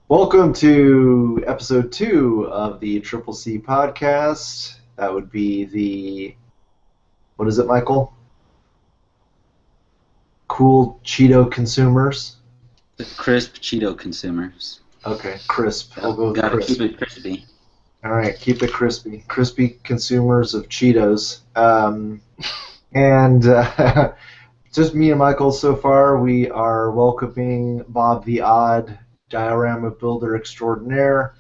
Welcome to episode 2 of the Triple C podcast. That would be what is it, Michael? Cool Cheeto consumers. The crisp Cheeto consumers. Okay, crisp. We'll go with Gotta crisp. keep it crispy. All right, keep it crispy. Crispy consumers of Cheetos. And just me and Michael so far. We are welcoming Bob the Odd, Diorama builder extraordinaire.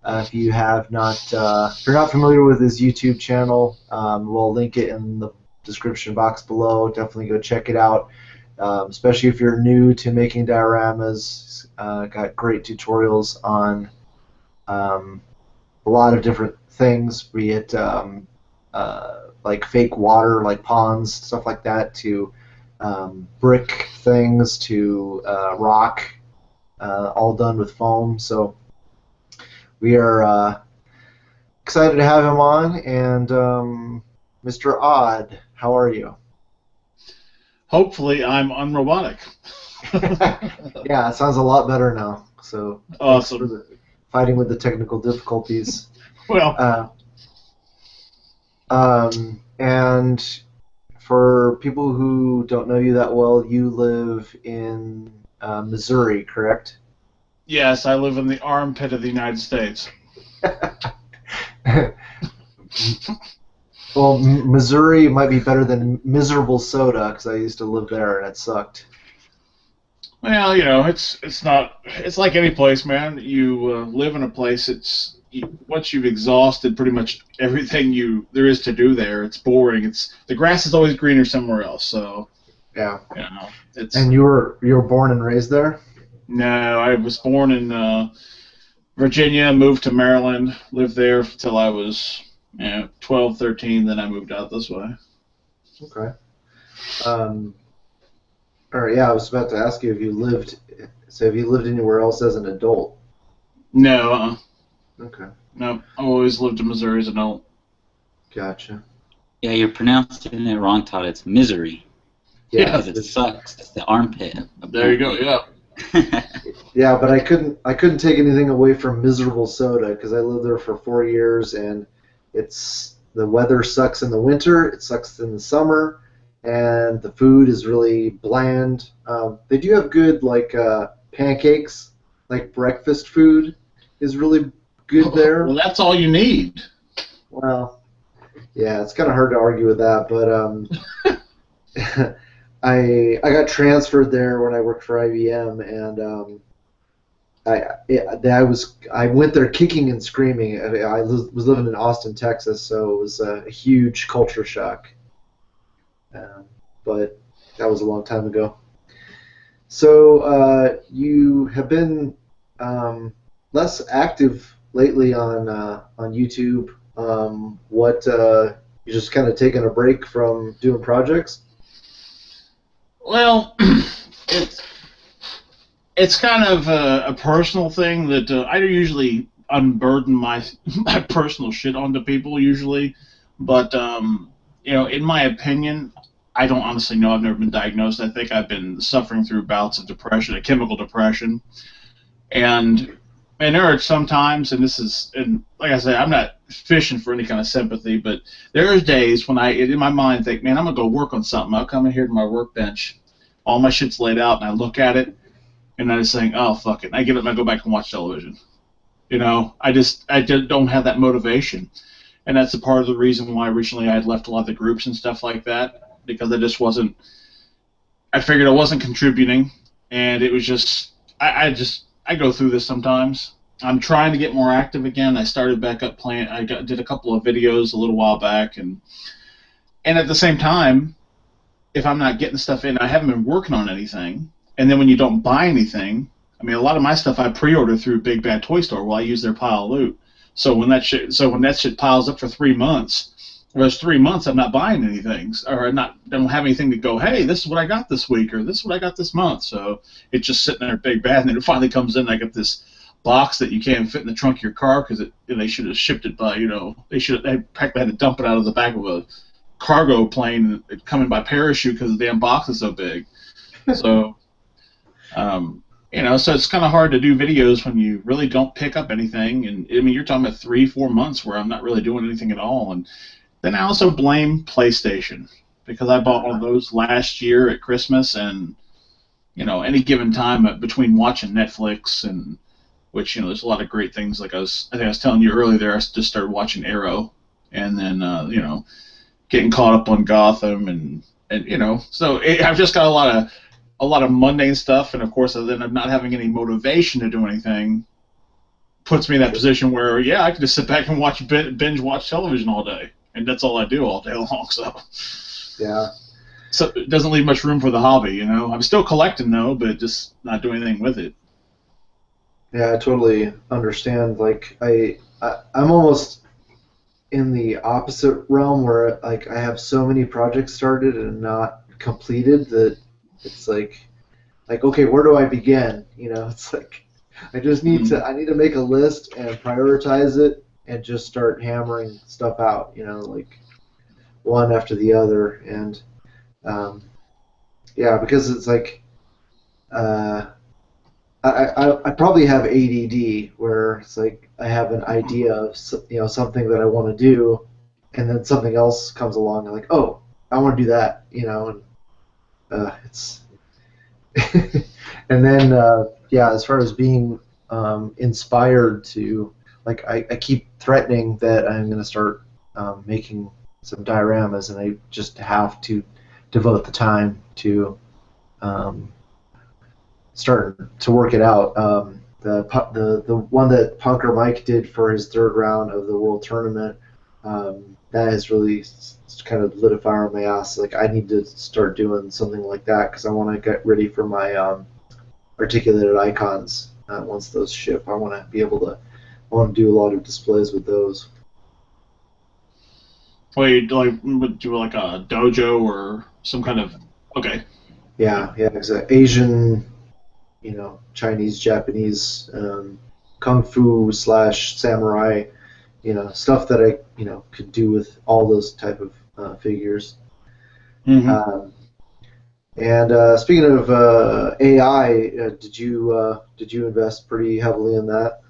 If you're not familiar with his YouTube channel, we'll link it in the description box below. Definitely go check it out. Especially if you're new to making dioramas, got great tutorials on a lot of different things, be it like fake water, like ponds, stuff like that, to brick things, to rock, all done with foam. So we are excited to have him on. And Mr. Odd, how are you? Hopefully, I'm unrobotic. Yeah, it sounds a lot better now. So Awesome. thanks for fighting with the technical difficulties. Well, And for people who don't know you that well, you live in Missouri, correct? yes, I live in the armpit of the United States. Well, Missouri might be better than miserable soda, because I used to live there and it sucked. Well, it's not. It's like any place, man. You live in a place. Once you've exhausted pretty much everything there is to do there, it's boring. The grass is always greener somewhere else. So Yeah. it's. And you were born and raised there? No, I was born in Virginia, moved to Maryland, lived there until I was 12, 13. Then I moved out this way. Okay. All right, yeah, I was about to ask you if you lived. So have you lived anywhere else as an adult? No, Okay, no. I always lived in Missouri as an adult. gotcha. Yeah, you're pronouncing it wrong, Todd. It's misery. Yeah. Because it sucks. It's the armpit. There you go. Yeah. Yeah, but I couldn't take anything away from miserable soda because I lived there for 4 years, and the weather sucks in the winter, it sucks in the summer, and the food is really bland. They do have good pancakes, like breakfast food is really good there. Well, that's all you need. Well, yeah, it's kind of hard to argue with that, but I got transferred there when I worked for IBM, and I went there kicking and screaming. I was living in Austin, Texas, so it was a huge culture shock. But that was a long time ago. So you have been less active lately on YouTube. You just kind of taken a break from doing projects? Well, it's kind of a personal thing that I don't usually unburden my personal shit onto people usually, but in my opinion, I don't honestly know. I've never been diagnosed. I think I've been suffering through bouts of depression, a chemical depression, and there are some times, and like I said, I'm not fishing for any kind of sympathy, but there's days when in my mind, think, man, I'm gonna go work on something. I'll come in here to my workbench, all my shit's laid out, and I look at it, and I just think, oh fuck it, I give it, and I go back and watch television. I just don't have that motivation, and that's a part of the reason why recently I had left a lot of the groups and stuff like that, because I just wasn't. I figured I wasn't contributing, and it was just I go through this sometimes. I'm trying to get more active again. I started back up playing. Did a couple of videos a little while back, and at the same time, if I'm not getting stuff in, I haven't been working on anything. And then when you don't buy anything, I mean, a lot of my stuff I pre-order through Big Bad Toy Store. Well, I use their pile of loot. So when that shit piles up for 3 months, those 3 months I'm not buying anything, or I don't have anything to go, hey, this is what I got this week, or this is what I got this month. So it's just sitting there Big Bad, and then it finally comes in. And I get this box that you can't fit in the trunk of your car because they should have shipped it by, they practically had to dump it out of the back of a cargo plane coming by parachute because the damn box is so big. So So it's kind of hard to do videos when you really don't pick up anything. And I mean, you're talking about 3-4 months where I'm not really doing anything at all. And then I also blame PlayStation because I bought one of those last year at Christmas, and any given time between watching Netflix and which there's a lot of great things. Like I think I was telling you earlier there, I just started watching Arrow, and then getting caught up on Gotham, and so I've just got a lot of mundane stuff, and of course then I'm not having any motivation to do anything. Puts me in that position where I can just sit back and binge watch television all day, and that's all I do all day long. So it doesn't leave much room for the hobby. I'm still collecting though, but just not doing anything with it. Yeah, I totally understand. Like I'm almost in the opposite realm where like I have so many projects started and not completed that it's like okay, where do I begin? It's like I just need I need to make a list and prioritize it and just start hammering stuff out. Like one after the other, and because it's like. I probably have ADD where it's like I have an idea of something that I want to do, and then something else comes along and like, oh, I want to do that, and it's and then as far as being inspired to like I keep threatening that I'm going to start making some dioramas, and I just have to devote the time to starting to work it out. The one that Punker Mike did for his third round of the World Tournament, that has really kind of lit a fire in my ass. Like I need to start doing something like that because I want to get ready for my articulated icons. Once those ship, I want to be able to. I want to do a lot of displays with those. Wait, would do like a dojo or some kind of okay? Yeah, exactly. Asian. Chinese, Japanese, kung fu / samurai, stuff that I, could do with all those type of figures. Mm-hmm. And speaking of AI, did you invest pretty heavily in that?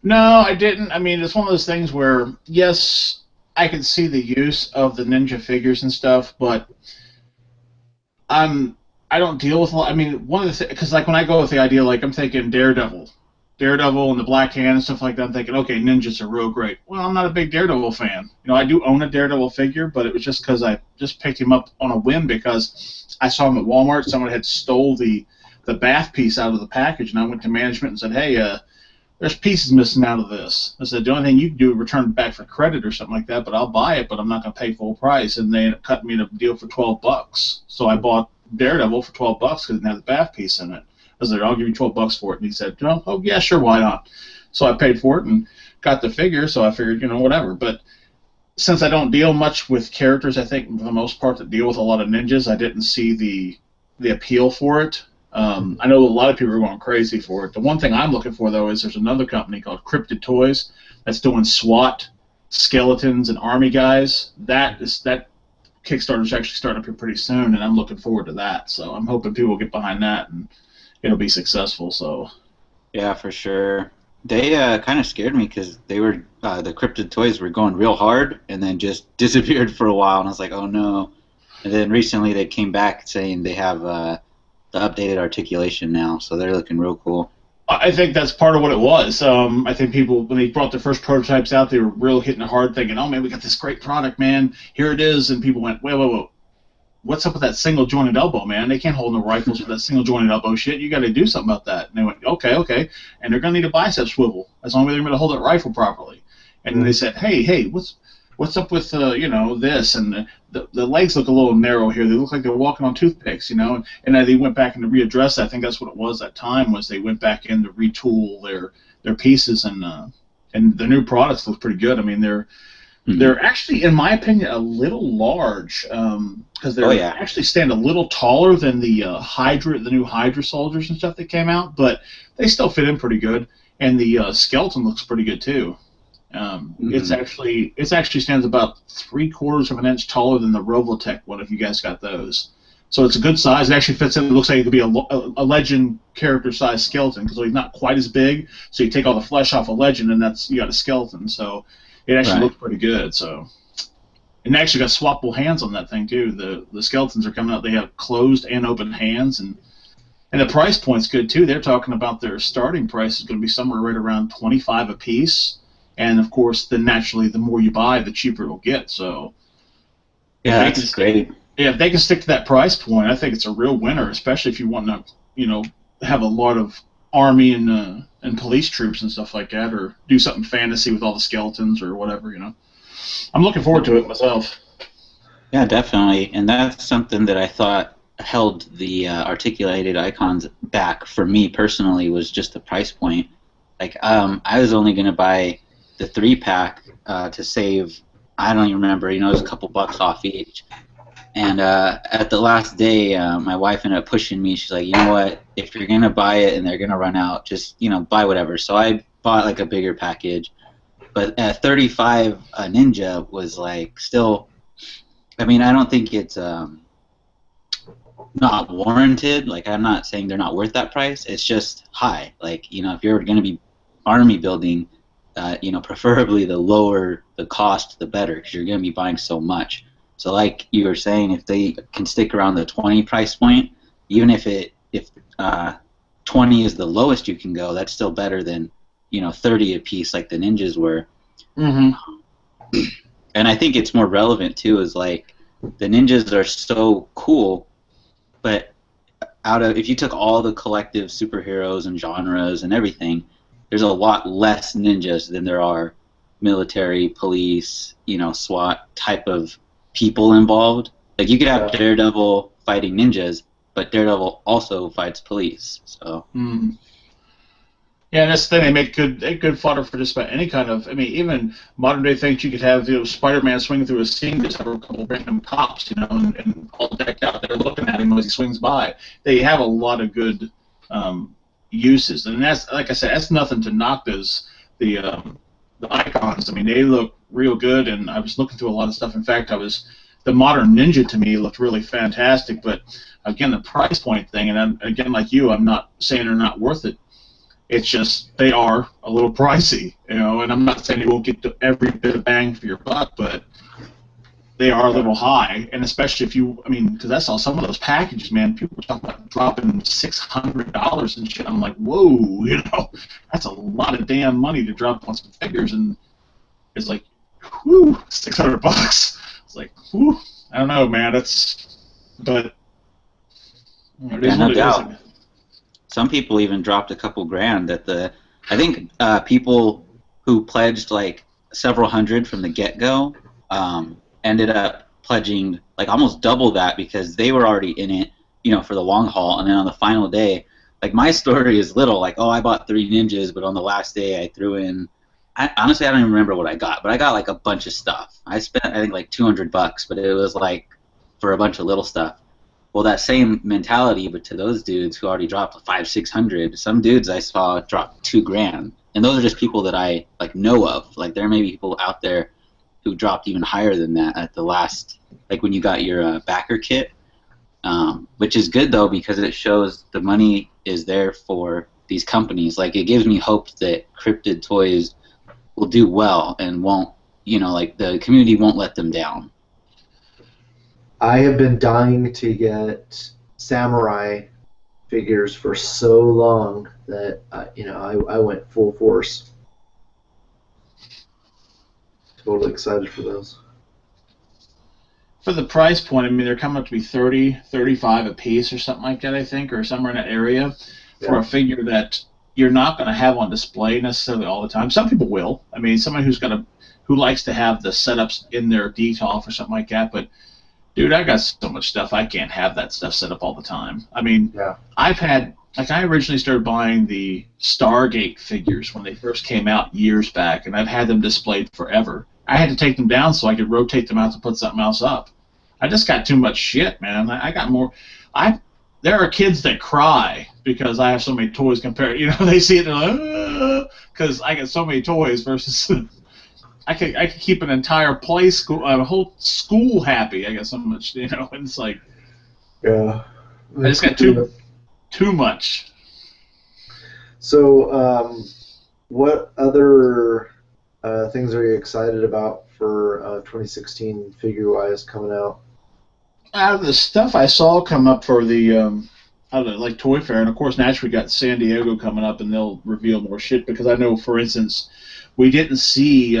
No, I didn't. I mean, it's one of those things where yes, I can see the use of the ninja figures and stuff, but I don't deal with a lot. I mean, one of the because like when I go with the idea, like I'm thinking Daredevil and the Black Hand and stuff like that. I'm thinking, okay, ninjas are real great. Well, I'm not a big Daredevil fan. I do own a Daredevil figure, but it was just because I just picked him up on a whim because I saw him at Walmart. Someone had stole the bath piece out of the package, and I went to management and said, hey, there's pieces missing out of this. I said, the only thing you can do is return it back for credit or something like that, but I'll buy it, but I'm not going to pay full price. And they ended up cutting me a deal for $12. So I bought Daredevil for $12 because it didn't have the bath piece in it. I was like, I'll give you $12 for it. And he said, oh, yeah, sure, why not? So I paid for it and got the figure, so I figured, whatever. But since I don't deal much with characters, I think for the most part that deal with a lot of ninjas, I didn't see the appeal for it. I know a lot of people are going crazy for it. The one thing I'm looking for, though, is there's another company called Cryptid Toys that's doing SWAT, skeletons, and army guys. That Kickstarter's actually starting up here pretty soon, and I'm looking forward to that. So I'm hoping people will get behind that, and it'll be successful. So yeah, for sure. They kind of scared me because they were the Cryptid Toys were going real hard and then just disappeared for a while, and I was like, oh no. And then recently they came back saying they have the updated articulation now, so they're looking real cool. I think that's part of what it was. I think people, when they brought their first prototypes out, they were real hitting it hard, thinking, oh, man, we got this great product, man. Here it is. And people went, wait. What's up with that single-jointed elbow, man? They can't hold no rifles with that single-jointed elbow shit. You got to do something about that. And they went, okay. And they're going to need a bicep swivel as long as they're going to hold that rifle properly. And then they said, hey, what's up with this, and the legs look a little narrow here. They look like they're walking on toothpicks, And they went back and readdressed that. I think that's what it was that time, was they went back in to retool their pieces, and the new products look pretty good. I mean, they're actually, in my opinion, a little large because they actually stand a little taller than the new Hydra soldiers and stuff that came out, but they still fit in pretty good, and the skeleton looks pretty good too. It actually stands about 3/4 of an inch taller than the Robotech one, if you guys got those. So it's a good size. It actually fits in. It looks like it could be a Legend character-sized skeleton because he's not quite as big. So you take all the flesh off a Legend, and you got a skeleton. So it actually looks pretty good. So, and they actually got swappable hands on that thing too. The skeletons are coming out. They have closed and open hands, and the price point's good too. They're talking about their starting price is going to be somewhere right around $25 a piece. And of course, then naturally, the more you buy, the cheaper it'll get. So yeah, that's great. Yeah, if they can stick to that price point, I think it's a real winner, especially if you want to, have a lot of army and police troops and stuff like that, or do something fantasy with all the skeletons or whatever. I'm looking forward to it myself. Yeah, definitely, and that's something that I thought held the articulated icons back for me personally was just the price point. Like, I was only gonna buy the 3-pack to save. I don't even remember. It was a couple bucks off each. And at the last day, my wife ended up pushing me. She's like, you know what? If you're going to buy it and they're going to run out, just, buy whatever. So I bought, like, a bigger package. But at 35, a Ninja was, like, still... I mean, I don't think it's not warranted. Like, I'm not saying they're not worth that price. It's just high. Like, if you're going to be army building, preferably the lower the cost, the better, because you're going to be buying so much. So like you were saying, if they can stick around the 20 price point, even if 20 is the lowest you can go, that's still better than 30 a piece like the Ninjas were. Mm-hmm. And I think it's more relevant too. Is like the Ninjas are so cool, but if you took all the collective superheroes and genres and everything, there's a lot less Ninjas than there are military, police, SWAT type of people involved. Like you could have Daredevil fighting ninjas, but Daredevil also fights police. So yeah, that's the thing. They make good fodder for just about any kind of. I mean, even modern day things. You could have Spider-Man swinging through a scene, just have a couple random cops, and all decked out there looking at him as he swings by. They have a lot of good uses, and that's, like I said, that's nothing to knock the icons. I mean, they look real good, and I was looking through a lot of stuff. In fact, the modern Ninja to me looked really fantastic, but again, the price point thing, and again, like you, I'm not saying they're not worth it. It's just they are a little pricey, and I'm not saying you won't get every bit of bang for your buck, but they are a little high, and especially because I saw some of those packages, man, people were talking about dropping $600 and shit. I'm like, whoa, that's a lot of damn money to drop on some figures, and it's like, whew, $600. It's like, whew, I don't know, man. It is no what it doubt. is. Some people even dropped a couple grand I think people who pledged like several hundred from the get-go ended up pledging like almost double that because they were already in it, for the long haul. And then on the final day, like my story is little, like, oh, I bought 3 Ninjas, but on the last day I threw in, honestly, I don't even remember what I got, but I got like a bunch of stuff. I spent, I think, like $200, but it was like for a bunch of little stuff. Well, that same mentality, but to those dudes who already dropped 500-600, some dudes I saw drop $2,000, and those are just people that I like know of. Like there may be people out there who dropped even higher than that at the last, like when you got your backer kit, which is good though because it shows the money is there for these companies. Like it gives me hope that Cryptid Toys will do well and won't, like the community won't let them down. I have been dying to get samurai figures for so long that I went full force. Totally excited for those. For the price point, I mean, they're coming up to be $30, $35 a piece or something like that, I think, or somewhere in that area for a figure that you're not going to have on display necessarily all the time. Some people will. I mean, somebody who likes to have the setups in their detail or something like that, but dude, I got so much stuff, I can't have that stuff set up all the time. I mean, I originally started buying the Stargate figures when they first came out years back, and I've had them displayed forever. I had to take them down so I could rotate them out to put something else up. I just got too much shit, man. I got more. There are kids that cry because I have so many toys compared. They see it and they're like, because I got so many toys versus. I could keep an entire a whole school happy. I got so much, and it's like, Yeah. I just got too much. So, what other things are you excited about for 2016 figure-wise coming out? The stuff I saw come up for the I don't know, like Toy Fair, and of course naturally we got San Diego coming up, and they'll reveal more shit because I know, for instance, we didn't see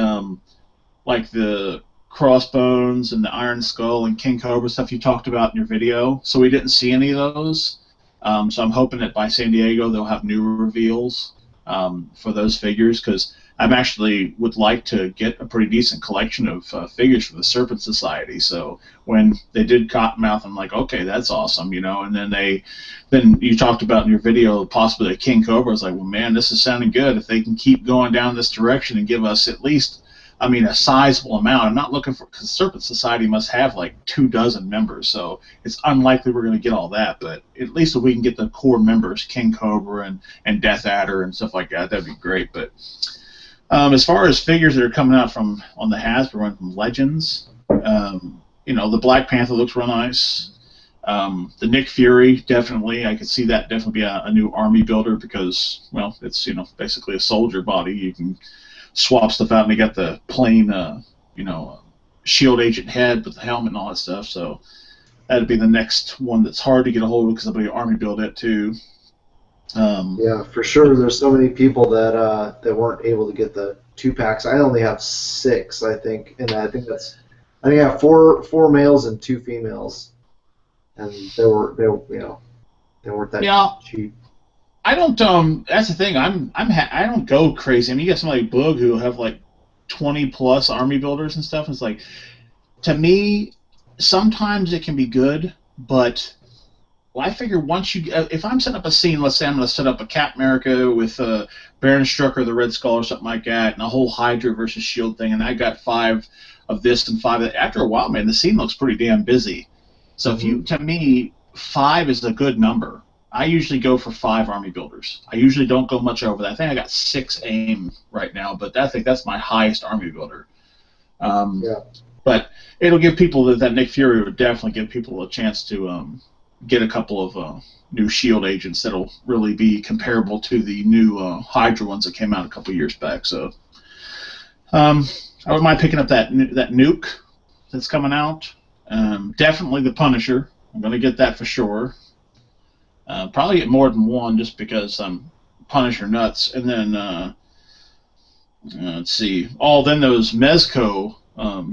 like the Crossbones and the Iron Skull and King Cobra stuff you talked about in your video, so we didn't see any of those. So I'm hoping that by San Diego they'll have new reveals for those figures because I'm actually would like to get a pretty decent collection of figures for the Serpent Society. So when they did Cottonmouth, I'm like, okay, that's awesome, you know. And then you talked about in your video possibly a King Cobra. I was like, well, man, this is sounding good. If they can keep going down this direction and give us at least, I mean, a sizable amount. I'm not looking for, because Serpent Society must have like 24 members, so it's unlikely we're going to get all that. But at least if we can get the core members, King Cobra and Death Adder and stuff like that, that'd be great. But as far as figures that are coming out from on the Hasbro run from Legends, you know, the Black Panther looks real nice. The Nick Fury, definitely, I could see that definitely be a new army builder because, well, it's, you know, basically a soldier body. You can swap stuff out, and they got the plain, you know, shield agent head with the helmet and all that stuff. So that'd be the next one that's hard to get a hold of because somebody army build it too. Yeah, for sure. There's so many people that weren't able to get the 2-packs. I only have 6, I think, and I think I have four males and 2 females, and they you know, they weren't that cheap. I don't. That's the thing. I don't go crazy. I mean, you got somebody like Boog who have like 20+ army builders and stuff. And it's like, to me, sometimes it can be good, but well, I figure once you, if I'm setting up a scene, let's say I'm going to set up a Cap America with Baron Strucker, the Red Skull, or something like that, and a whole Hydra versus Shield thing, and I got 5 of this and 5 of that. After a while, man, the scene looks pretty damn busy. So if you, to me, 5 is a good number. I usually go for 5 army builders. I usually don't go much over that. I think I got 6 aim right now, but I think that's my highest army builder. Yeah. But it'll give people that Nick Fury would definitely give people a chance to get a couple of new Shield agents that'll really be comparable to the new Hydra ones that came out a couple years back. So I wouldn't mind picking up that nuke that's coming out. Definitely the Punisher. I'm going to get that for sure. Probably get more than one just because I'm Punisher nuts. And then let's see. Then those Mezco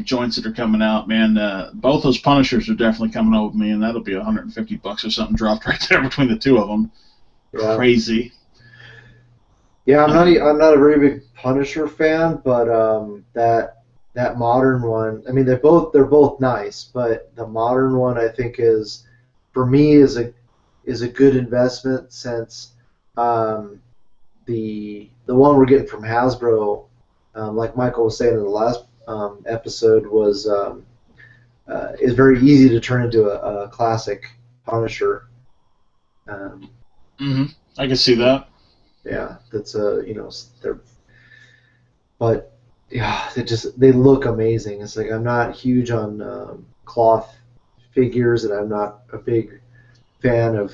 joints that are coming out, man. Both those Punishers are definitely coming over me, and that'll be $150 or something dropped right there between the 2 of them. Yeah. Crazy. Yeah, I'm not a very big Punisher fan, but that modern one. I mean, they're both nice, but the modern one I think is, for me, is a good investment since the one we're getting from Hasbro, like Michael was saying in the last episode, is very easy to turn into a classic Punisher. I can see that. Yeah, that's but yeah, they look amazing. It's like I'm not huge on cloth figures, and I'm not a big fan of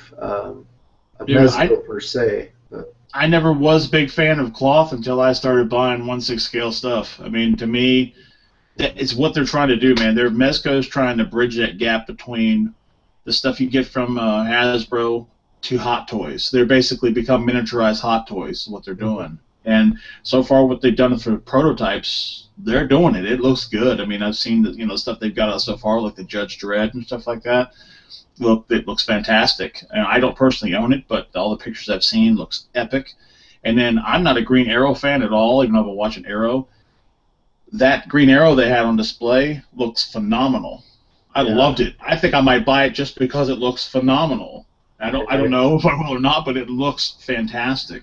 Mezco per se. But I never was a big fan of cloth until I started buying 1/6 scale stuff. I mean, to me, it's what they're trying to do, man. Mezco's trying to bridge that gap between the stuff you get from Hasbro to Hot Toys. They're basically become miniaturized Hot Toys, what they're doing. And so far, what they've done for prototypes, they're doing it. It looks good. I mean, I've seen the stuff they've got out so far, like the Judge Dredd and stuff like that. It looks fantastic. And I don't personally own it, but all the pictures I've seen looks epic. And then I'm not a Green Arrow fan at all, even though I've been watching Arrow. That Green Arrow they had on display looks phenomenal. I loved it. I think I might buy it just because it looks phenomenal. I don't know if I will or not, but it looks fantastic.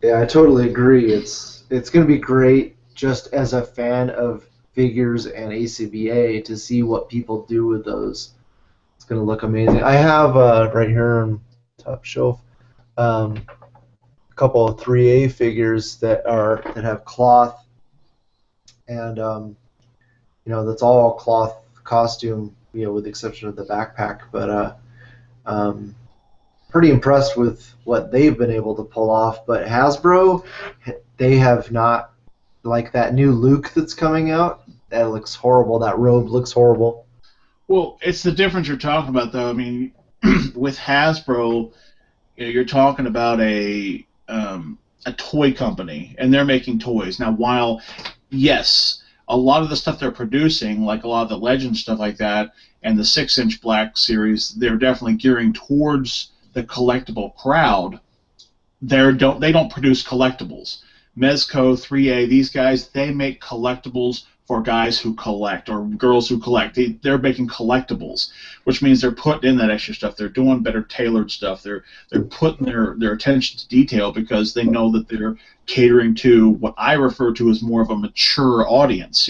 Yeah, I totally agree. It's going to be great just as a fan of figures and A.C.B.A. to see what people do with those. It's going to look amazing. I have right here on top shelf a couple of 3A figures that have cloth, and that's all cloth costume with the exception of the backpack. But pretty impressed with what they've been able to pull off. But Hasbro, they have not, like that new Luke that's coming out. That looks horrible. That robe looks horrible. Well, it's the difference you're talking about, though. I mean, with Hasbro, you're talking about a toy company, and they're making toys. Now, while, yes, a lot of the stuff they're producing, like a lot of the Legend stuff like that, and the 6-inch Black series, they're definitely gearing towards the collectible crowd. They don't produce collectibles. Mezco, 3A, these guys, they make collectibles for guys who collect or girls who collect. They're making collectibles, which means they're putting in that extra stuff. They're doing better tailored stuff. They're putting their attention to detail because they know that they're catering to what I refer to as more of a mature audience.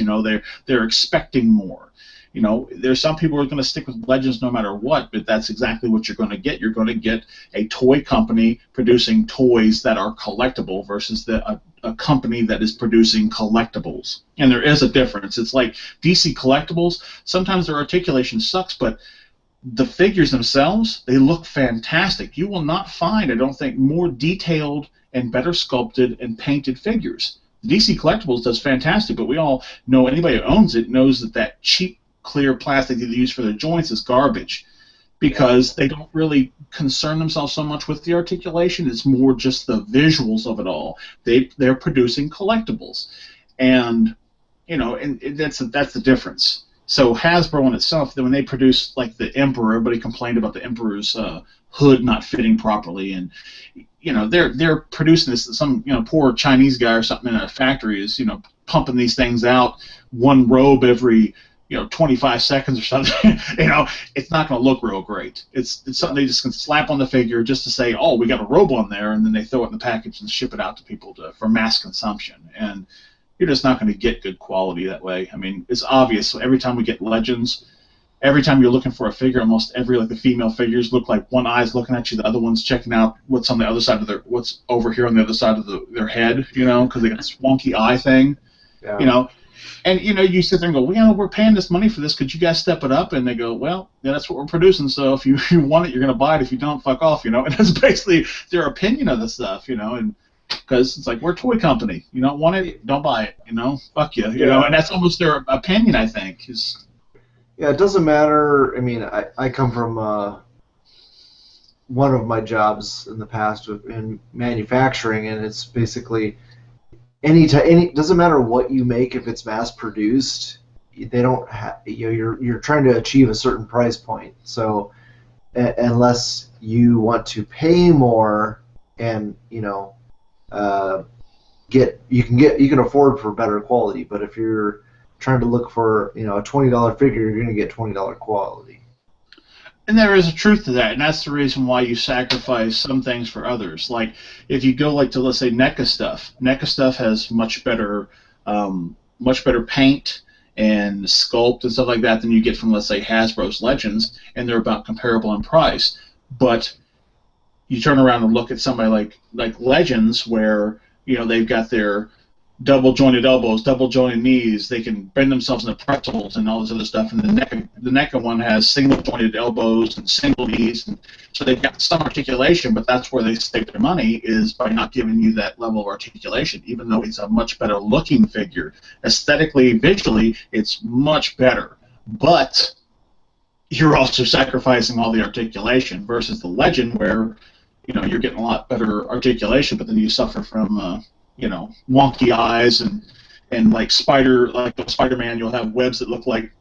They're expecting more. There's some people who are going to stick with Legends no matter what, but that's exactly what you're going to get. You're going to get a toy company producing toys that are collectible versus a company that is producing collectibles. And there is a difference. It's like DC Collectibles, sometimes their articulation sucks, but the figures themselves, they look fantastic. You will not find, I don't think, more detailed and better sculpted and painted figures. DC Collectibles does fantastic, but we all know, anybody who owns it knows that cheap clear plastic that they use for their joints is garbage because they don't really concern themselves so much with the articulation. It's more just the visuals of it all. They're producing collectibles, and that's the difference. So Hasbro in itself, when they produced like the Emperor, everybody complained about the Emperor's hood not fitting properly, and they're producing this. Some poor Chinese guy or something in a factory is pumping these things out, one robe every 25 seconds or something. It's not going to look real great. It's something they just can slap on the figure just to say, oh, we got a robe on there, and then they throw it in the package and ship it out to people for mass consumption. And you're just not going to get good quality that way. I mean, it's obvious. So every time we get Legends, every time you're looking for a figure, almost every the female figures look like one eye's looking at you, the other one's checking out what's on the other side of what's over here on the other side of their head, because they got this wonky eye thing, Yeah. And you sit there and go, well, we're paying this money for this. Could you guys step it up? And they go, well, yeah, that's what we're producing. So if you want it, you're going to buy it. If you don't, fuck off. And that's basically their opinion of the stuff. And because it's like, we're a toy company. You don't want it, don't buy it. Fuck you. And that's almost their opinion, I think. Yeah, it doesn't matter. I mean, I come from one of my jobs in the past in manufacturing, and it's basically any doesn't matter what you make if it's mass produced. They don't you're trying to achieve a certain price point. So unless you want to pay more and you can afford for better quality, but if you're trying to look for a $20 figure, you're going to get $20 quality. And there is a truth to that, and that's the reason why you sacrifice some things for others. Like if you go to let's say NECA stuff. NECA stuff has much better paint and sculpt and stuff like that than you get from let's say Hasbro's Legends, and they're about comparable in price. But you turn around and look at somebody like Legends, where they've got their double jointed elbows, double jointed knees. They can bend themselves into pretzels and all this other stuff. And the NECA one has single jointed elbows and single knees. And so they've got some articulation, but that's where they save their money, is by not giving you that level of articulation, even though it's a much better looking figure. Aesthetically, visually, it's much better. But you're also sacrificing all the articulation versus the Legend, where you're getting a lot better articulation, but then you suffer from wonky eyes and like Spider-Man, you'll have webs that look like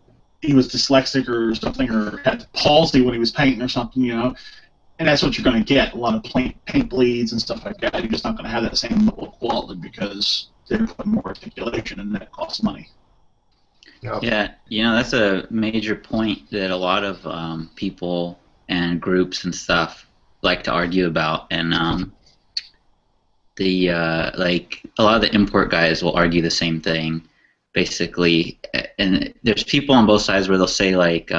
he was dyslexic or something, or had palsy when he was painting or something, and that's what you're going to get. A lot of paint bleeds and stuff like that. You're just not going to have that same level of quality because they're putting more articulation and that costs money. Yep. Yeah, that's a major point that a lot of people and groups and stuff like to argue about, and like a lot of the import guys will argue the same thing, basically. And there's people on both sides where they'll say like,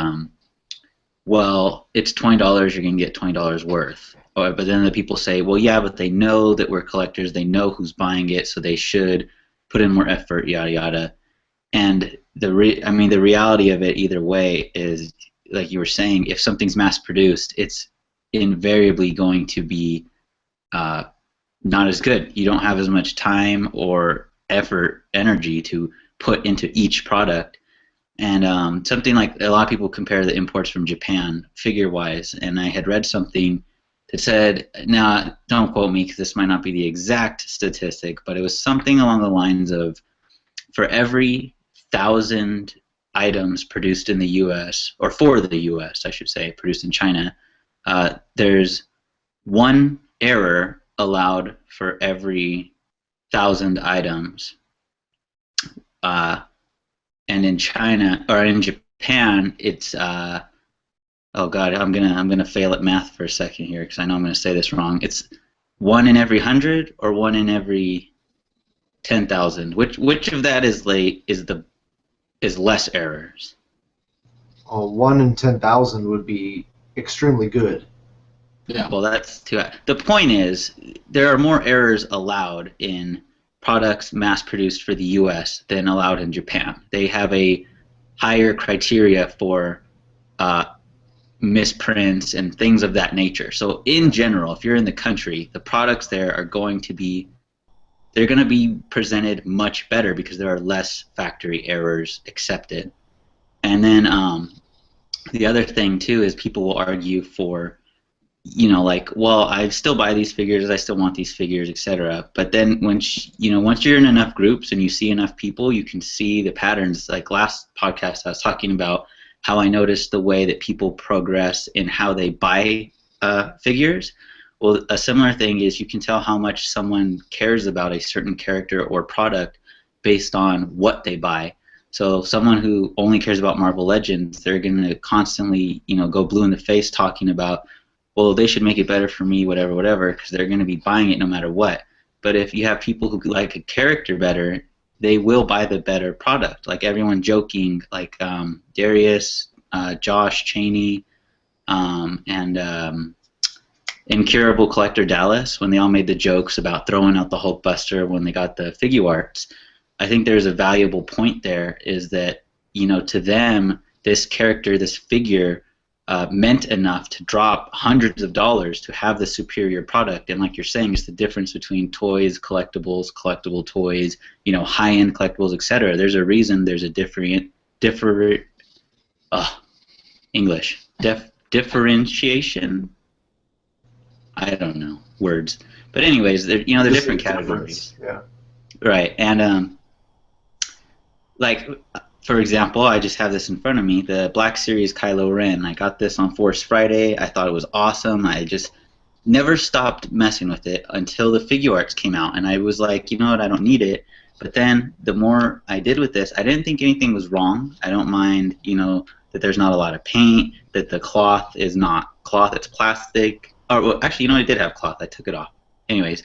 well, it's $20, you're gonna get $20 worth. But then the people say, well, yeah, but they know that we're collectors, they know who's buying it, so they should put in more effort, yada yada. And the reality of it, either way, is like you were saying, if something's mass produced, it's invariably going to be not as good. You don't have as much time or effort, energy to put into each product. And something like a lot of people compare the imports from Japan figure-wise, and I had read something that said, now don't quote me because this might not be the exact statistic, but it was something along the lines of, for every 1,000 items produced in the U.S., or for the U.S., I should say, produced in China, there's one error allowed for every 1,000 items. And in China, or in Japan, it's oh god, I'm gonna fail at math for a second here because I know I'm gonna say this wrong. It's 1 in every 100 or 1 in every 10,000. Which of that is less errors? 1 in 10,000 would be extremely good. Yeah. Well, that's too. The point is, there are more errors allowed in products mass-produced for the U.S. than allowed in Japan. They have a higher criteria for misprints and things of that nature. So in general, if you're in the country, the products there are going to be presented much better because there are less factory errors accepted. And then the other thing too is people will argue for, like, well, I still buy these figures, I still want these figures, etc. But then once you're in enough groups and you see enough people, you can see the patterns. Like last podcast, I was talking about how I noticed the way that people progress in how they buy figures. Well, a similar thing is you can tell how much someone cares about a certain character or product based on what they buy. So someone who only cares about Marvel Legends, they're going to constantly, go blue in the face talking about, well, they should make it better for me, whatever, because they're going to be buying it no matter what. But if you have people who like a character better, they will buy the better product. Like everyone joking, like Darius, Josh Cheney, and Incurable Collector Dallas, when they all made the jokes about throwing out the Hulkbuster when they got the figure arts. I think there's a valuable point there, is that, to them, this character, this figure, meant enough to drop hundreds of dollars to have the superior product. And like you're saying, it's the difference between toys, collectibles, collectible toys, high-end collectibles, etc. There's a reason there's a differentiation. I don't know words, but anyways, they're different categories. Yeah. Right, and like, for example, I just have this in front of me, the Black Series Kylo Ren. I got this on Force Friday. I thought it was awesome. I just never stopped messing with it until the figure arts came out, and I was like, you know what, I don't need it. But then the more I did with this, I didn't think anything was wrong. I don't mind, that there's not a lot of paint, that the cloth is not cloth, it's plastic. Or, well, actually, I did have cloth. I took it off. Anyways,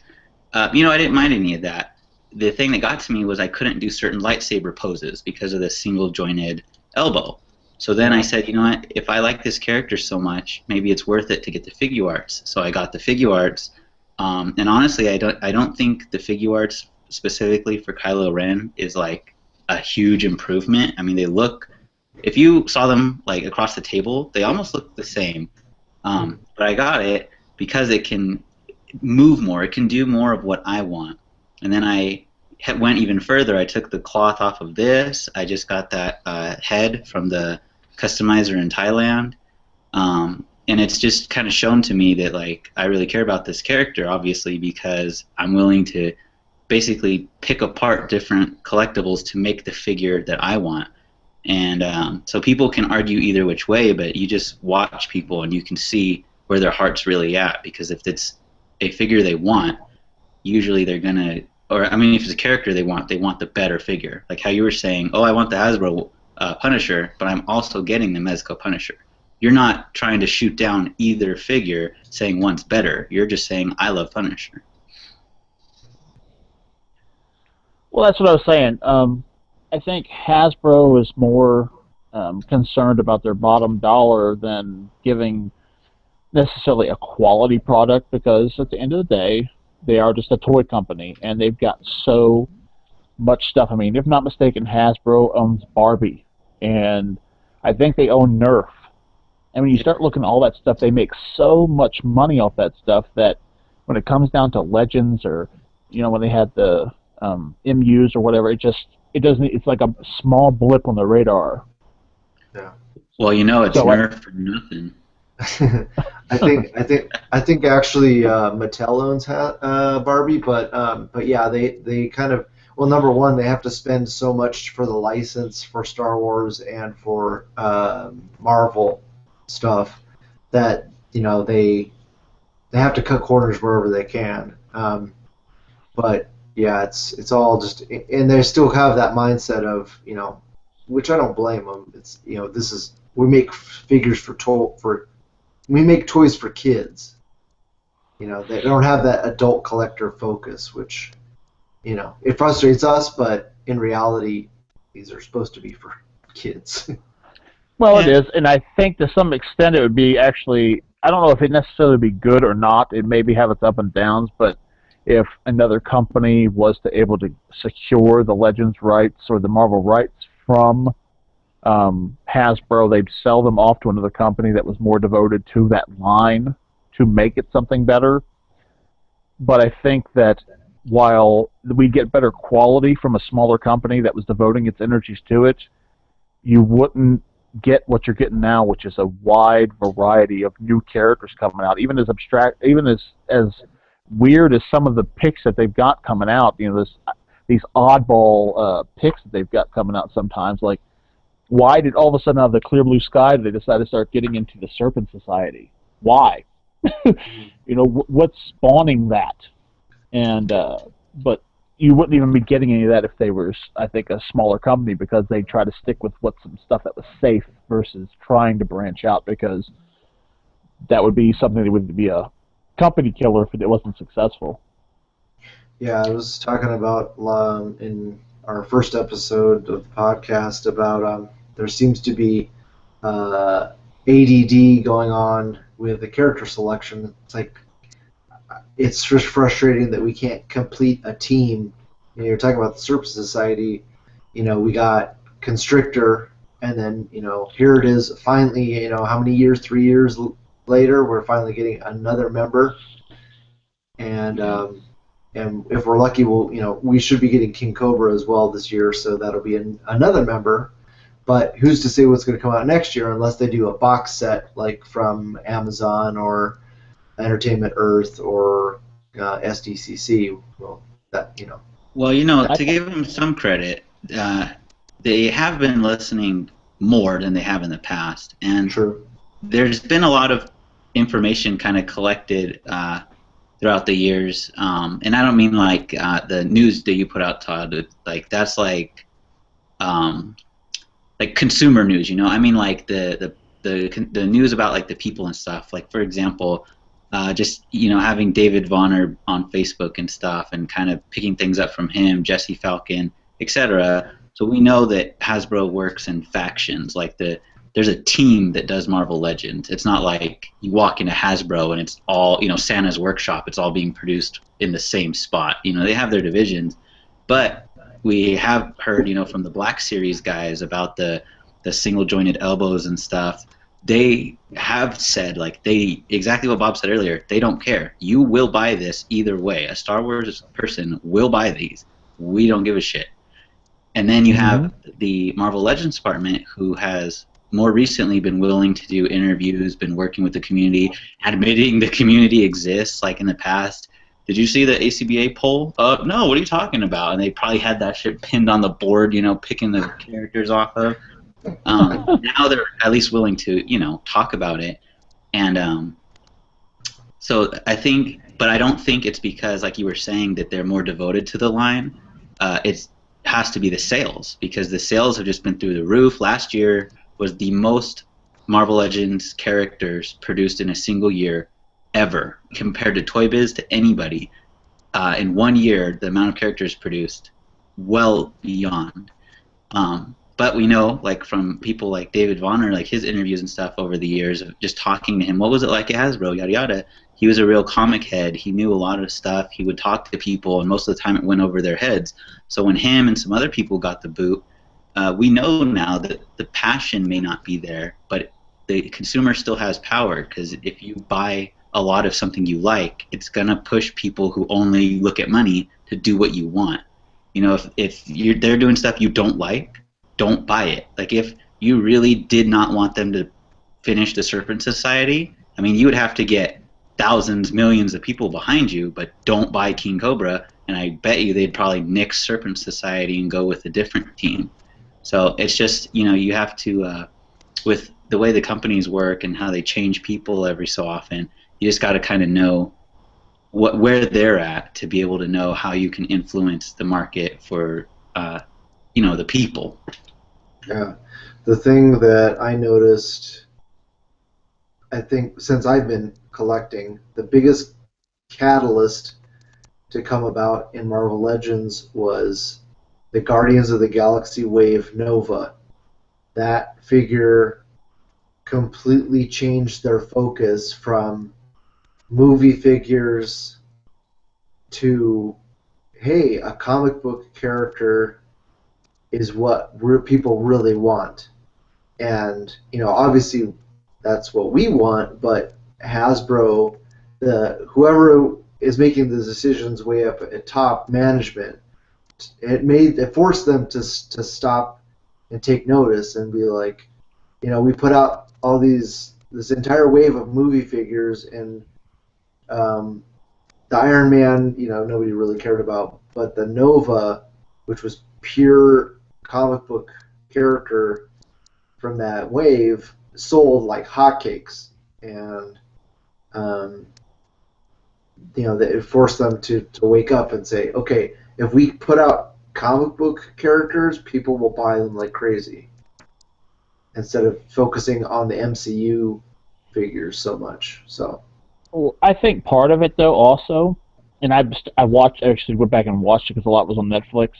I didn't mind any of that. The thing that got to me was I couldn't do certain lightsaber poses because of the single jointed elbow. So then I said, you know what, if I like this character so much, maybe it's worth it to get the figure arts. So I got the figure arts, and honestly, I don't think the figure arts specifically for Kylo Ren is like a huge improvement. I mean, they look, if you saw them like across the table, they almost look the same. But I got it because it can move more. It can do more of what I want. And then I went even further. I took the cloth off of this. I just got that head from the customizer in Thailand. And it's just kind of shown to me that, like, I really care about this character, obviously, because I'm willing to basically pick apart different collectibles to make the figure that I want. And so people can argue either which way, but you just watch people and you can see where their heart's really at. Because if it's a figure they want, usually they're gonna, or I mean, if it's a character they want the better figure. Like how you were saying, oh, I want the Hasbro Punisher, but I'm also getting the Mezco Punisher. You're not trying to shoot down either figure saying one's better. You're just saying, I love Punisher. Well, that's what I was saying. I think Hasbro is more concerned about their bottom dollar than giving necessarily a quality product, because at the end of the day, they are just a toy company, and they've got so much stuff. I mean, if not mistaken, Hasbro owns Barbie, and I think they own Nerf. And when you start looking at all that stuff, they make so much money off that stuff that when it comes down to Legends or, when they had the MUs or whatever, it doesn't. It's like a small blip on the radar. Yeah. Well, it's Nerf for nothing. I think actually Mattel owns Barbie, but yeah, they kind of, well, number one, they have to spend so much for the license for Star Wars and for Marvel stuff that they have to cut corners wherever they can. But yeah, it's all just, and they still have that mindset of which I don't blame them. It's this is, we make figures we make toys for kids. They don't have that adult collector focus, which it frustrates us, but in reality, these are supposed to be for kids. Well, it is, and I think to some extent it would be actually, I don't know if it necessarily be good or not. It maybe have its up and downs, but if another company was to able to secure the Legends rights or the Marvel rights from Hasbro, they'd sell them off to another company that was more devoted to that line to make it something better. But I think that while we get better quality from a smaller company that was devoting its energies to it, you wouldn't get what you're getting now, which is a wide variety of new characters coming out. Even as abstract, even as weird as some of the picks that they've got coming out, these oddball picks that they've got coming out sometimes. Like, why did all of a sudden out of the clear blue sky they decide to start getting into the Serpent Society? Why? What's spawning that? And but you wouldn't even be getting any of that if they were, I think, a smaller company, because they try to stick with some stuff that was safe versus trying to branch out, because that would be something that would be a company killer if it wasn't successful. Yeah, I was talking about in our first episode of the podcast about there seems to be ADD going on with the character selection. It's like, it's just frustrating that we can't complete a team. You're talking about the Serpent Society. We got Constrictor, and then here it is. Finally, how many years? 3 years later, we're finally getting another member. And if we're lucky, we should be getting King Cobra as well this year. So that'll be another member. But who's to say what's going to come out next year, unless they do a box set like from Amazon or Entertainment Earth or SDCC. Well, to give them some credit, they have been listening more than they have in the past, and True. There's been a lot of information kind of collected throughout the years, and I don't mean like the news that you put out, Todd. Like, that's like consumer news, I mean, like the news about like the people and stuff. Like, for example, just having David Vonner on Facebook and stuff, and kind of picking things up from him, Jesse Falcon, etc. So we know that Hasbro works in factions. Like, there's a team that does Marvel Legends. It's not like you walk into Hasbro and it's all Santa's workshop. It's all being produced in the same spot. They have their divisions, but we have heard from the Black Series guys about the single jointed elbows and stuff. They have said, like, exactly what Bob said earlier, they don't care. You will buy this either way. A Star Wars person will buy these. We don't give a shit. And then you have the Marvel Legends department, who has more recently been willing to do interviews, been working with the community, admitting the community exists, like in the past. Did you see the A.C.B.A. poll? No, what are you talking about? And they probably had that shit pinned on the board, picking the characters off of. Now they're at least willing to, talk about it. And so I think, but I don't think it's because, like you were saying, that they're more devoted to the line. It has to be the sales, because the sales have just been through the roof. Last year was the most Marvel Legends characters produced in a single year ever, compared to Toy Biz, to anybody. In 1 year, the amount of characters produced, well beyond. But we know, like, from people like David Vonner, like his interviews and stuff over the years of just talking to him, what was it like at Hasbro, yada yada. He was a real comic head. He knew a lot of stuff. He would talk to people, and most of the time it went over their heads. So when him and some other people got the boot, we know now that the passion may not be there, but the consumer still has power, because if you buy a lot of something you like, it's going to push people who only look at money to do what you want. You know, if they're doing stuff you don't like, don't buy it. Like, if you really did not want them to finish the Serpent Society, I mean, you would have to get thousands, millions of people behind you, but don't buy King Cobra, and I bet you they'd probably nix Serpent Society and go with a different team. So it's just, you know, you have to, with the way the companies work and how they change people every so often, you just got to kind of know where they're at to be able to know how you can influence the market for, you know, the people. Yeah. The thing that I noticed, I think, since I've been collecting, the biggest catalyst to come about in Marvel Legends was the Guardians of the Galaxy Wave Nova. That figure completely changed their focus from movie figures to, hey, a comic book character is what people really want. And, you know, obviously that's what we want, but Hasbro, whoever is making the decisions way up at top management, it forced them to stop and take notice and be like, you know, we put out all this entire wave of movie figures, and the Iron Man, you know, nobody really cared about, but the Nova, which was pure comic book character from that wave, sold like hotcakes, and you know, it forced them to wake up and say, okay, if we put out comic book characters, people will buy them like crazy, instead of focusing on the MCU figures so much. So, Well, I think part of it though also, and I watched, actually went back and watched it because a lot was on Netflix.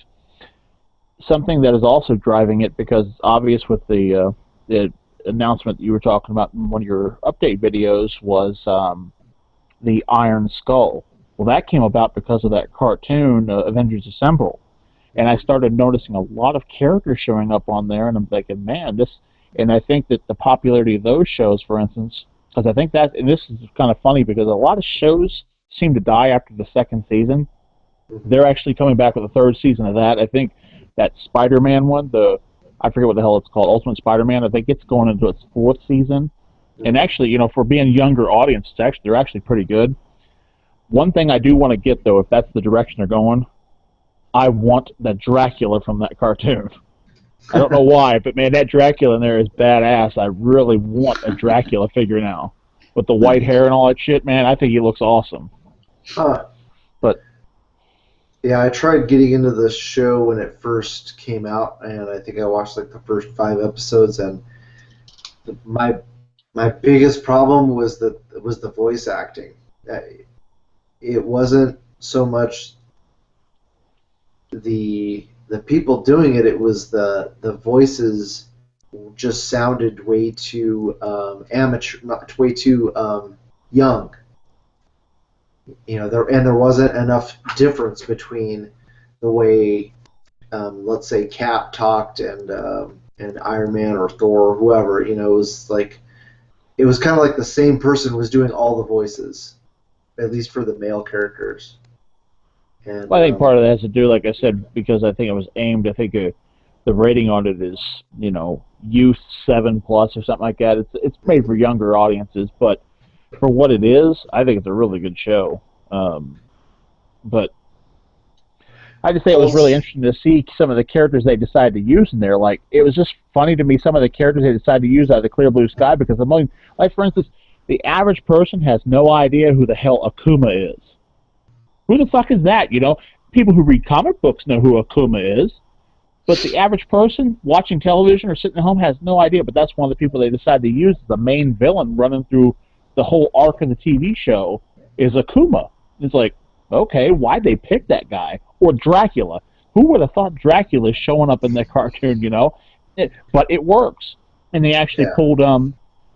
Something that is also driving it, because it's obvious with the announcement that you were talking about in one of your update videos, was the Iron Skull. Well, that came about because of that cartoon, Avengers Assemble. And I started noticing a lot of characters showing up on there, and I'm thinking, man, this... And I think that the popularity of those shows, for instance, because I think that, and this is kind of funny, because a lot of shows seem to die after the second season. They're actually coming back with a third season of that. I think that Spider-Man one, I forget what the hell it's called, Ultimate Spider-Man, I think it's going into its fourth season. And actually, you know, for being younger audience, they're actually pretty good. One thing I do want to get, though, if that's the direction they're going, I want the Dracula from that cartoon. I don't know why, but man, that Dracula in there is badass. I really want a Dracula figure now. With the white hair and all that shit, man, I think he looks awesome. Huh. But yeah, I tried getting into the show when it first came out, and I think I watched like the first 5 episodes, and my biggest problem was the voice acting. It wasn't so much the people doing it; it was the voices just sounded way too amateur, not way too young. You know, there wasn't enough difference between the way, let's say, Cap talked and Iron Man or Thor or whoever. You know, it was kind of like the same person was doing all the voices, at least for the male characters. And well, I think part of that has to do, like I said, because I think it was aimed. I think the rating on it is, you know, youth 7+ or something like that. It's made for younger audiences, but for what it is, I think it's a really good show. But I just say it was really interesting to see some of the characters they decided to use in there. Like, it was just funny to me, some of the characters they decided to use out of the clear blue sky, because like, for instance, the average person has no idea who the hell Akuma is. Who the fuck is that? You know, people who read comic books know who Akuma is, but the average person watching television or sitting at home has no idea. But that's one of the people they decided to use as the main villain running through the whole arc of the TV show is Akuma. It's like, okay, why'd they pick that guy? Or Dracula. Who would have thought Dracula is showing up in that cartoon, you know? But it works. And they actually pulled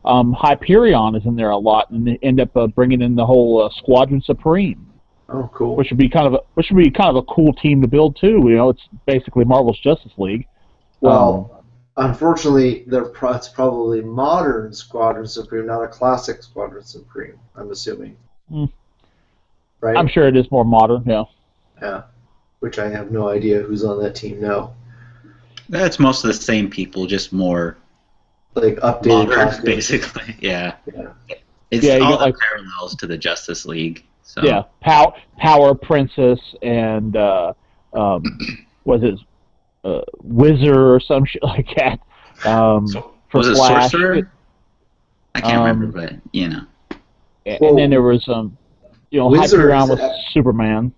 Hyperion is in there a lot, and they end up bringing in the whole Squadron Supreme. Oh, cool. Which would be kind of a cool team to build too. You know, it's basically Marvel's Justice League. Well, unfortunately, it's probably modern Squadron Supreme, not a classic Squadron Supreme. I'm assuming, right? I'm sure it is more modern. Yeah. Yeah. Which I have no idea who's on that team now. That's most of the same people, just more Like updated modern, costumes. Basically. Yeah. Yeah. It's Yeah, you all got, the like, parallels to the Justice League. So. Yeah, Power Princess and was it Wizard or some shit like that? For Was it Flash. Sorcerer? I can't remember, but you know. And then there was Hyperion with Superman.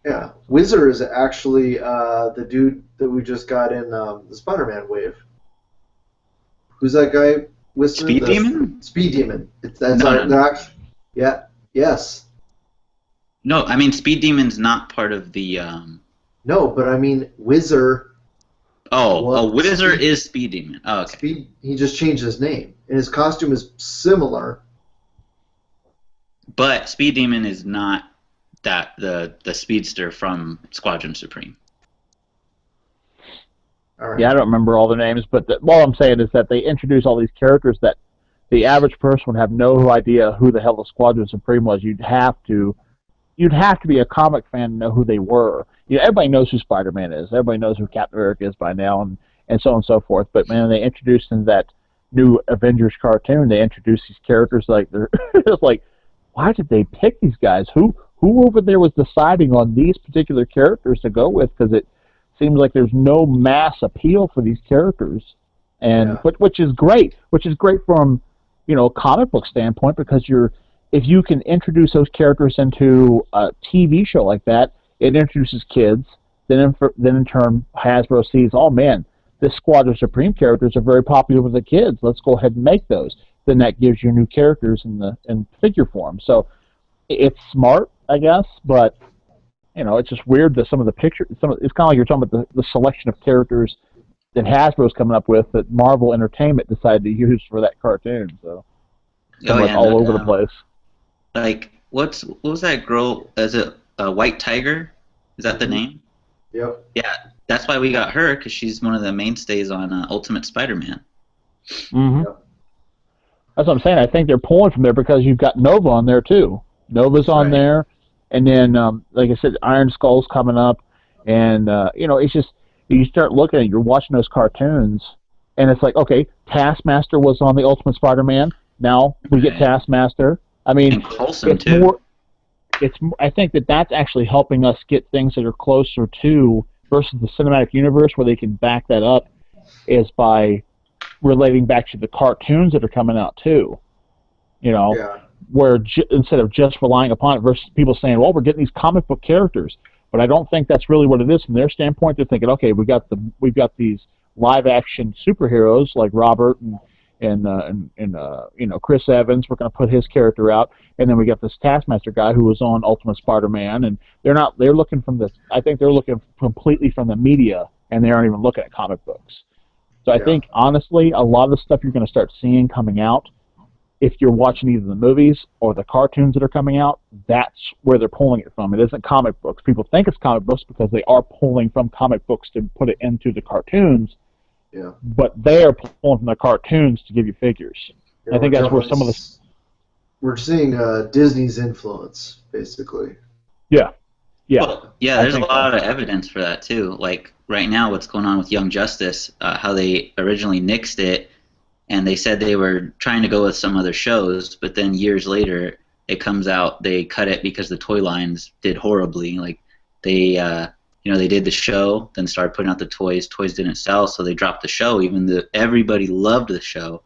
Yeah, Wizard is actually the dude that we just got in the Spider-Man wave. Who's that guy? Whisman? Speed Demon? Speed Demon. Yeah. Yes. No, I mean Speed Demon's not part of the. No, but I mean Wizard. Wizard is Speed Demon. Oh, okay. He just changed his name, and his costume is similar. But Speed Demon is not the speedster from Squadron Supreme. All right. Yeah, I don't remember all the names, but all I'm saying is that they introduce all these characters that the average person would have no idea who the hell the Squadron Supreme was. You'd have to be a comic fan to know who they were. Everybody knows who Spider-Man is. Everybody knows who Captain America is by now, and so on and so forth. But man, they introduced in that new Avengers cartoon, they introduced these characters like they're it's like, why did they pick these guys? Who over there was deciding on these particular characters to go with? Because it seems like there's no mass appeal for these characters, and which is great. Which is great from a comic book standpoint, because if you can introduce those characters into a TV show like that, it introduces kids. Then in turn, Hasbro sees, oh man, this Squadron Supreme characters are very popular with the kids. Let's go ahead and make those. Then that gives you new characters in figure form. So it's smart, I guess, but it's just weird that some of the pictures. It's kind of like you're talking about the selection of characters that Hasbro's coming up with that Marvel Entertainment decided to use for that cartoon. So all over the place. Like what was that girl? Is it White Tiger? Is that the name? Yep. Yeah, that's why we got her, because she's one of the mainstays on Ultimate Spider-Man. Mm-hmm. Yep. That's what I'm saying. I think they're pulling from there because you've got Nova on there too. Nova's on there, and then like I said, Iron Skull's coming up, and it's just you start looking at it, you're watching those cartoons, and it's like, okay, Taskmaster was on the Ultimate Spider-Man. Now we get Taskmaster. I mean, and Coulson too. I think that's actually helping us get things that are closer to versus the cinematic universe, where they can back that up, is by relating back to the cartoons that are coming out too. Where instead of just relying upon it versus people saying, well, we're getting these comic book characters, but I don't think that's really what it is from their standpoint. They're thinking, okay, we've got these live action superheroes like Robert and Chris Evans. We're going to put his character out, and then we got this Taskmaster guy who was on Ultimate Spider-Man, and they're looking I think they're looking completely from the media, and they aren't even looking at comic books. So I think, honestly, a lot of the stuff you're going to start seeing coming out, if you're watching either the movies or the cartoons that are coming out, that's where they're pulling it from. It isn't comic books. People think it's comic books because they are pulling from comic books to put it into the cartoons. Yeah. But they are pulling from the cartoons to give you figures. Yeah, I think that's where some of the... We're seeing Disney's influence, basically. Yeah. Yeah. Well, yeah, there's a lot of evidence for that, too. Like, right now, what's going on with Young Justice, how they originally nixed it, and they said they were trying to go with some other shows, but then years later, it comes out they cut it because the toy lines did horribly. Like, they did the show, then started putting out the toys. Toys didn't sell, so they dropped the show, even though everybody loved the show.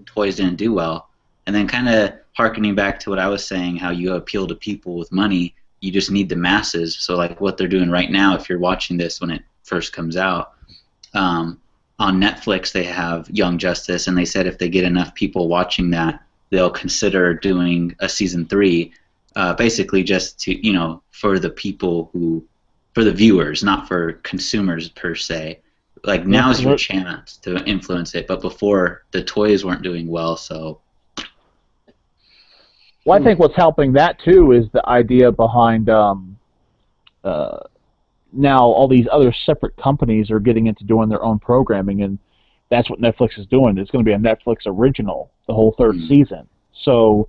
Toys didn't do well. And then kind of harkening back to what I was saying, how you appeal to people with money, you just need the masses. So like what they're doing right now, if you're watching this when it first comes out, on Netflix they have Young Justice, and they said if they get enough people watching that, they'll consider doing a season 3, basically just to, for the people for the viewers, not for consumers per se. Like, now's your chance to influence it, but before, the toys weren't doing well, so... Well, I think what's helping that, too, is the idea behind now all these other separate companies are getting into doing their own programming, and that's what Netflix is doing. It's going to be a Netflix original, the whole third season. So,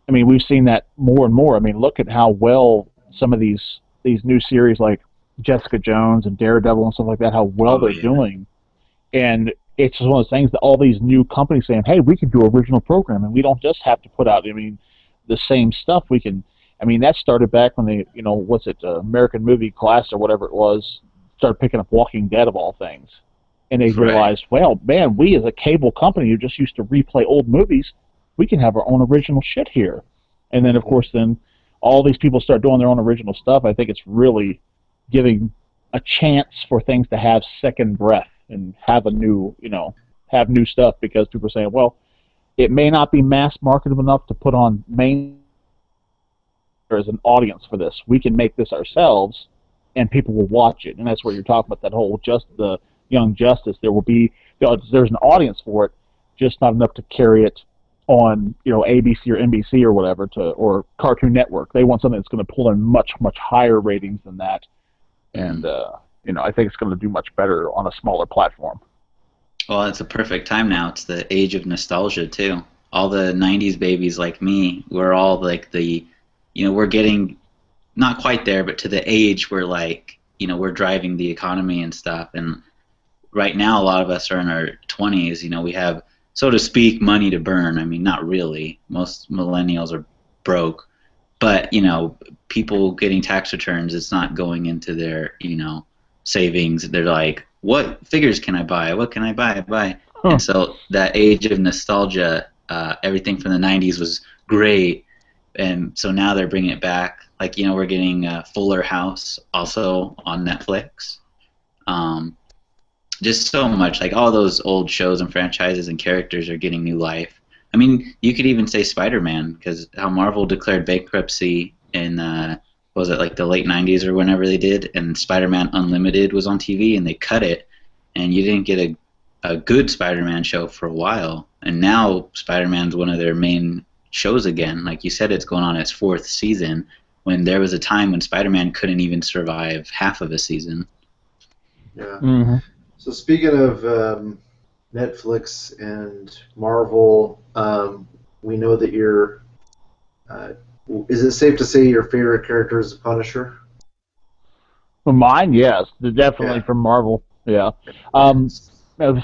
I mean, we've seen that more and more. I mean, look at how well some of these new series like Jessica Jones and Daredevil and stuff like that, how well they're doing. And it's just one of those things that all these new companies saying, hey, we can do original programming. We don't just have to put out, the same stuff. We can, that started back when they, what's it, American Movie Class or whatever it was, started picking up Walking Dead of all things. And they realized, well, man, we as a cable company who just used to replay old movies, we can have our own original shit here. And then, of course, all these people start doing their own original stuff. I think it's really giving a chance for things to have second breath and have a new, have new stuff, because people are saying, well, it may not be mass marketable enough to put on main as an audience for this. We can make this ourselves, and people will watch it. And that's where you're talking about that whole the Young Justice. There's an audience for it, just not enough to carry it on, ABC or NBC or whatever, or Cartoon Network. They want something that's going to pull in much, much higher ratings than that. And, I think it's going to do much better on a smaller platform. Well, it's a perfect time now. It's the age of nostalgia, too. All the 90s babies like me, we're all like we're getting not quite there, but to the age where, we're driving the economy and stuff. And right now, a lot of us are in our 20s. We have, so to speak, money to burn. Not really. Most millennials are broke. But, people getting tax returns, it's not going into their, savings. They're like, what figures can I buy? What can I buy? And so that age of nostalgia, everything from the 90s was great. And so now they're bringing it back. We're getting Fuller House also on Netflix. Just so much. All those old shows and franchises and characters are getting new life. You could even say Spider-Man, because how Marvel declared bankruptcy in, was it the late 90s or whenever they did, and Spider-Man Unlimited was on TV, and they cut it, and you didn't get a good Spider-Man show for a while. And now Spider-Man's one of their main shows again. Like you said, it's going on its 4th season, when there was a time when Spider-Man couldn't even survive half of a season. Yeah. Mm-hmm. So speaking of Netflix and Marvel, we know that you're. Is it safe to say your favorite character is the Punisher? For mine, yes, definitely from Marvel. Yeah. As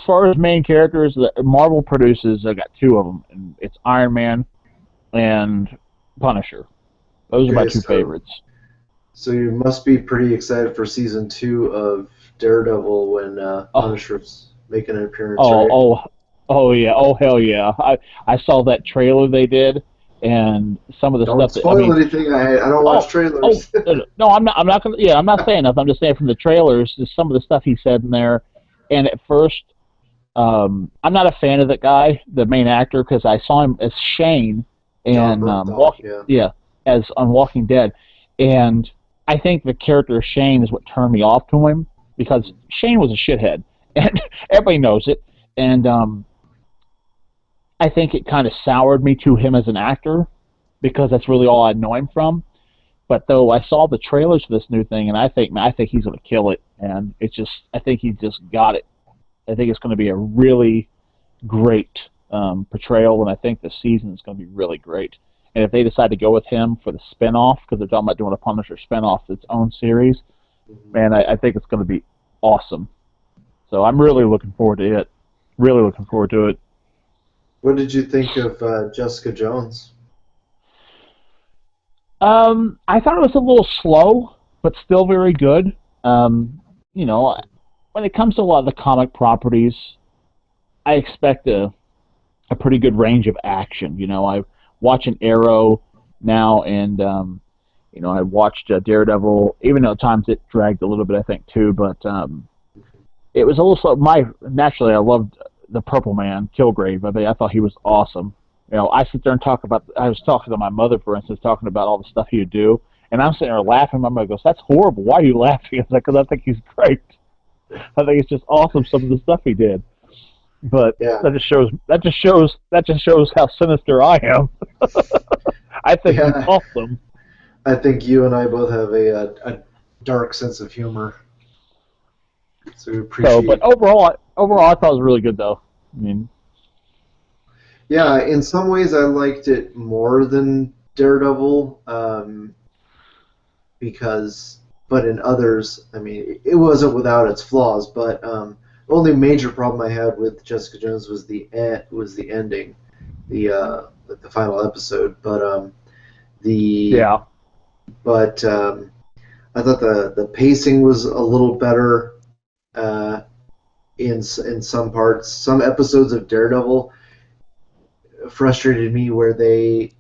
far as main characters, Marvel produces, I got 2 of them, and it's Iron Man and Punisher. Those are my 2 favorites. So you must be pretty excited for season 2 of Daredevil when Punisher's making an appearance. Oh yeah, oh hell yeah! I saw that trailer they did, and some of the don't stuff. Don't spoil anything. I don't watch trailers. No, I'm not. I'm not gonna. Yeah, I'm not saying nothing. I'm just saying from the trailers, just some of the stuff he said in there. And at first, I'm not a fan of that guy, the main actor, because I saw him as Shane and as on Walking Dead, and I think the character of Shane is what turned me off to him, because Shane was a shithead, and everybody knows it, and I think it kind of soured me to him as an actor, because that's really all I know him from. But though I saw the trailers for this new thing, and I think he's going to kill it, and I think he just got it. I think it's going to be a really great portrayal, and I think the season is going to be really great. And if they decide to go with him for the spinoff, because they're talking about doing a Punisher spinoff, its own series, man, I think it's going to be awesome. So I'm really looking forward to it. Really looking forward to it. What did you think of Jessica Jones? I thought it was a little slow, but still very good. When it comes to a lot of the comic properties, I expect a pretty good range of action. I watch an Arrow now, and I watched Daredevil, even though at times it dragged a little bit, I think, too, but it was a little slow. Naturally, I loved the Purple Man, Kilgrave. I thought he was awesome. I sit there and I was talking to my mother, for instance, talking about all the stuff he would do, and I'm sitting there laughing. My mother goes, "That's horrible. Why are you laughing?" I was like, "Because I think he's great. I think it's just awesome, some of the stuff he did." But that just shows how sinister I am. I think he's awesome. I think you and I both have a dark sense of humor. So we appreciate. But overall, I thought it was really good, though. I mean, yeah, in some ways I liked it more than Daredevil, but in others, I mean, it wasn't without its flaws. But the only major problem I had with Jessica Jones was the ending, the final episode. yeah. But I thought the pacing was a little better uh, in some parts. Some episodes of Daredevil frustrated me where they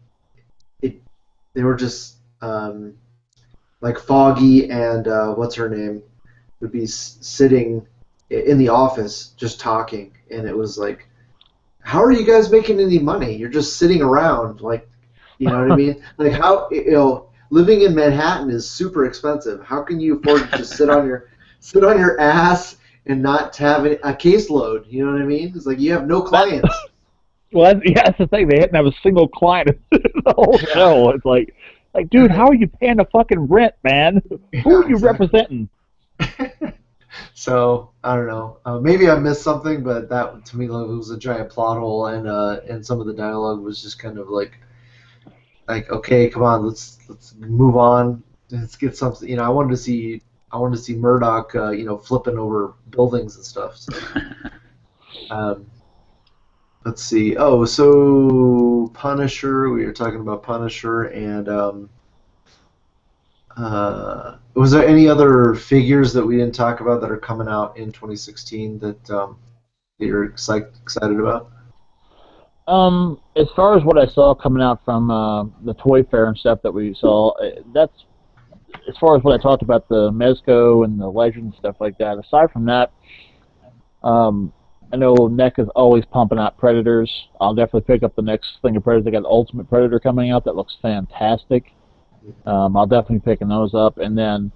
were just like Foggy and what's her name would be sitting in the office just talking, and it was like, how are you guys making any money? You're just sitting around, like, you know what I mean? Like, how, living in Manhattan is super expensive. How can you afford to just sit on your ass and not have a caseload? You know what I mean? It's like you have no clients. Well, that's the thing. They didn't have a single client in the whole show. It's like, dude, how are you paying the fucking rent, man? Who are you representing? So I don't know. Maybe I missed something, but that to me was a giant plot hole, and some of the dialogue was just kind of like okay, come on, let's move on. Let's get something. I wanted to see Murdoch, flipping over buildings and stuff. So, um, let's see. Oh, so Punisher. We were talking about Punisher, and was there any other figures that we didn't talk about that are coming out in 2016 that you're excited about? As far as what I saw coming out from the Toy Fair and stuff that we saw, that's as far as what I talked about, the Mezco and the Legend and stuff like that. Aside from that, I know NEC is always pumping out Predators. I'll definitely pick up the next thing of Predators. They got the Ultimate Predator coming out that looks fantastic. I'll definitely be picking those up. And then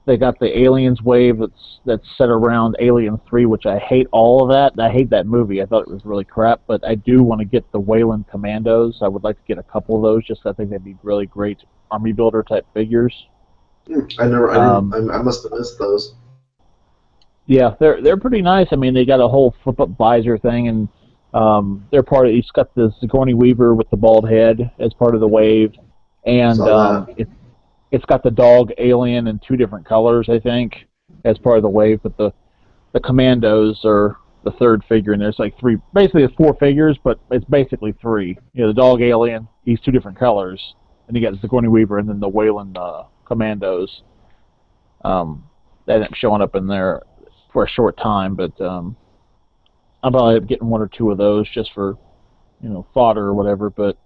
they got the Aliens wave that's set around Alien 3, which I hate all of that. I hate that movie. I thought it was really crap. But I do want to get the Wayland Commandos. I would like to get a couple of those. I think they'd be really great army builder type figures. I must have missed those. Yeah, they're pretty nice. I mean, they got a whole flip up visor thing, and they're part of. It's got the Sigourney Weaver with the bald head as part of the wave, and it's got the dog alien in 2 different colors, I think, as part of the wave. But the Commandos are the 3rd figure, and there's like 3. Basically, it's 4 figures, but it's basically 3. The dog alien, he's 2 different colors, and you got Sigourney Weaver, and then the Wayland Commandos. They end up showing up in there for a short time, but I'll probably getting 1 or 2 of those just for, fodder or whatever. But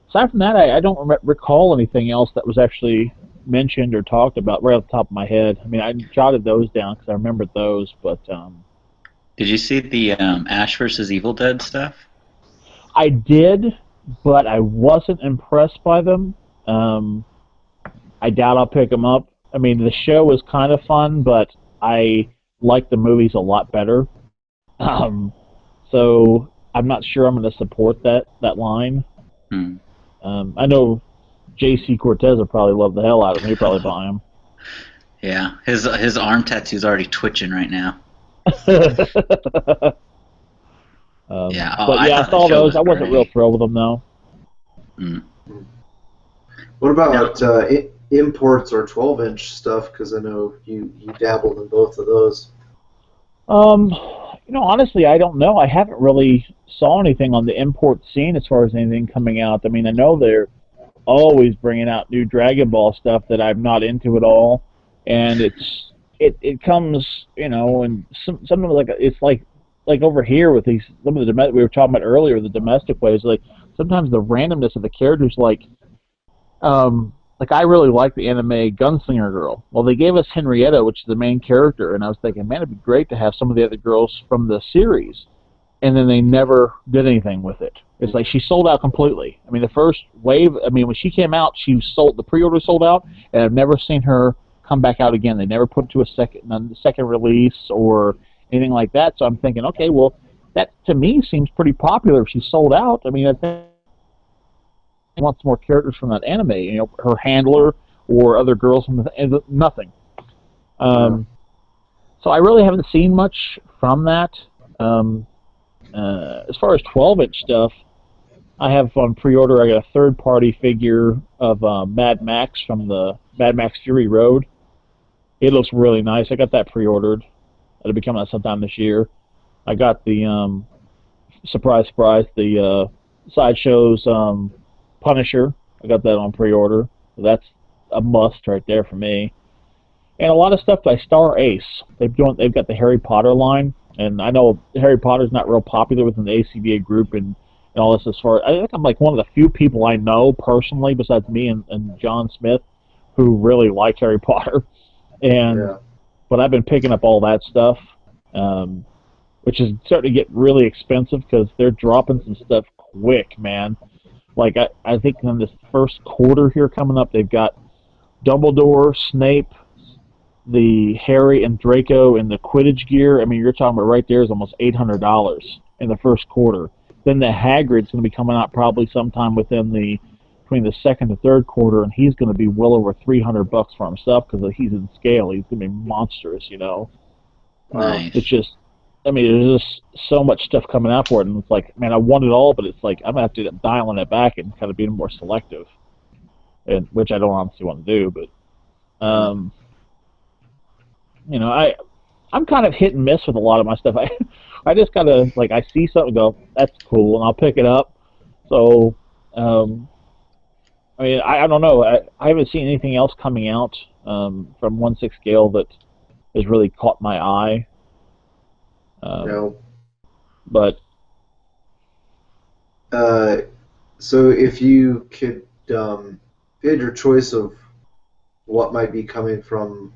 aside from that, I don't recall anything else that was actually mentioned or talked about right off the top of my head. I mean, I jotted those down because I remembered those, but... Did you see the Ash vs. Evil Dead stuff? I did, but I wasn't impressed by them. I doubt I'll pick them up. I mean, the show was kind of fun, but I like the movies a lot better. So I'm not sure I'm going to support that line. I know J.C. Cortez will probably love the hell out of him. He'll probably buy him. Yeah, his arm tattoo's already twitching right now. But yeah, I saw those. I wasn't real thrilled with them, though. What about imports or 12-inch stuff? Because I know you dabbled in both of those. Honestly, I don't know. I haven't really saw anything on the import scene as far as anything coming out. I mean, I know they're always bringing out new Dragon Ball stuff that I'm not into at all, and it comes, and some of it's like over here with these some of the we were talking about earlier, the domestic ways. Like sometimes the randomness of the characters, like I really like the anime Gunslinger Girl. Well, they gave us Henrietta, which is the main character, and I was thinking, man, it'd be great to have some of the other girls from the series. And then they never did anything with it. It's like she sold out completely. I mean, the first wave, when she came out, the pre-order sold out, and I've never seen her come back out again. They never put it to a second release or anything like that. So I'm thinking, okay, well, that to me seems pretty popular if she's sold out. I mean, I think wants more characters from that anime, her handler or other girls from nothing. So I really haven't seen much from that. As far as 12-inch stuff, I have on pre-order. I got a third-party figure of Mad Max from the Mad Max Fury Road. It looks really nice. I got that pre-ordered. It'll be coming out sometime this year. I got the surprise, surprise, the Sideshow's Punisher. I got that on pre-order. So that's a must right there for me. And a lot of stuff by Star Ace. They've got the Harry Potter line, and I know Harry Potter's not real popular within the A.C.B.A. group and all this. As far, I think I'm like one of the few people I know personally, besides me and John Smith, who really like Harry Potter. And but I've been picking up all that stuff, which is starting to get really expensive because they're dropping some stuff quick, man. Like I think in this first quarter here coming up, they've got Dumbledore, Snape, the Harry and Draco, and the Quidditch gear. I mean, you're talking about right there is almost $800 in the first quarter. Then the Hagrid's going to be coming out probably sometime between the second and third quarter, and he's going to be well over $300 for himself because he's in scale. He's going to be monstrous, you know. Nice. It's just, I mean, there's just so much stuff coming out for it, and it's like, man, I want it all, but it's like I'm going to have to end up dialing it back and kind of being more selective, and which I don't honestly want to do, but you know, I'm kind of hit and miss with a lot of my stuff. I just kind of, like, I see something and go, that's cool, and I'll pick it up. So, I mean, I don't know. I haven't seen anything else coming out from 1/6 scale that has really caught my eye. No. But so if you could, if you had your choice of what might be coming from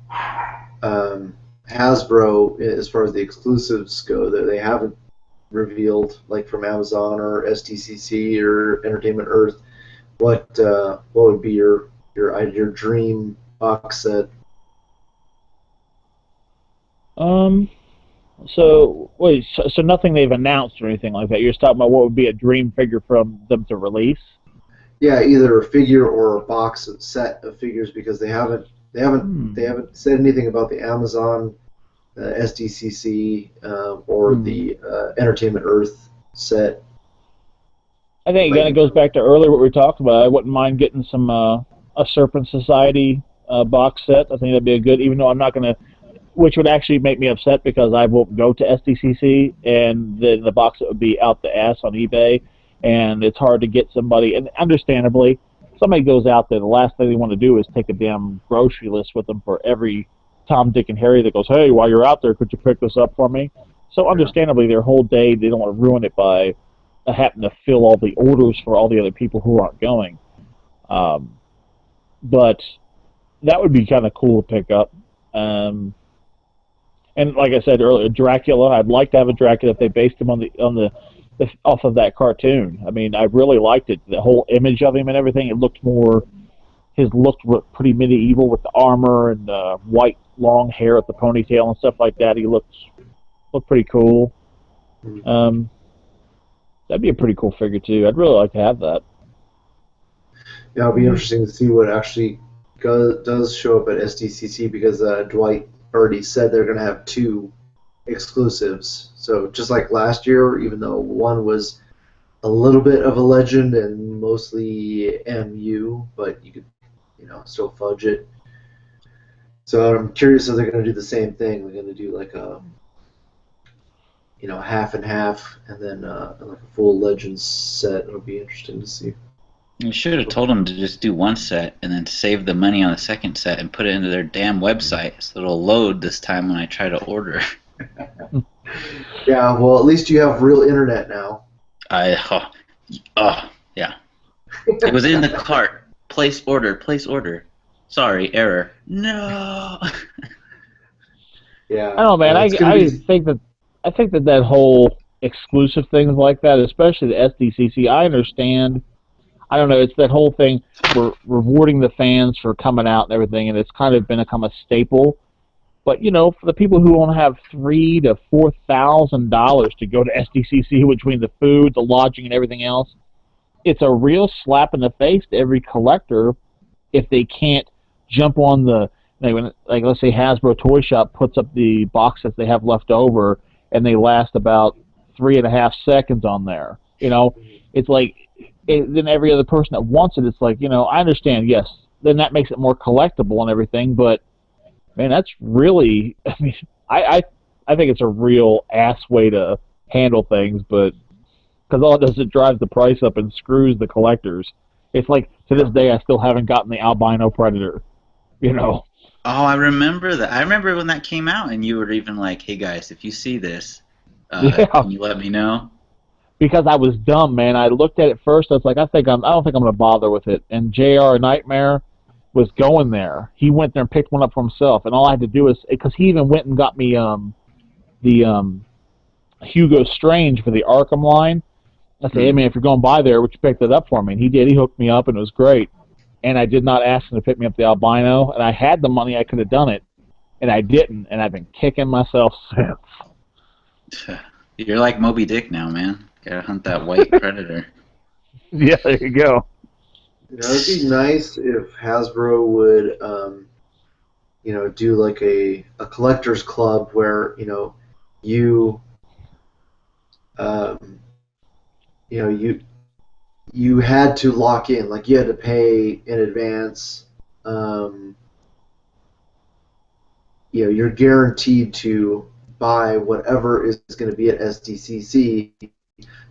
Hasbro as far as the exclusives go that they haven't revealed, like from Amazon or SDCC or Entertainment Earth, what would be your dream box set? So wait, so nothing they've announced or anything like that. You're just talking about what would be a dream figure from them to release? Yeah, either a figure or a box set of figures, because they haven't said anything about the Amazon SDCC or the Entertainment Earth set. I think again it goes back to earlier what we talked about. I wouldn't mind getting some a Serpent Society box set. I think that'd be a good, even though I'm not going to, which would actually make me upset because I won't go to SDCC, and then the box set would be out the ass on eBay, and it's hard to get somebody, and understandably, somebody goes out there, the last thing they want to do is take a damn grocery list with them for every Tom, Dick, and Harry that goes, hey, while you're out there, could you pick this up for me? So understandably, their whole day, they don't want to ruin it by having to fill all the orders for all the other people who aren't going. But that would be kind of cool to pick up. And like I said earlier, Dracula, I'd like to have a Dracula if they based him off of that cartoon. I mean, I really liked it. The whole image of him and everything, his look pretty medieval with the armor and the white long hair with the ponytail and stuff like that. He looked pretty cool. That'd be a pretty cool figure too. I'd really like to have that. Yeah, it'll be interesting to see what actually does show up at SDCC, because Dwight already said they're going to have 2 exclusives. So just like last year, even though one was a little bit of a legend and mostly MU, but you could, still fudge it. So I'm curious if they're going to do the same thing. They're going to do like a, half and half, and then like a full Legends set. It'll be interesting to see. You should have told them to just do one set and then save the money on the second set and put it into their damn website so it'll load this time when I try to order. Yeah, well, at least you have real internet now. Yeah. It was in the cart. Place order. Sorry, error. No. Yeah. I don't know, man. I think that whole exclusive things like that, especially the SDCC, I understand. I don't know. It's that whole thing. We're rewarding the fans for coming out and everything, and it's kind of become a staple. But for the people who want to have $3,000 to $4,000 to go to SDCC between the food, the lodging, and everything else, it's a real slap in the face to every collector if they can't jump on the Like let's say Hasbro Toy Shop puts up the box that they have left over, and they last about 3.5 seconds on there. It's like then every other person that wants it, it's like I understand. Yes, then that makes it more collectible and everything, but man, that's really. I mean, I think it's a real ass way to handle things, but because all it does is it drives the price up and screws the collectors. It's like to this day I still haven't gotten the albino predator. Oh, I remember that. I remember when that came out, and you were even like, "Hey guys, if you see this, Yeah, can you let me know?" because I was dumb, man. I looked at it first. I was like, I don't think I'm gonna bother with it. And Jr. Nightmare was going there. He went there and picked one up for himself, and all I had to do is because he even went and got me the Hugo Strange for the Arkham line. I said, hey man, if you're going by there, would you pick that up for me? And he did. He hooked me up, and it was great. And I did not ask him to pick me up the albino, and I had the money. I could have done it, and I didn't, and I've been kicking myself since. You're like Moby Dick now, man. Gotta hunt that white predator. Yeah, there you go. It'd be nice if Hasbro would, do like a collector's club where you, you had to lock in, like you had to pay in advance. You're guaranteed to buy whatever is going to be at SDCC.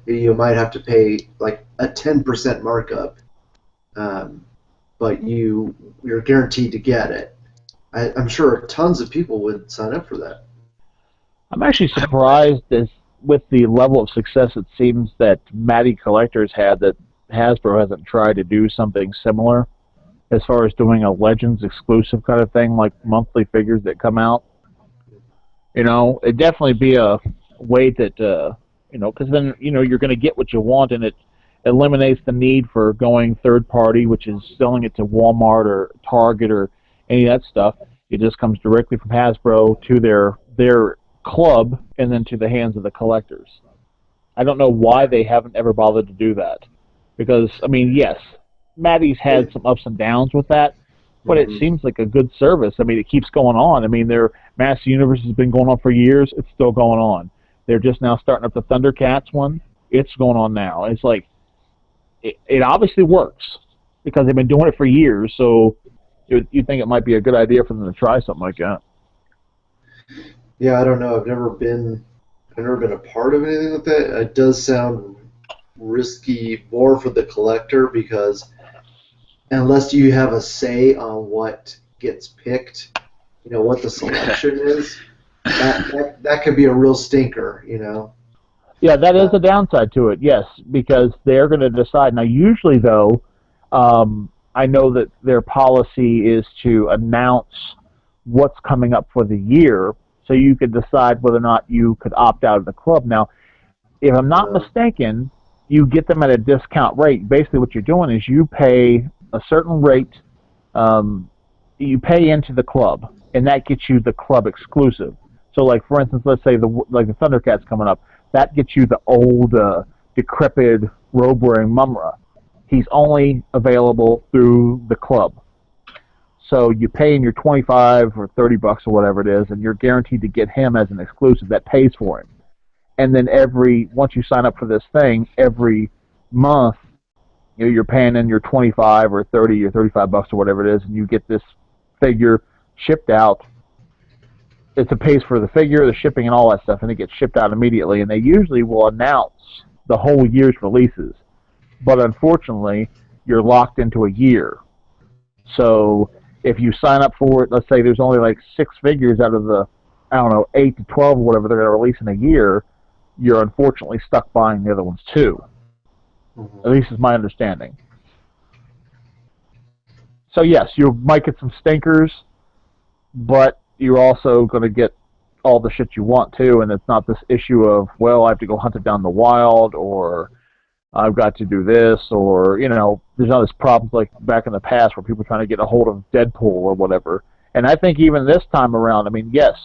You might have to pay like a 10% markup, but you're guaranteed to get it. I'm sure tons of people would sign up for that. I'm actually surprised with the level of success it seems that Matty Collectors had that Hasbro hasn't tried to do something similar as far as doing a Legends exclusive kind of thing, like monthly figures that come out. It'd definitely be a way that, because then, you're going to get what you want, and it eliminates the need for going third party, which is selling it to Walmart or Target or any of that stuff. It just comes directly from Hasbro to their club and then to the hands of the collectors. I don't know why they haven't ever bothered to do that. Because, I mean, yes, Matty's had some ups and downs with that, but it seems like a good service. I mean, it keeps going on. I mean, their Master Universe has been going on for years. It's still going on. They're just now starting up the Thundercats one. It's going on now. It's like, it obviously works because they've been doing it for years, so you think it might be a good idea for them to try something like that. Yeah, I don't know. I've never been a part of anything like that. It does sound risky more for the collector because unless you have a say on what gets picked, what the selection is, that could be a real stinker, Yeah, that is a downside to it, yes, because they're going to decide. Now, usually, though, I know that their policy is to announce what's coming up for the year, so you could decide whether or not you could opt out of the club. Now, if I'm not mistaken, you get them at a discount rate. Basically, what you're doing is you pay a certain rate, you pay into the club, and that gets you the club exclusive. So, like for instance, let's say the Thundercats coming up, that gets you the old, decrepit, robe-wearing Mumra. He's only available through the club. So you pay in your $25 or $30 or whatever it is, and you're guaranteed to get him as an exclusive that pays for him. And then once you sign up for this thing, every month, you're paying in your $25 or $30 or $35 or whatever it is, and you get this figure shipped out. It pays for the figure, the shipping, and all that stuff, and it gets shipped out immediately. And they usually will announce the whole year's releases. But unfortunately, you're locked into a year. So if you sign up for it, let's say there's only like 6 figures out of the, 8 to 12 or whatever they're going to release in a year, you're unfortunately stuck buying the other ones too. At least is my understanding. So yes, you might get some stinkers, but you're also going to get all the shit you want to, and it's not this issue of, well, I have to go hunt it down in the wild, or I've got to do this, or, there's all this problems like back in the past where people are trying to get a hold of Deadpool or whatever. And I think even this time around, I mean, yes,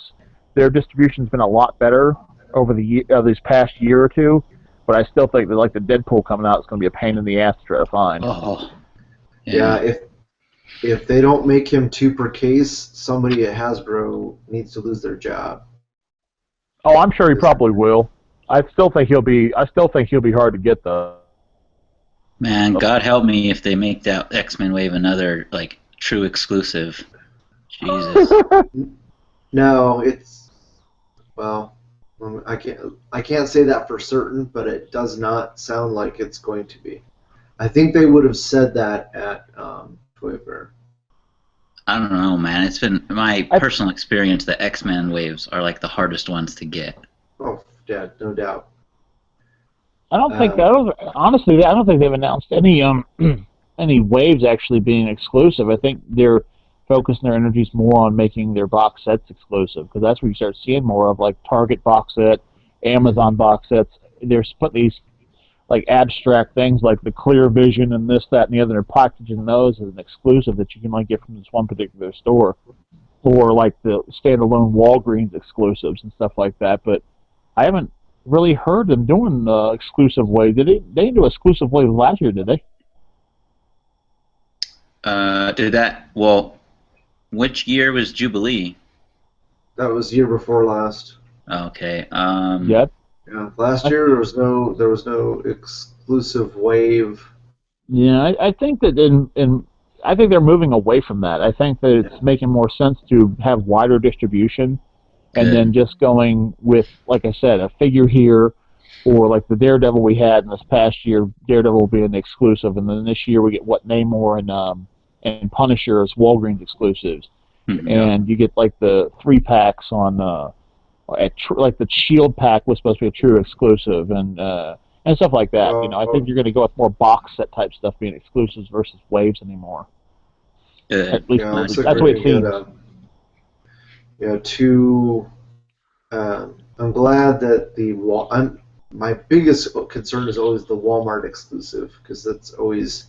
their distribution's been a lot better over this past year or two, but I still think that like the Deadpool coming out is going to be a pain in the ass to try to find. Oh, yeah. If they don't make him 2 per case, somebody at Hasbro needs to lose their job. Oh, I'm sure he probably will. I still think he'll be. I still think he'll be hard to get though. Man, God help me if they make that X-Men wave another like true exclusive. Jesus. No, it's well, I can't say that for certain, but it does not sound like it's going to be. I think they would have said that at Toy Fair. I don't know, man. It's been my I- personal experience. The X-Men waves are like the hardest ones to get. Oh, yeah, no doubt. I don't think. Honestly, I don't think they've announced any any waves actually being exclusive. I think they're focusing their energies more on making their box sets exclusive because that's where you start seeing more of like Target box set, Amazon box sets. They're putting these like abstract things like the clear vision and this, that, and the other. They're packaging those as an exclusive that you can only get from this one particular store, or like the standalone Walgreens exclusives and stuff like that. But I haven't really heard them doing exclusive wave. Did they? They didn't do exclusive wave last year, did they? Did that? Well, which year was Jubilee? That was year before last. Okay. Yep. Yeah, last year there was no exclusive wave. Yeah, I think that I think they're moving away from that. I think that it's making more sense to have wider distribution, and Good. then just going with, like I said, a figure here, or like the Daredevil we had in this past year. Daredevil being the exclusive, and then this year we get what Namor and Punisher as Walgreens exclusives, Mhm. and you get like the 3-packs on like the Shield pack was supposed to be a true exclusive, and stuff like that. You know, I think you're going to go with more box set type stuff being exclusives versus waves anymore. Good. At least Yeah, looks like that's the we're way it gonna seems. get two. I'm glad that my biggest concern is always the Walmart exclusive because that's always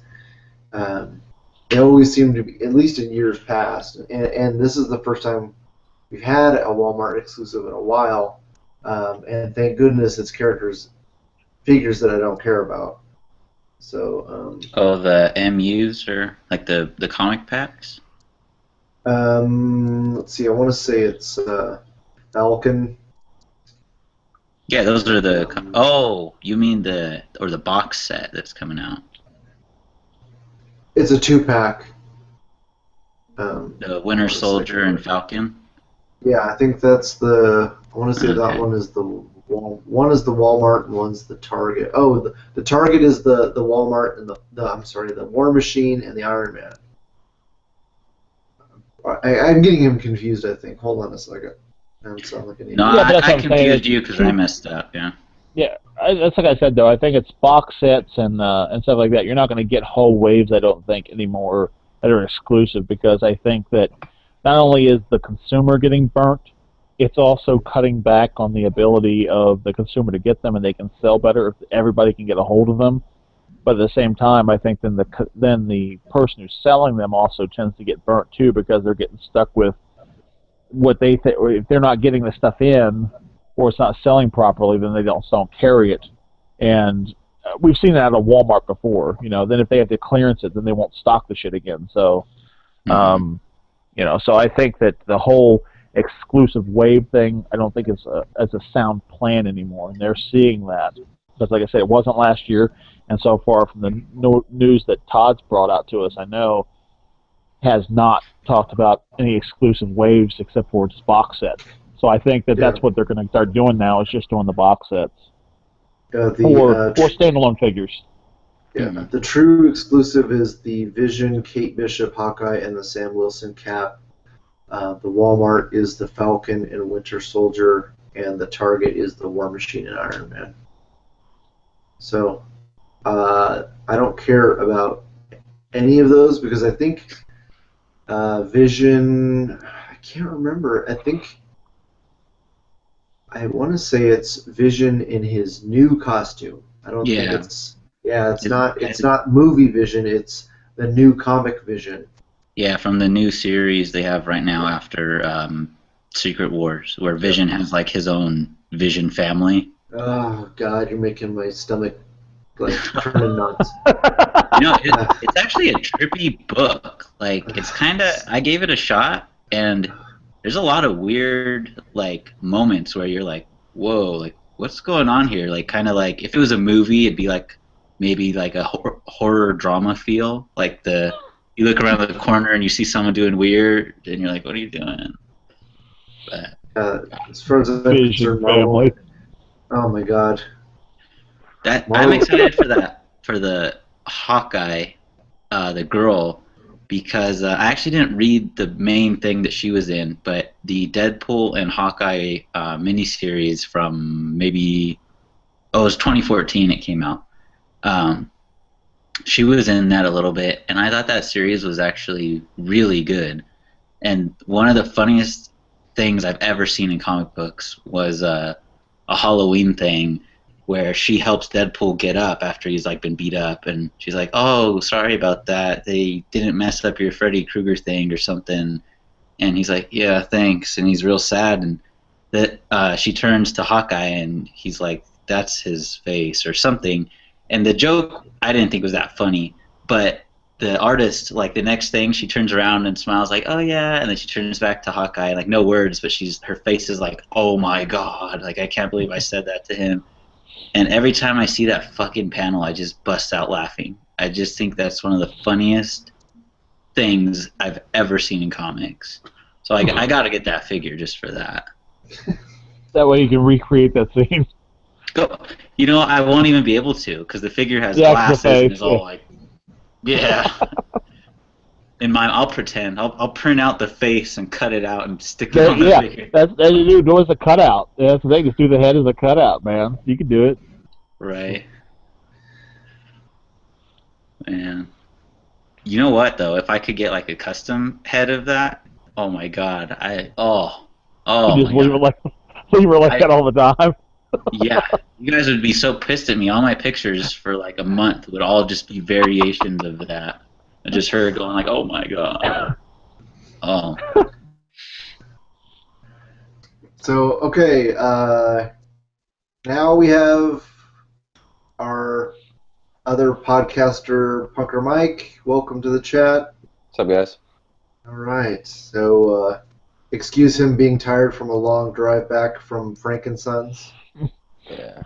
they always seem to be, at least in years past, and this is the first time we've had a Walmart exclusive in a while, and thank goodness it's figures that I don't care about. So Oh, the MUs or like the comic packs? let's see, I want to say it's Falcon. Yeah, those are the. Oh, you mean the box set that's coming out? It's a 2-pack. The Winter Soldier and Falcon. Yeah, I think that's the. I want to say that Okay. one is one is the Walmart and one's the Target. Oh, the Target is the Walmart and the I'm sorry, the War Machine and the Iron Man. I'm getting him confused. I think. Hold on a second. I don't sound like an idiot. No, Yeah, but that's I what I'm saying. confused you because I messed up. Yeah. Yeah, that's like I said though. I think it's box sets and stuff like that. You're not going to get whole waves, I don't think, anymore that are exclusive because I think that not only is the consumer getting burnt, it's also cutting back on the ability of the consumer to get them, and they can sell better if everybody can get a hold of them. But at the same time, I think then the person who's selling them also tends to get burnt too because they're getting stuck with what they think, or if they're not getting the stuff in, or it's not selling properly, then they don't carry it. And we've seen that at Walmart before. You know, then if they have to clearance it, then they won't stock the shit again. So, Mhm. you know, so I think that the whole exclusive wave thing, I don't think is a sound plan anymore, and they're seeing that because, like I said, it wasn't last year, and so far from the news that Todd's brought out to us, I know has not talked about any exclusive waves except for just box sets. So I think that that's what they're going to start doing now is just doing the box sets or standalone figures. Yeah, Mhm. the true exclusive is the Vision, Kate Bishop, Hawkeye, and the Sam Wilson cap. The Walmart is the Falcon and Winter Soldier, and the Target is the War Machine and Iron Man. So I don't care about any of those because I think Vision. I can't remember. I want to say it's Vision in his new costume. I don't think Yeah. it's. Yeah, it's It- not. It's not movie Vision. It's the new comic Vision. Yeah, from the new series they have right now after Secret Wars, where Vision has like his own Vision family. Oh God, you're making my stomach like turning nuts. It's actually a trippy book. Like, it's kind of. I gave it a shot, and there's a lot of weird like moments where you're like, "Whoa, like what's going on here?" Like, kind of like if it was a movie, it'd be like maybe like a horror drama feel. Like you look around the corner and you see someone doing weird, and you're like, "What are you doing?" But As far as I'm Vision concerned, Marvel. family. Oh my God. I'm Marvel. excited for the Hawkeye, the girl, because I actually didn't read the main thing that she was in, but the Deadpool and Hawkeye miniseries from maybe it was 2014 it came out. She was in that a little bit, and I thought that series was actually really good. And one of the funniest things I've ever seen in comic books was a Halloween thing where she helps Deadpool get up after he's like been beat up, and she's like, "Oh, sorry about that. They didn't mess up your Freddy Krueger thing or something." And he's like, "Yeah, thanks." And he's real sad, and that she turns to Hawkeye, and he's like, "That's his face" or something. And the joke I didn't think was that funny, but the artist, like the next thing, she turns around and smiles like, "Oh yeah," and then she turns back to Hawkeye, like no words, but her face is like, "Oh my God, like I can't believe I said that to him." And every time I see that fucking panel, I just bust out laughing. I just think that's one of the funniest things I've ever seen in comics. So I got to get that figure just for that. That way you can recreate that scene. Go. I won't even be able to because the figure has Yeah, glasses face, and is all like, yeah. I'll pretend. I'll print out the face and cut it out and stick it on the figure. That's you do as a cutout. That's the thing. Just do the head as a cutout, man. You can do it. Right. Man. You know what though? If I could get like a custom head of that, oh my God! You just leave it like that all the time. Yeah, you guys would be so pissed at me. All my pictures for like a month would all just be variations of that. I just heard going like, "Oh my God!" Oh. So okay, now we have our other podcaster, Punker Mike. Welcome to the chat. What's up, guys? All right. So excuse him being tired from a long drive back from Frankensons. Yeah.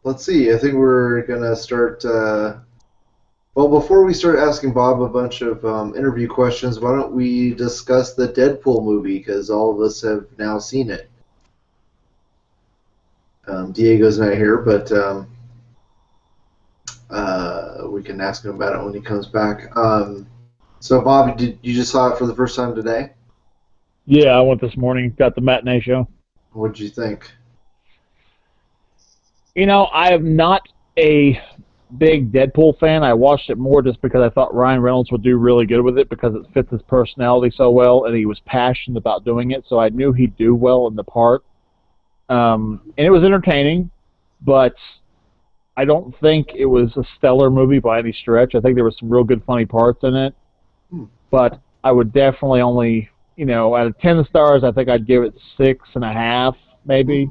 Let's see. I think we're gonna start. Well, before we start asking Bob a bunch of interview questions, why don't we discuss the Deadpool movie? Because all of us have now seen it. Diego's not here, but we can ask him about it when he comes back. So, Bob, you just saw it for the first time today? Yeah, I went this morning. Got the matinee show. What did you think? I am not a big Deadpool fan. I watched it more just because I thought Ryan Reynolds would do really good with it because it fits his personality so well, and he was passionate about doing it, so I knew he'd do well in the part. And it was entertaining, but I don't think it was a stellar movie by any stretch. I think there were some real good, funny parts in it, but I would definitely only, out of 10 stars, I think I'd give it 6.5, maybe.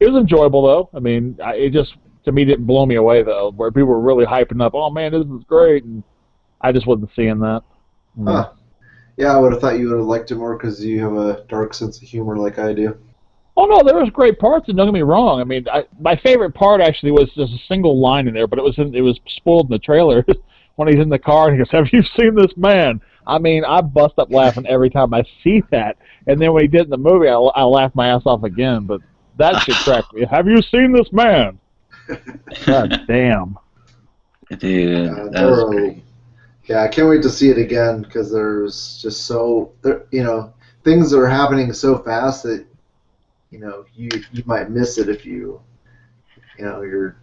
It was enjoyable, though. I mean, it just, to me, didn't blow me away, though, where people were really hyping up, "Oh, man, this is great," and I just wasn't seeing that. Huh. Yeah, I would have thought you would have liked it more because you have a dark sense of humor like I do. Oh, no, there was great parts, and don't get me wrong. I mean, my favorite part, actually, was just a single line in there, but it was spoiled in the trailer when he's in the car, and he goes, "Have you seen this man?" I mean, I bust up laughing every time I see that, and then when he did in the movie, I laughed my ass off again, but that shit cracked me. "Have you seen this man?" God damn. Dude, that was great. Yeah, I can't wait to see it again because there's just things are happening so fast that you might miss it if you're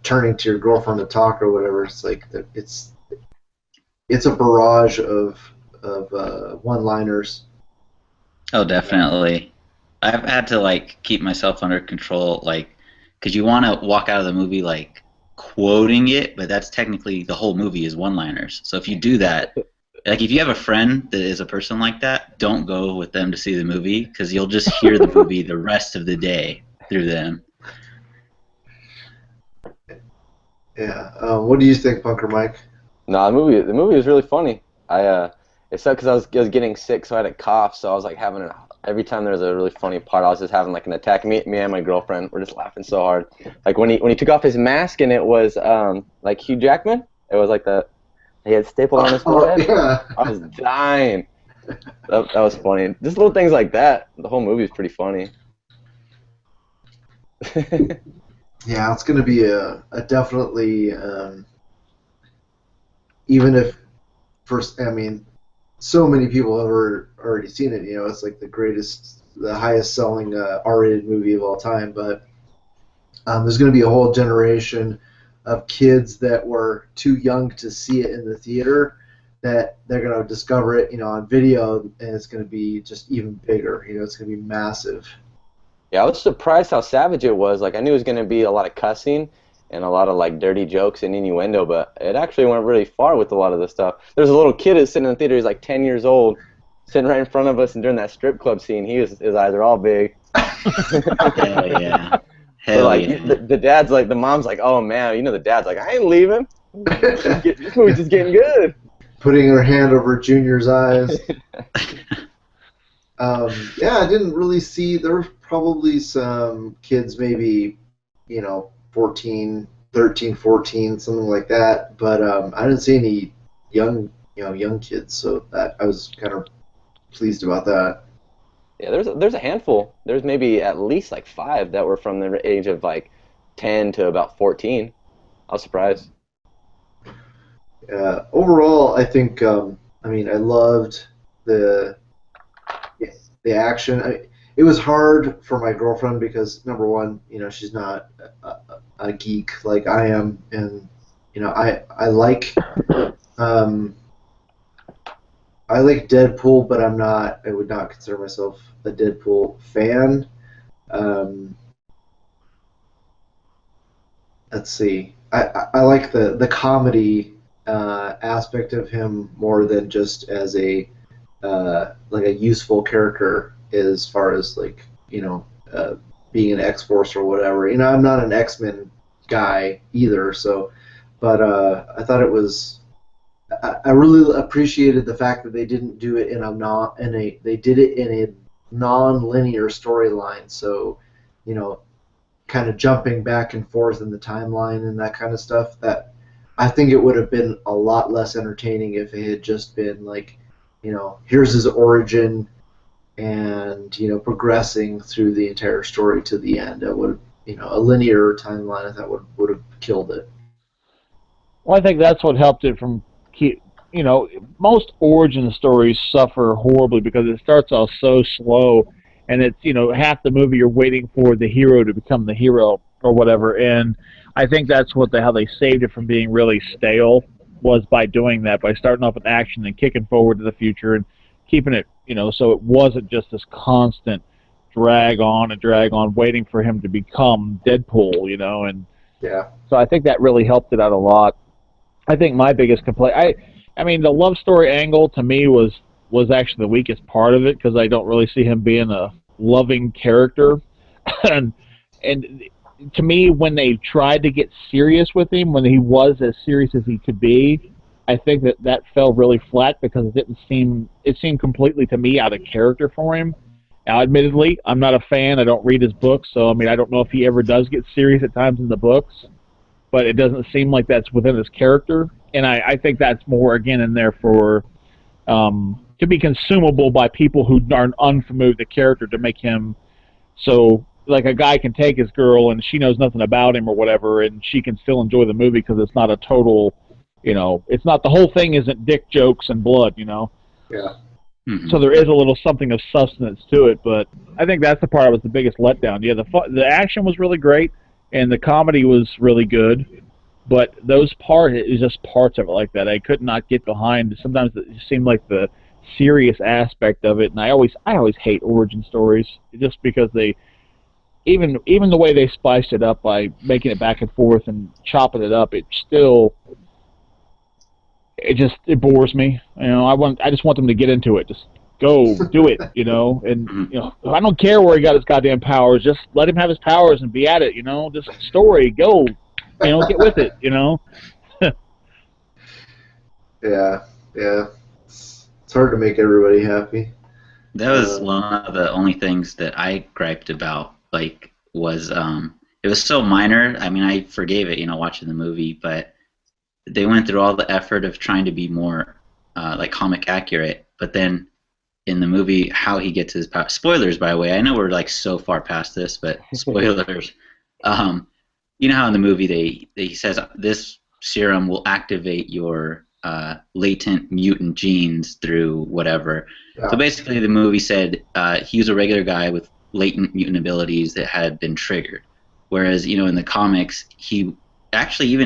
turning to your girlfriend to talk or whatever. It's like it's a barrage of one-liners. Oh, definitely. I've had to keep myself under control, because you want to walk out of the movie quoting it, but that's technically the whole movie is one-liners. So if you do that, Like, if you have a friend that is a person like that, don't go with them to see the movie, because you'll just hear the movie the rest of the day through them. Yeah. What do you think, Punker Mike? No, the movie was really funny. It sucked because I was getting sick, so I had a cough. So I was like every time there was a really funny part, I was just having like an attack. Me and my girlfriend were just laughing so hard. Like when he took off his mask and it was like Hugh Jackman. It was like he had stapled on his forehead. Yeah. I was dying. That was funny. Just little things like that. The whole movie is pretty funny. Yeah, it's going to be a definitely, even if, so many people have already seen it, it's like the highest selling R-rated movie of all time, but there's going to be a whole generation of kids that were too young to see it in the theater that they're going to discover it, on video, and it's going to be just even bigger, it's going to be massive. Yeah, I was surprised how savage it was. Like, I knew it was going to be a lot of cussing and a lot of, like, dirty jokes and innuendo, but it actually went really far with a lot of the stuff. There's a little kid who's sitting in the theater, he's like 10 years old, sitting right in front of us, and during that strip club scene, his eyes are all big. Hell yeah. Hell But, like, yeah. the dad's like, the mom's like, oh, man, the dad's like, I ain't leaving. This movie's just getting good. Putting her hand over Junior's eyes. Yeah, I didn't really see. There were probably some kids, maybe, 13, 14, something like that. But I didn't see any young kids. So I was kind of pleased about that. Yeah, there's a handful. There's maybe at least like 5 that were from the age of like 10 to about 14. I was surprised. Overall, I think I loved the action. It was hard for my girlfriend because number one, she's not a geek like I am, and I like I like Deadpool, but I would not consider myself a Deadpool fan. Um, let's see. I like the comedy aspect of him more than just as like a useful character as far as like being an X-Force or whatever. I'm not an X-Men guy either, so but I thought it was I really appreciated the fact that they didn't do it they did it in a non-linear storyline, so kind of jumping back and forth in the timeline and that kind of stuff. That I think it would have been a lot less entertaining if it had just been like, here's his origin and progressing through the entire story to the end. It would have, a linear timeline I thought would have killed it. Well, I think that's what helped it from most origin stories suffer horribly because it starts off so slow, and it's half the movie you're waiting for the hero to become the hero or whatever. And I think that's how they saved it from being really stale, was by doing that, by starting off with action and kicking forward to the future and keeping it so it wasn't just this constant drag on waiting for him to become Deadpool, and yeah. So I think that really helped it out a lot. I think my biggest complaint, I mean, the love story angle to me was actually the weakest part of it because I don't really see him being a loving character, and to me, when they tried to get serious with him, when he was as serious as he could be, I think that fell really flat because it seemed completely to me out of character for him. Now, admittedly, I'm not a fan. I don't read his books, so I don't know if he ever does get serious at times in the books, but it doesn't seem like that's within his character. And I think that's more, again, in there for to be consumable by people who aren't unfamiliar with the character, to make him so, like, a guy can take his girl and she knows nothing about him or whatever, and she can still enjoy the movie because it's not a total, it's not, the whole thing isn't dick jokes and blood, Yeah. Mm-hmm. So there is a little something of substance to it, but I think that's the part that was the biggest letdown. Yeah, the action was really great, and the comedy was really good. But those parts, it was just parts of it like that I could not get behind. Sometimes it seemed like the serious aspect of it, and I always hate origin stories just because they, even the way they spiced it up by making it back and forth and chopping it up, it still, it bores me. I just want them to get into it. Just go do it, and I don't care where he got his goddamn powers. Just let him have his powers and be at it, Just story, go, get with it, Yeah, yeah. It's hard to make everybody happy. That was one of the only things that I griped about. Was it was so minor. I mean, I forgave it, watching the movie, but they went through all the effort of trying to be more comic accurate. But then in the movie, how he gets his power. Spoilers, by the way. I know we're so far past this, but spoilers. You know how in the movie he says this serum will activate your latent mutant genes through whatever. Yeah. So basically, the movie said he was a regular guy with latent mutant abilities that had been triggered. Whereas, in the comics, even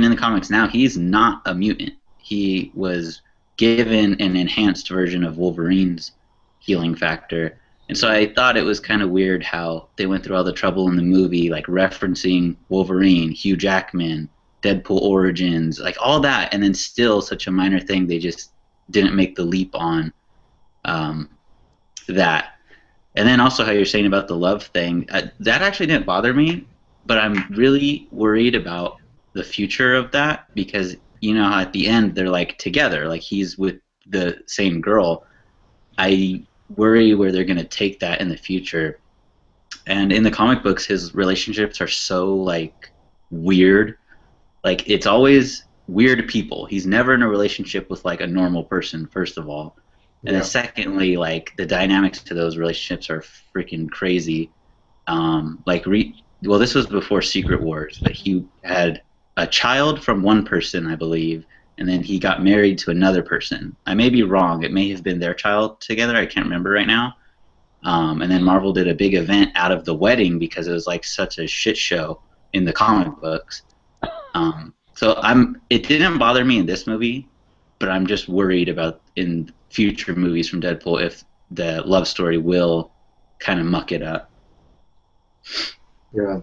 in the comics now, he's not a mutant. He was given an enhanced version of Wolverine's healing factor. And so I thought it was kind of weird how they went through all the trouble in the movie, referencing Wolverine, Hugh Jackman, Deadpool origins, all that, and then still such a minor thing, they just didn't make the leap on that. And then also how you're saying about the love thing, that actually didn't bother me, but I'm really worried about the future of that because, at the end they're together, he's with the same girl. I worry where they're going to take that in the future. And in the comic books, his relationships are so, weird. It's always weird people. He's never in a relationship with, a normal person, first of all. And then secondly, the dynamics to those relationships are freaking crazy. This was before Secret Wars, but he had a child from one person, I believe, and then he got married to another person. I may be wrong. It may have been their child together. I can't remember right now. And then Marvel did a big event out of the wedding because it was such a shit show in the comic books. So it didn't bother me in this movie, but I'm just worried about in future movies from Deadpool if the love story will kind of muck it up. Yeah.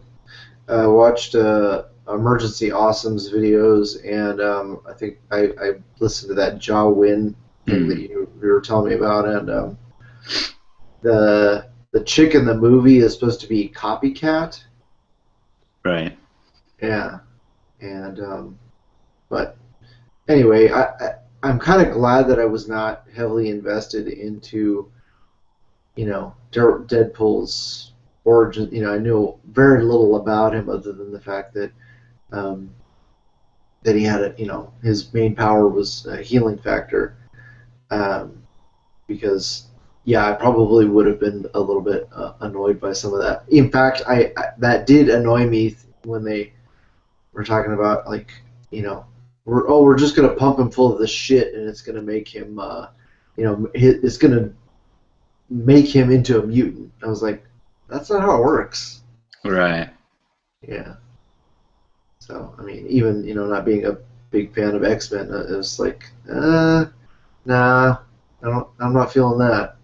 I watched Emergency Awesomes videos, and I think I listened to that Ja Win thing that you were telling me about, and the chick in the movie is supposed to be Copycat. Right. Yeah. And but anyway, I'm kind of glad that I was not heavily invested into Deadpool's origin. I knew very little about him other than the fact that that he had his main power was a healing factor. Because I probably would have been a little bit annoyed by some of that. In fact, that did annoy me when they were talking about we're just gonna pump him full of this shit and it's gonna make him it's gonna make him into a mutant. I was like, that's not how it works. Right. Yeah. So I mean, even not being a big fan of X-Men, it was like, nah, I'm not feeling that.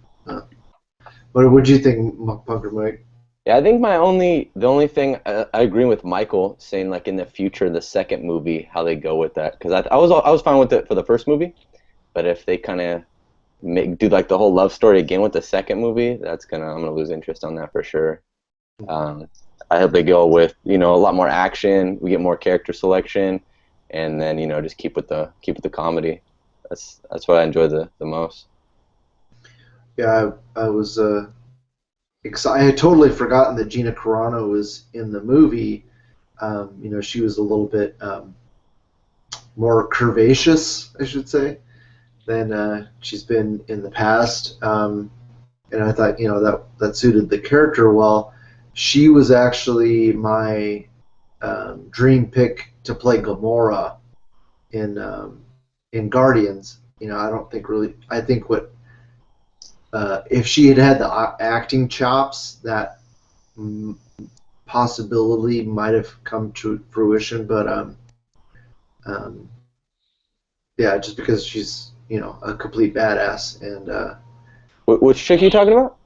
What would you think, Punker Mike? Yeah, I think the only thing I agree with Michael saying in the future, the second movie, how they go with that, because I was fine with it for the first movie, but if they kind of do the whole love story again with the second movie, I'm gonna lose interest on that for sure. I hope they go with a lot more action, we get more character selection, and then just keep with the comedy. That's what I enjoy the most. Yeah, I was excited. I had totally forgotten that Gina Carano was in the movie. She was a little bit more curvaceous, I should say, than she's been in the past. And I thought, that suited the character well. She was actually my dream pick to play Gamora in Guardians. I don't think really. I think if she had the acting chops, that possibility might have come to fruition. But just because she's a complete badass. And which chick are you talking about?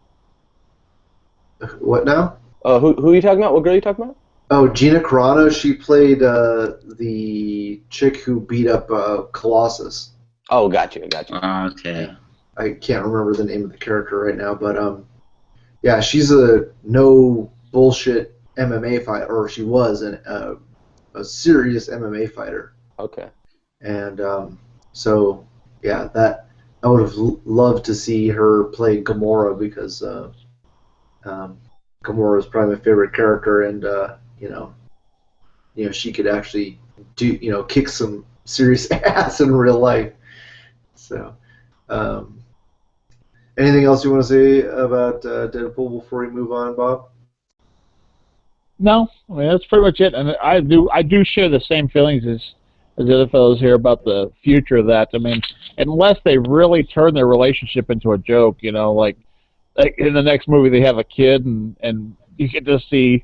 What now? Who are you talking about? What girl are you talking about? Oh, Gina Carano. She played the chick who beat up Colossus. Oh, got you. Okay. I can't remember the name of the character right now, but yeah, she's a no bullshit MMA fighter, or she was a serious MMA fighter. Okay. And so yeah, that I would have loved to see her play Gamora because Gamora is probably my favorite character, and she could actually kick some serious ass in real life. So, anything else you want to say about Deadpool before we move on, Bob? No, I mean that's pretty much it. And I do share the same feelings as the other fellows here about the future of that. I mean, unless they really turn their relationship into a joke, like in the next movie they have a kid and you get to see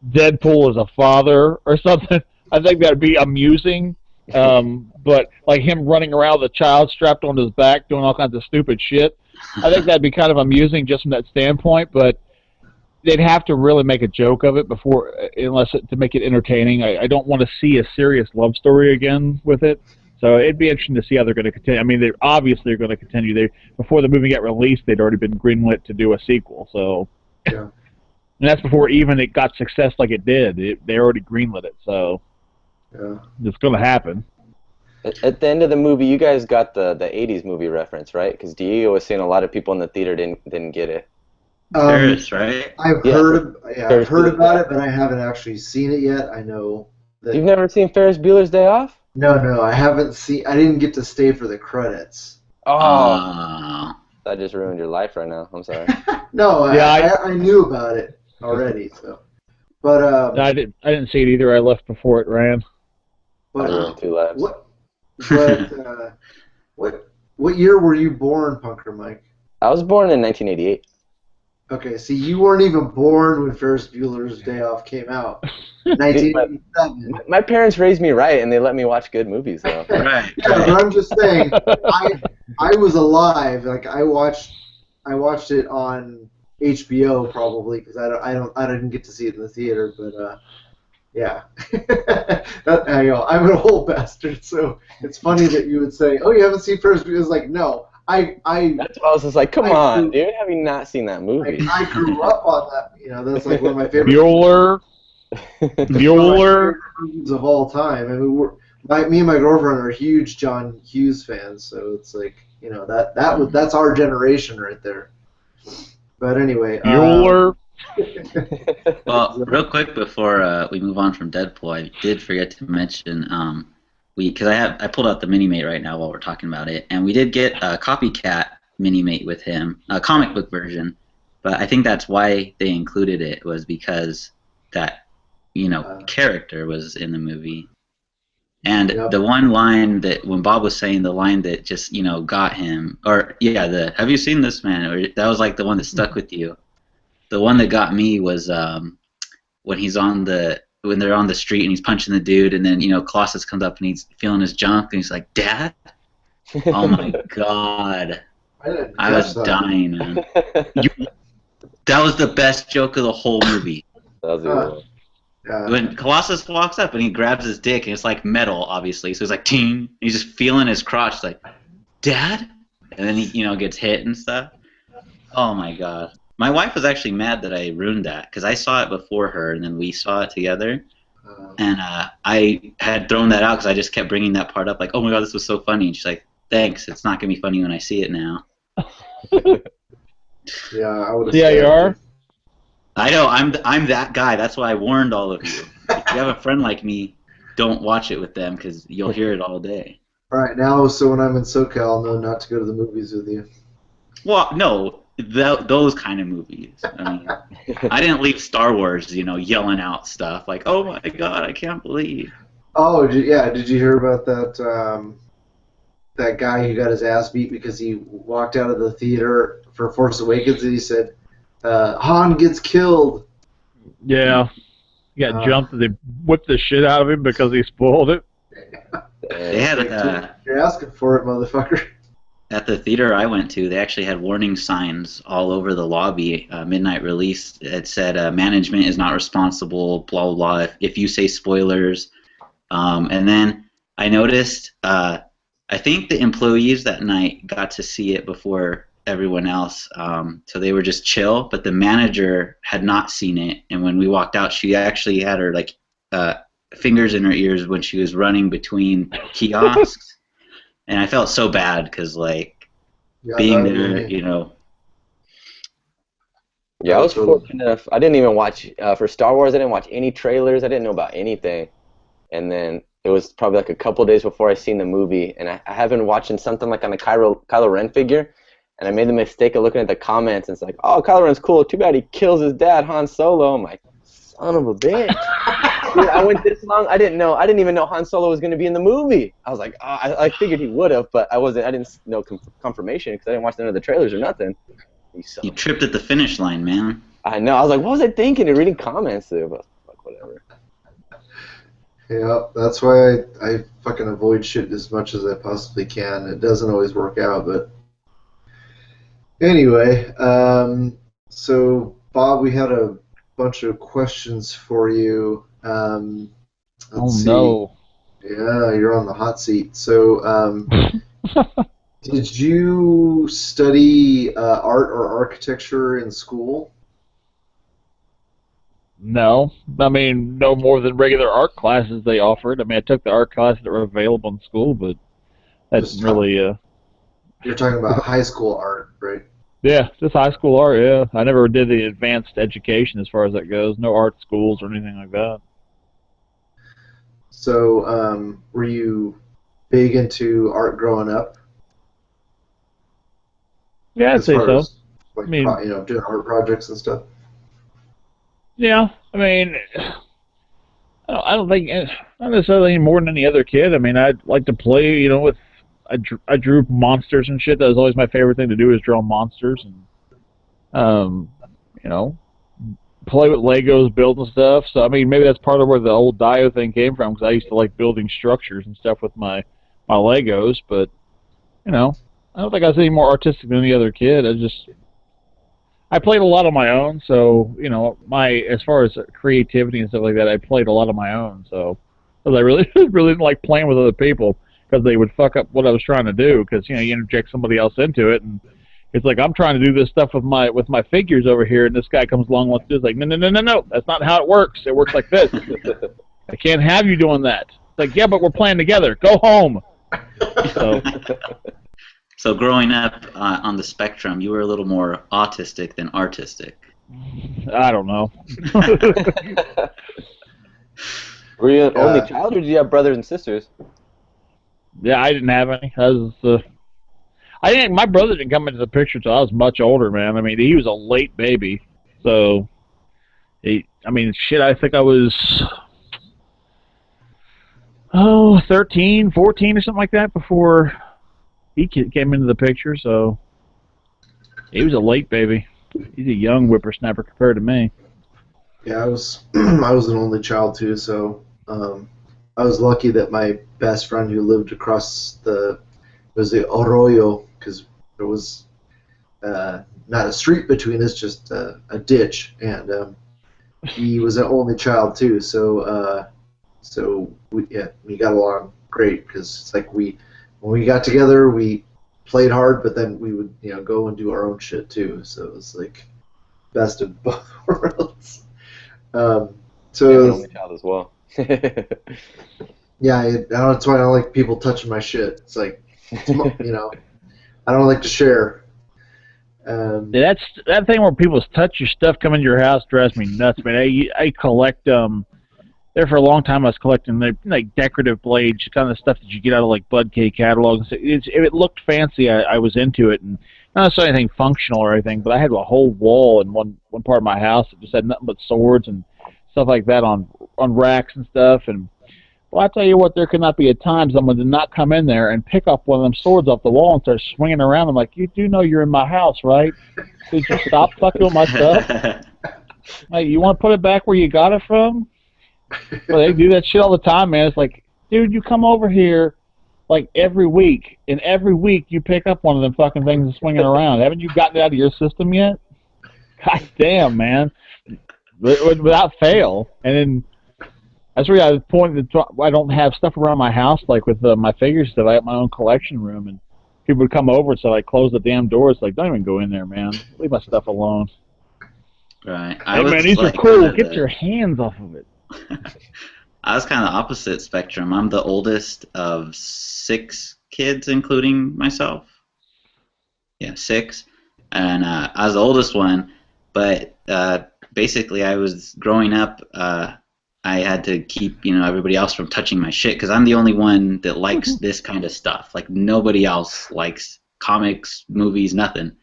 Deadpool as a father or something. I think that'd be amusing. But like him running around with a child strapped on his back doing all kinds of stupid shit, I think that'd be kind of amusing just from that standpoint. But they'd have to really make a joke of it before, to make it entertaining. I don't want to see a serious love story again with it. So it'd be interesting to see how they're going to continue. I mean, they obviously are going to continue. Before the movie got released, they'd already been greenlit to do a sequel. So, Yeah. and that's before even it got success like it did. They already greenlit it, so Yeah. it's going to happen. At the end of the movie, you guys got the 80s movie reference, right? Because Diego was saying a lot of people in the theater didn't get it. Ferris, right? I've heard about it, but I haven't actually seen it yet. I know that. You've never seen Ferris Bueller's Day Off? No, I haven't seen. I didn't get to stay for the credits. Oh, that just ruined your life right now. I'm sorry. No, Yeah, I knew about it already. So, but I didn't see it either. I left before it ran. I ruined 2 lives. What year were you born, Punker Mike? I was born in 1988. Okay, see, you weren't even born when Ferris Bueller's Day Off came out. 1987. My parents raised me right, and they let me watch good movies, though. Right. Yeah, but I'm just saying, I was alive. Like I watched it on HBO probably because I didn't get to see it in the theater, but yeah. I'm an old bastard, so it's funny that you would say, "Oh, you haven't seen Ferris Bueller?" It's like, no, That's why I was just like, come on, dude, have you not seen that movie? I grew up on that. That's like one of my favorite. Bueller. Movies of all time. I mean, me and my girlfriend are huge John Hughes fans, so it's like that's our generation right there. But anyway, Bueller. Well, real quick before we move on from Deadpool, I did forget to mention because I pulled out the Mini-Mate right now while we're talking about it, and we did get a copycat Mini-Mate with him, a comic book version, but I think that's why they included it was because that character was in the movie. And the one line that when Bob was saying the line that just got him, or have you seen this man? Or that was like the one that stuck with you. The one that got me was when they're on the street and he's punching the dude, and then Colossus comes up and he's feeling his junk and he's like, "Dad." Oh my god, I was dying, man. That was the best joke of the whole movie. That was When Colossus walks up and he grabs his dick and it's like metal, obviously, so he's like, "Ting!" He's just feeling his crotch, like, "Dad," and then he gets hit and stuff. Oh my god. My wife was actually mad that I ruined that because I saw it before her and then we saw it together, and I had thrown that out because I just kept bringing that part up, like, "Oh my god, this was so funny," and she's like, "Thanks, it's not gonna be funny when I see it now." Yeah, I would have. Yeah, you are. I know, I'm that guy. That's why I warned all of you. If you have a friend like me, don't watch it with them because you'll hear it all day. All right, now, so when I'm in SoCal, I'll know not to go to the movies with you. Well, no, those kind of movies. I mean, I didn't leave Star Wars, yelling out stuff like, "Oh my god, I can't believe." Oh, did you hear about that? That guy who got his ass beat because he walked out of the theater for Force Awakens and he said, "Han gets killed." Yeah. He got jumped and they whipped the shit out of him because he spoiled it. They had You're asking for it, motherfucker. At the theater I went to, they actually had warning signs all over the lobby. Midnight release. It said management is not responsible. Blah blah blah. If you say spoilers, and then I noticed. I think the employees that night got to see it before everyone else, so they were just chill. But the manager had not seen it, and when we walked out, she actually had her like fingers in her ears when she was running between kiosks, and I felt so bad because like being there, you know. Yeah, I was fortunate enough. I didn't even watch for Star Wars. I didn't watch any trailers. I didn't know about anything. And then it was probably like a couple days before I seen the movie, and I have been watching something like on the Kylo Ren figure, and I made the mistake of looking at the comments, and it's like, oh, Kylo Ren's cool. Too bad he kills his dad, Han Solo. I'm like, son of a bitch. Dude, I went this long. I didn't even know Han Solo was going to be in the movie. I was like, oh, I figured he would have, but I didn't know confirmation because I didn't watch none of the trailers or nothing. You tripped at the finish line, man. I know. I was like, what was I thinking? And reading comments there, but like, whatever. Yeah, that's why I fucking avoid shit as much as I possibly can. It doesn't always work out, but anyway. So Bob, we had a bunch of questions for you. Let's see. No. Yeah, you're on the hot seat. So, did you study art or architecture in school? No. I mean, no more than regular art classes they offered. I mean, I took the art classes that were available in school, but that's really... You're talking about high school art, right? Yeah, just high school art, yeah. I never did the advanced education as far as that goes. No art schools or anything like that. So, were you big into art growing up? Yeah, I'd say so. As, like, I mean, doing art projects and stuff. Yeah, I mean, I don't think not necessarily any more than any other kid. I mean, I'd like to play, with I drew monsters and shit. That was always my favorite thing to do, is draw monsters and play with Legos, building stuff. So I mean, maybe that's part of where the old Dio thing came from, because I used to like building structures and stuff with my Legos. But I don't think I was any more artistic than any other kid. I played a lot on my own, so as far as creativity and stuff like that, I played a lot on my own. So, because I really really didn't like playing with other people, because they would fuck up what I was trying to do. Because you interject somebody else into it, and it's like, I'm trying to do this stuff with my figures over here, and this guy comes along and wants to do it. It's like, no, that's not how it works. It works like this. I can't have you doing that. It's like, yeah, but we're playing together. Go home. So growing up on the spectrum, you were a little more autistic than artistic. I don't know. Were you an only child, or did you have brothers and sisters? Yeah, I didn't have any. My brother didn't come into the picture until I was much older, man. I mean, he was a late baby. So, I think I was 13, 14 or something like that before he came into the picture. So he was a late baby. He's a young whippersnapper compared to me. Yeah, I was an only child too, so I was lucky that my best friend who lived across the Arroyo, because there was not a street between us, just a ditch, and he was an only child too. So we got along great, because it's like when we got together, we played hard, but then we would go and do our own shit too. So it was like best of both worlds. So I'm an only child as well. Yeah, that's why I don't like people touching my shit. It's like, I don't like to share. That's that thing where people touch your stuff, come into your house, drives me nuts, man. I collect there for a long time. I was collecting like decorative blades, kind of stuff that you get out of like Bud K catalogs. If it looked fancy, I was into it, and not necessarily anything functional or anything. But I had a whole wall in one part of my house that just had nothing but swords and stuff like that on racks and stuff. And well, I tell you what, there could not be a time someone did not come in there and pick up one of them swords off the wall and start swinging around. I'm like, you do know you're in my house, right? Did you stop fucking with my stuff? Like, you want to put it back where you got it from? Well, they do that shit all the time, man. It's like, dude, you come over here like every week, and every week you pick up one of them fucking things and swing it around. Haven't you gotten it out of your system yet? God damn, man. Without fail. And then That's where I pointed. I don't have stuff around my house like with my figures stuff. I have my own collection room, and people would come over and say, "I close the damn doors." Like, don't even go in there, man. Leave my stuff alone. Right. Hey, man, these are cool. Get your hands off of it. I was kind of the opposite spectrum. I'm the oldest of 6 kids, including myself. Yeah, 6. And I was the oldest one, but basically I was growing up, I had to keep, everybody else from touching my shit because I'm the only one that likes this kind of stuff. Like, nobody else likes comics, movies, nothing.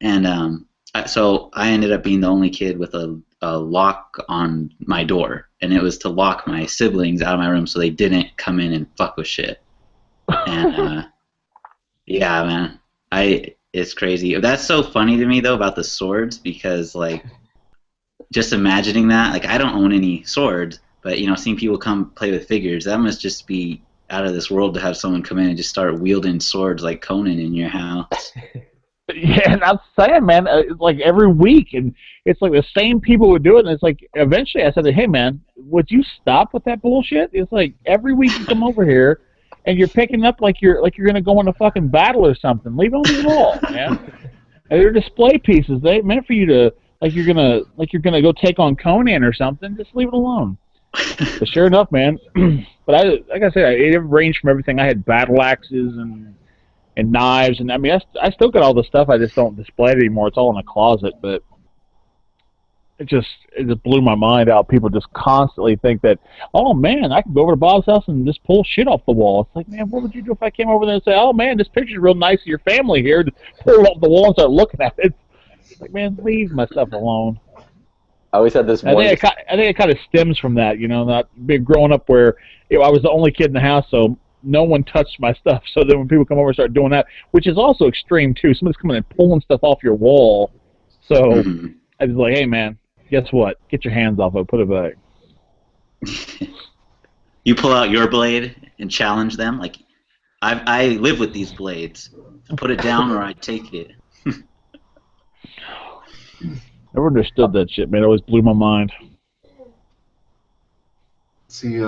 And so I ended up being the only kid with a lock on my door, and it was to lock my siblings out of my room so they didn't come in and fuck with shit. And yeah, man, it's crazy. That's so funny to me though about the swords because like just imagining that, like I don't own any swords, but seeing people come play with figures, that must just be out of this world to have someone come in and just start wielding swords like Conan in your house. Yeah, and I'm saying, man, it's like every week, and it's like the same people would do it, and it's like eventually I said, hey, man, would you stop with that bullshit? It's like every week you come over here, and you're picking up like you're gonna go in a fucking battle or something. Leave it on the wall, man. And they're display pieces. They ain't meant for you to like you're gonna go take on Conan or something. Just leave it alone. But sure enough, man. But like I said, it ranged from everything. I had battle axes and knives, and I mean, I still got all the stuff. I just don't display it anymore. It's all in a closet. But it just blew my mind out. People just constantly think that, oh man, I can go over to Bob's house and just pull shit off the wall. It's like, man, what would you do if I came over there and say, oh man, this picture's real nice of your family here? Just pull it off the wall and start looking at it. It's like, man, leave my stuff alone. I always had this one. I think it kind of stems from that, not being growing up where I was the only kid in the house, so no one touched my stuff. So then when people come over and start doing that, which is also extreme too, somebody's coming and pulling stuff off your wall. So I was like, hey man, guess what? Get your hands off it. Put it back. You pull out your blade and challenge them. Like, I live with these blades. Put it down or I take it. Never understood that shit, man. It always blew my mind. See,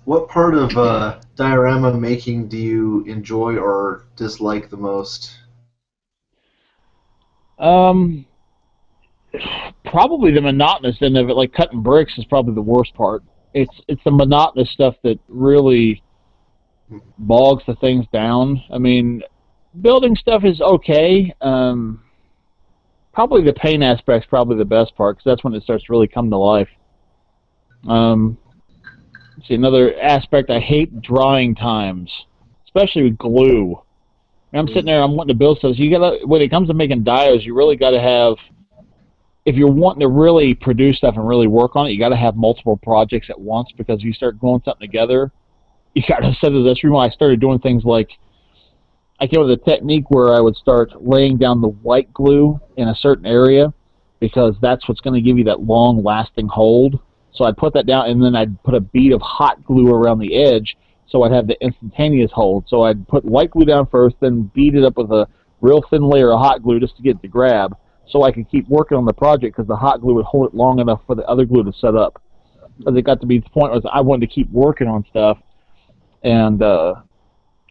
what part of diorama making do you enjoy or dislike the most? Probably the monotonous end of it. Like cutting bricks is probably the worst part. It's the monotonous stuff that really bogs the things down. I mean, building stuff is okay. Probably the paint aspect's probably the best part because that's when it starts to really come to life. See, another aspect, I hate drying times, especially with glue. I'm sitting there, I'm wanting to build stuff. So you gotta, when it comes to making dios, you really got to have, if you're wanting to really produce stuff and really work on it, you got to have multiple projects at once because if you start gluing something together, you got to set it. That's why I started doing things like, I came up with a technique where I would start laying down the white glue in a certain area because that's what's going to give you that long-lasting hold. So I'd put that down, and then I'd put a bead of hot glue around the edge so I'd have the instantaneous hold. So I'd put white glue down first, then beat it up with a real thin layer of hot glue just to get it to grab so I could keep working on the project because the hot glue would hold it long enough for the other glue to set up. Because it got to be the point where I wanted to keep working on stuff. And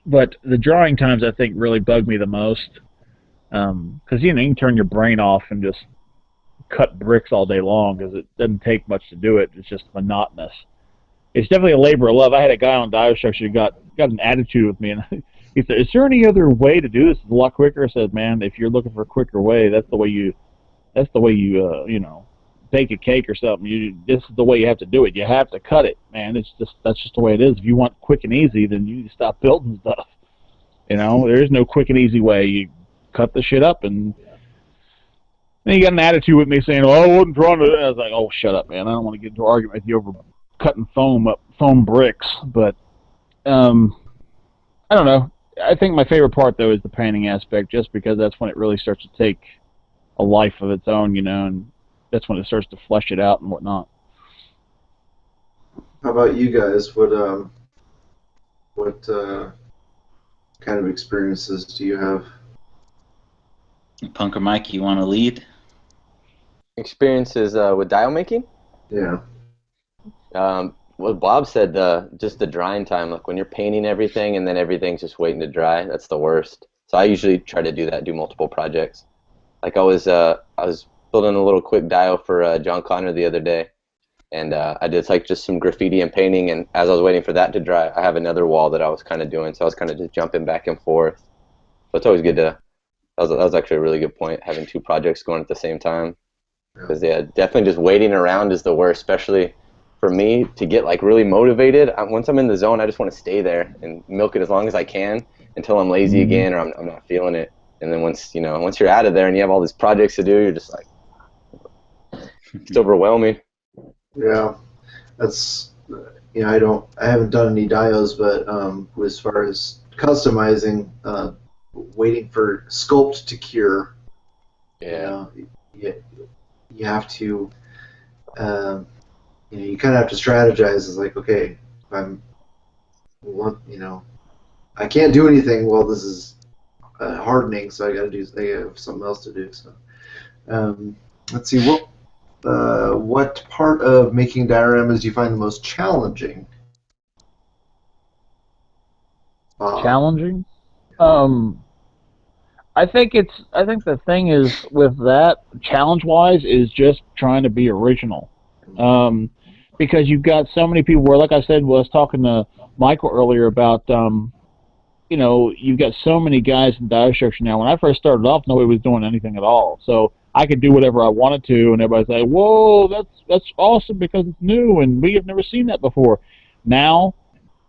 but the drawing times, I think, really bug me the most. Because, you can turn your brain off and just cut bricks all day long because it doesn't take much to do it. It's just monotonous. It's definitely a labor of love. I had a guy on Dio Structure who got an attitude with me, and he said, is there any other way to do this? It's a lot quicker. I said, man, if you're looking for a quicker way, that's the way you bake a cake or something. This is the way you have to do it. You have to cut it, man. That's just the way it is. If you want quick and easy, then you need to stop building stuff. There is no quick and easy way. You cut the shit up, and then you got an attitude with me saying, "Oh, I wasn't trying to." I was like, "Oh, shut up, man. I don't want to get into an argument with you over cutting foam bricks." But I don't know. I think my favorite part though is the painting aspect, just because that's when it really starts to take a life of its own, and that's when it starts to flesh it out and whatnot. How about you guys? What kind of experiences do you have? Punk or Mike, you want to lead? Experiences with dial making? Yeah. Well, what Bob said, just the drying time, like when you're painting everything and then everything's just waiting to dry, that's the worst. So I usually try to do that, do multiple projects. Like I was building a little quick dio for John Connor the other day, and I did like just some graffiti and painting, and as I was waiting for that to dry, I have another wall that I was kind of doing, so I was kind of just jumping back and forth. So it's always good to, that was actually a really good point, having two projects going at the same time. Because yeah, definitely just waiting around is the worst, especially for me to get like really motivated. Once I'm in the zone, I just want to stay there and milk it as long as I can until I'm lazy again or I'm not feeling it. And then once once you're out of there and you have all these projects to do, you're just like, it's overwhelming. Yeah, that's I haven't done any dios, but as far as customizing, waiting for sculpt to cure, Yeah. You have to, you kind of have to strategize. It's like, okay, if I can't do anything while this is hardening, so I have something else to do. So, let's see, what part of making dioramas do you find the most challenging? Challenging? I think the thing is with that challenge-wise is just trying to be original, because you've got so many people. Where, like I said, was talking to Michael earlier about, you've got so many guys in dio structure now. When I first started off, nobody was doing anything at all, so I could do whatever I wanted to, and everybody's like, "Whoa, that's awesome because it's new and we have never seen that before." Now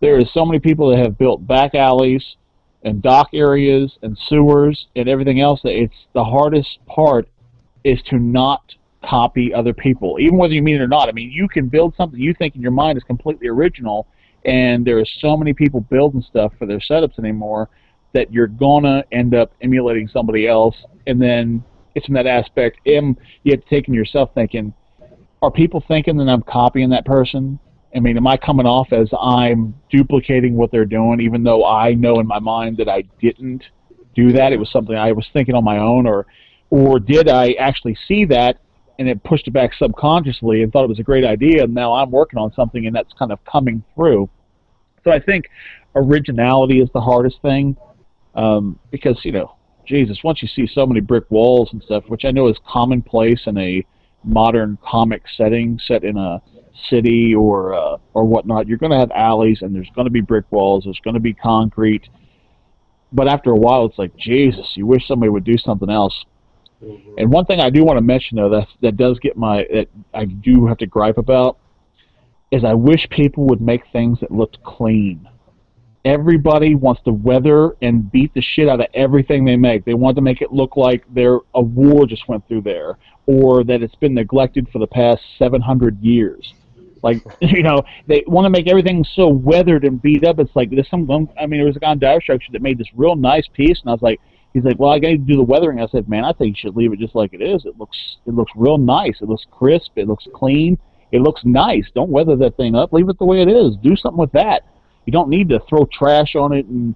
there are so many people that have built back alleys and dock areas and sewers and everything else that it's the hardest part is to not copy other people, even whether you mean it or not. I mean, you can build something you think in your mind is completely original, and there are so many people building stuff for their setups anymore that you're gonna end up emulating somebody else, and then it's in that aspect. You have to take in yourself thinking, are people thinking that I'm copying that person? I mean, am I coming off as I'm duplicating what they're doing, even though I know in my mind that I didn't do that? It was something I was thinking on my own, or did I actually see that and it pushed it back subconsciously and thought it was a great idea, and now I'm working on something and that's kind of coming through. So I think originality is the hardest thing, because, Jesus, once you see so many brick walls and stuff, which I know is commonplace in a modern comic setting set in a city or whatnot, you're going to have alleys and there's going to be brick walls, there's going to be concrete, but after a while it's like, Jesus, you wish somebody would do something else. Mm-hmm. And one thing I do want to mention, though, that does get that I do have to gripe about, is I wish people would make things that looked clean. Everybody wants to weather and beat the shit out of everything they make. They want to make it look like a war just went through there, or that it's been neglected for the past 700 years. Like, they want to make everything so weathered and beat up. It's like there was a guy on Dire Structure that made this real nice piece, and I was like, he's like, well, I got to do the weathering. I said, man, I think you should leave it just like it is. It looks real nice. It looks crisp. It looks clean. It looks nice. Don't weather that thing up. Leave it the way it is. Do something with that. You don't need to throw trash on it and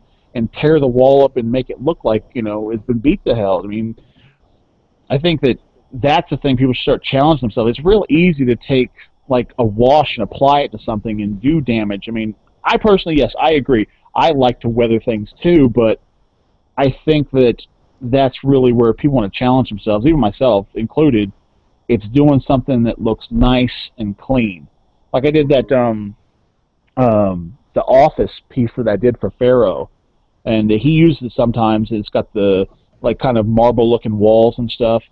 tear the wall up and make it look like, it's been beat to hell. I mean, I think that's the thing people should start challenging themselves. It's real easy to take, like, a wash and apply it to something and do damage. I mean, I personally, yes, I agree. I like to weather things too, but I think that's really where people want to challenge themselves, even myself included. It's doing something that looks nice and clean. Like I did that the Office piece that I did for Pharaoh, and he uses it sometimes. It's got the, like, kind of marble-looking walls and stuff,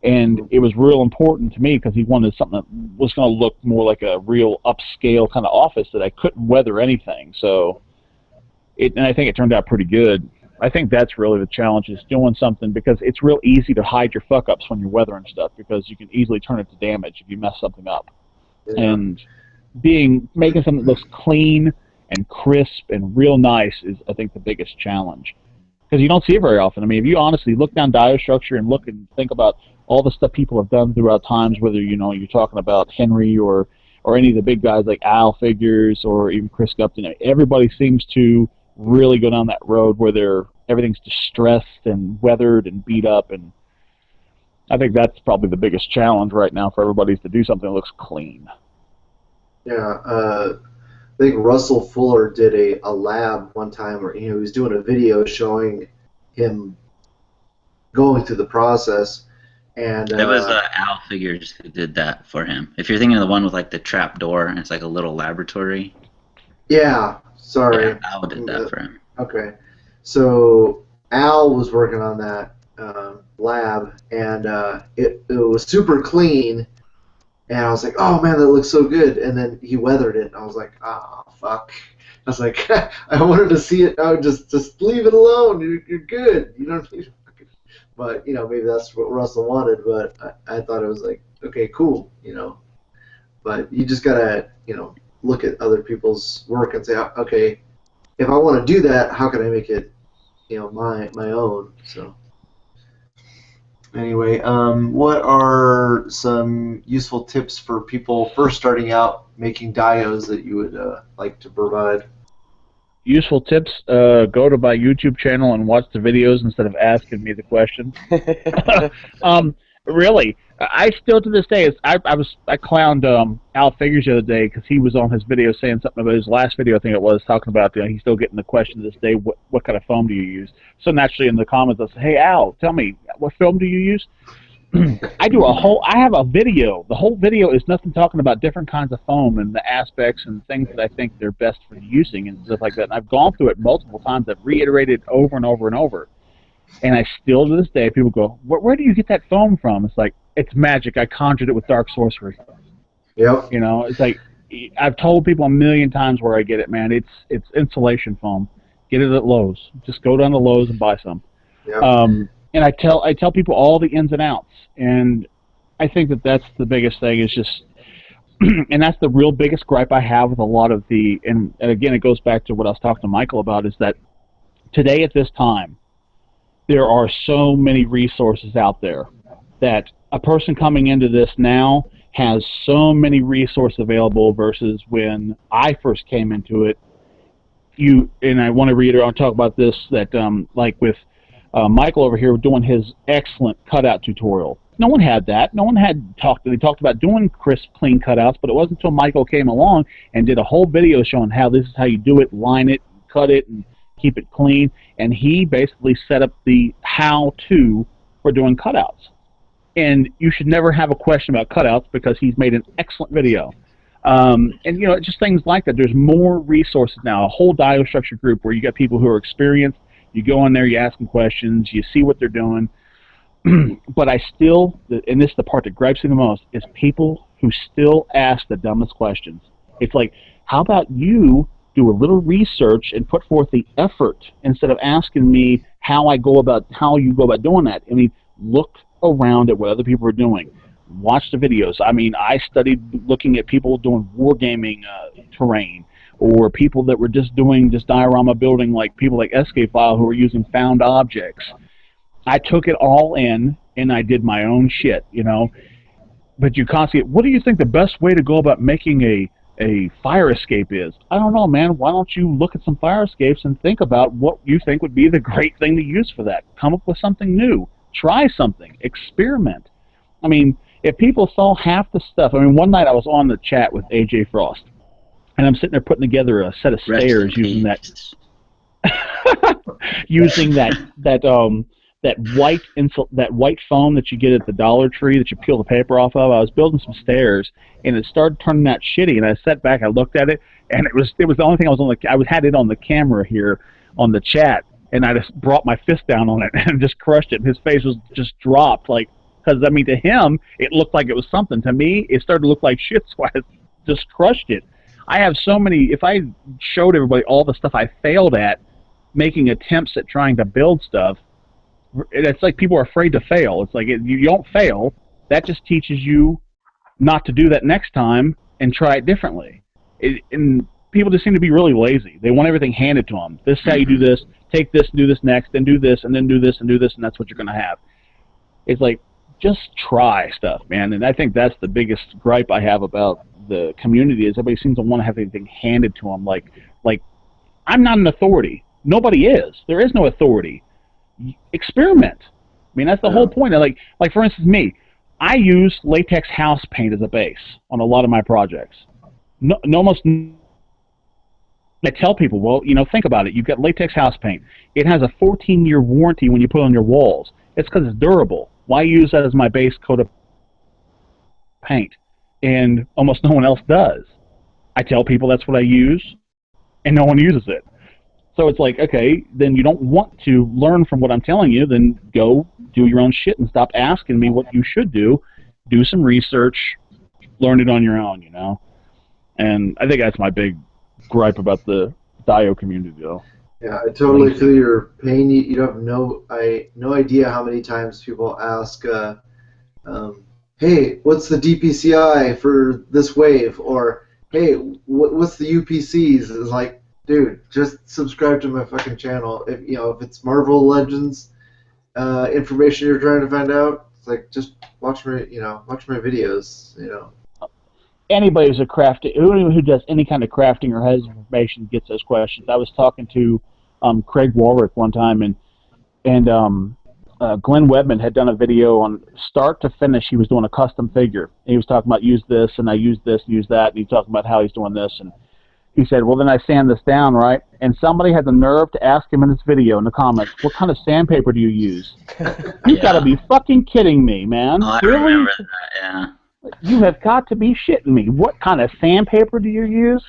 and it was real important to me because he wanted something that was going to look more like a real upscale kind of office that I couldn't weather anything. So, and I think it turned out pretty good. I think that's really the challenge, is doing something, because it's real easy to hide your fuck-ups when you're weathering stuff, because you can easily turn it to damage if you mess something up. Yeah. And making something that looks clean and crisp and real nice is, I think, the biggest challenge, because you don't see it very often. I mean, if you honestly look down dio structure and look and think about all the stuff people have done throughout times, whether you're talking about Henry or any of the big guys like Al Figures or even Chris Gupton, everybody seems to really go down that road where everything's distressed and weathered and beat up, and I think that's probably the biggest challenge right now for everybody, is to do something that looks clean. Yeah, think Russell Fuller did a lab one time where he was doing a video showing him going through the process, and It was Al Figures who did that for him. If you're thinking of the one with like the trap door and it's like a little laboratory. yeah, sorry, Yeah, Al did that for him. Okay, so Al was working on that lab, and it was super clean. And I was like, oh man, that looks so good. And then he weathered it, and I was like, oh fuck. I was like, I wanted to see it. Oh, just leave it alone. You're good. You don't need. But maybe that's what Russell wanted. But I thought it was like, okay, cool. But you just gotta look at other people's work and say, okay, if I want to do that, how can I make it my own? So. Anyway, what are some useful tips for people first starting out making diodes that you would like to provide? Useful tips, go to my YouTube channel and watch the videos instead of asking me the questions. Really, I still to this day, I clowned Al Figures the other day because he was on his video saying something about his last video, I think it was, talking about he's still getting the question to this day, what kind of foam do you use? So naturally in the comments I said, hey Al, tell me, what foam do you use? I have a video. The whole video is nothing talking about different kinds of foam and the aspects and things that I think they're best for using and stuff like that. And I've gone through it multiple times. I've reiterated over and over and over. And I still, to this day, people go, where do you get that foam from? It's like, it's magic. I conjured it with dark sorcery. Yep. It's like, I've told people a million times where I get it, man. It's insulation foam. Get it at Lowe's. Just go down to Lowe's and buy some. Yep. And I tell people all the ins and outs, and I think that's the biggest thing is just, and that's the real biggest gripe I have with a lot of and again it goes back to what I was talking to Michael about, is that today at this time, there are so many resources out there that a person coming into this now has so many resources available versus when I first came into it. And I want to reiterate, I'll talk about this, that like with Michael over here doing his excellent cutout tutorial. No one had that. No one had they talked about doing crisp, clean cutouts, but it wasn't until Michael came along and did a whole video showing how this is how you do it, line it, cut it, and keep it clean. And he basically set up the how-to for doing cutouts. And you should never have a question about cutouts because he's made an excellent video. And just things like that. There's more resources now. A whole diode structure group where you got people who are experienced. You go in there, you ask them questions, you see what they're doing. But I still, and this is the part that gripes me the most, is people who still ask the dumbest questions. It's like, how about you do a little research and put forth the effort instead of asking me how you go about doing that? I mean, look around at what other people are doing. Watch the videos. I mean, I studied looking at people doing wargaming terrain, or people that were just doing diorama building, like people like A.C.B.A who were using found objects. I took it all in, and I did my own shit, But you constantly, what do you think the best way to go about making a fire escape is? I don't know, man. Why don't you look at some fire escapes and think about what you think would be the great thing to use for that? Come up with something new. Try something. Experiment. I mean, if people saw half the stuff, one night I was on the chat with AJ Frost, and I'm sitting there putting together a set of stairs using that white foam that you get at the Dollar Tree that you peel the paper off of. I was building some stairs, and it started turning out shitty. And I sat back, I looked at it, and it was the only thing I had it on the camera here on the chat, and I just brought my fist down on it and just crushed it. And his face was just dropped, because to him it looked like it was something. To me, it started to look like shit, so I just crushed it. I have so many. If I showed everybody all the stuff I failed at making attempts at trying to build stuff, it's like people are afraid to fail. It's like you don't fail. That just teaches you not to do that next time and try it differently. And people just seem to be really lazy. They want everything handed to them. This is how you do this. Take this, do this next, then do this, and then do this, and do this, and that's what you're going to have. It's like, just try stuff, man. And I think that's the biggest gripe I have about the community is everybody seems to want to have everything handed to them. Like I'm not an authority. Nobody is. There is no authority. Experiment. That's the whole point. Like for instance, me, I use latex house paint as a base on a lot of my projects. Almost I tell people, well, think about it. You've got latex house paint. It has a 14-year warranty when you put it on your walls. It's because it's durable. Why use that as my base coat of paint? And almost no one else does. I tell people that's what I use, and no one uses it. So it's like, okay, then you don't want to learn from what I'm telling you, then go do your own shit and stop asking me what you should do. Do some research, learn it on your own, And I think that's my big gripe about the Dio community, though. Yeah, I totally feel your pain. You have no idea how many times people ask, hey, what's the DPCI for this wave? Or, hey, what's the UPCs? It's like, dude, just subscribe to my fucking channel. If it's Marvel Legends information you're trying to find out, it's like, just watch my videos. Anybody who's who does any kind of crafting or has information gets those questions. I was talking to Craig Warwick one time, and Glenn Webman had done a video on start to finish. He was doing a custom figure. And he was talking about use this, and I use this, use that, and he's talking about how he's doing this. And he said, well, then I sand this down, right? And somebody had the nerve to ask him in his video in the comments, what kind of sandpaper do you use? You've got to be fucking kidding me, man. Oh, I really? remember that, yeah. You have got to be shitting me. What kind of sandpaper do you use?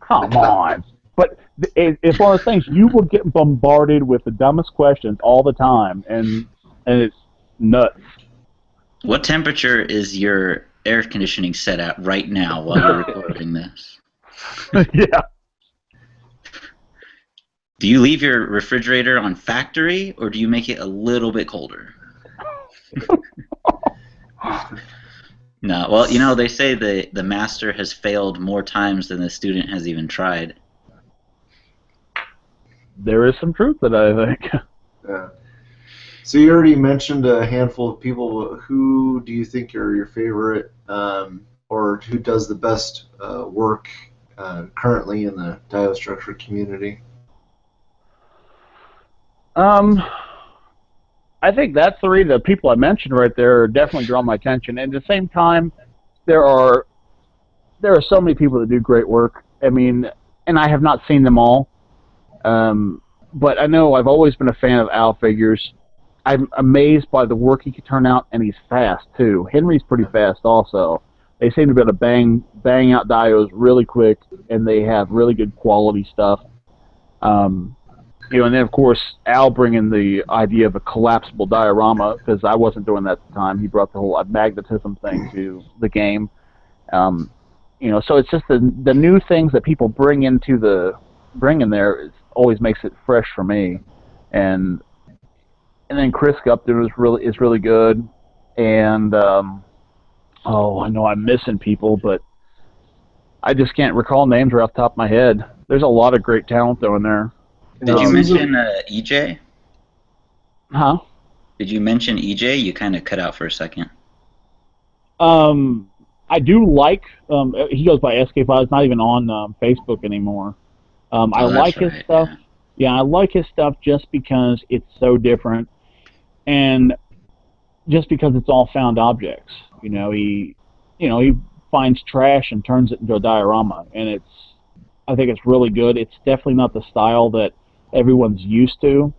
Come on. But it's one of those things, you will get bombarded with the dumbest questions all the time, and it's nuts. What temperature is your air conditioning set at right now while you're recording this? Yeah. Do you leave your refrigerator on factory, or do you make it a little bit colder? No, well, they say the master has failed more times than the student has even tried. There is some truth to that, I think. Yeah. So you already mentioned a handful of people. Who do you think are your favorite, or who does the best work currently in the Diostructure community? I think that's the people I mentioned right there definitely draw my attention. And at the same time, there are so many people that do great work. I mean, and I have not seen them all. But I know I've always been a fan of Al figures. I'm amazed by the work he can turn out, and he's fast too. Henry's pretty fast also. They seem to be able to bang out dios really quick, and they have really good quality stuff. And then of course Al bringing the idea of a collapsible diorama, because I wasn't doing that at the time. He brought the whole magnetism thing to the game. So it's just the new things that people bring in there always makes it fresh for me. And then Chris Gupton is really good. And I know I'm missing people, but I just can't recall names right off the top of my head. There's a lot of great talent though in there. Did you mention EJ? Huh? Did you mention EJ? You kind of cut out for a second. I do like. He goes by SK5. It's not even on Facebook anymore. I like his stuff. Yeah, I like his stuff just because it's so different, and just because it's all found objects. He finds trash and turns it into a diorama, and I think it's really good. It's definitely not the style that everyone's used to,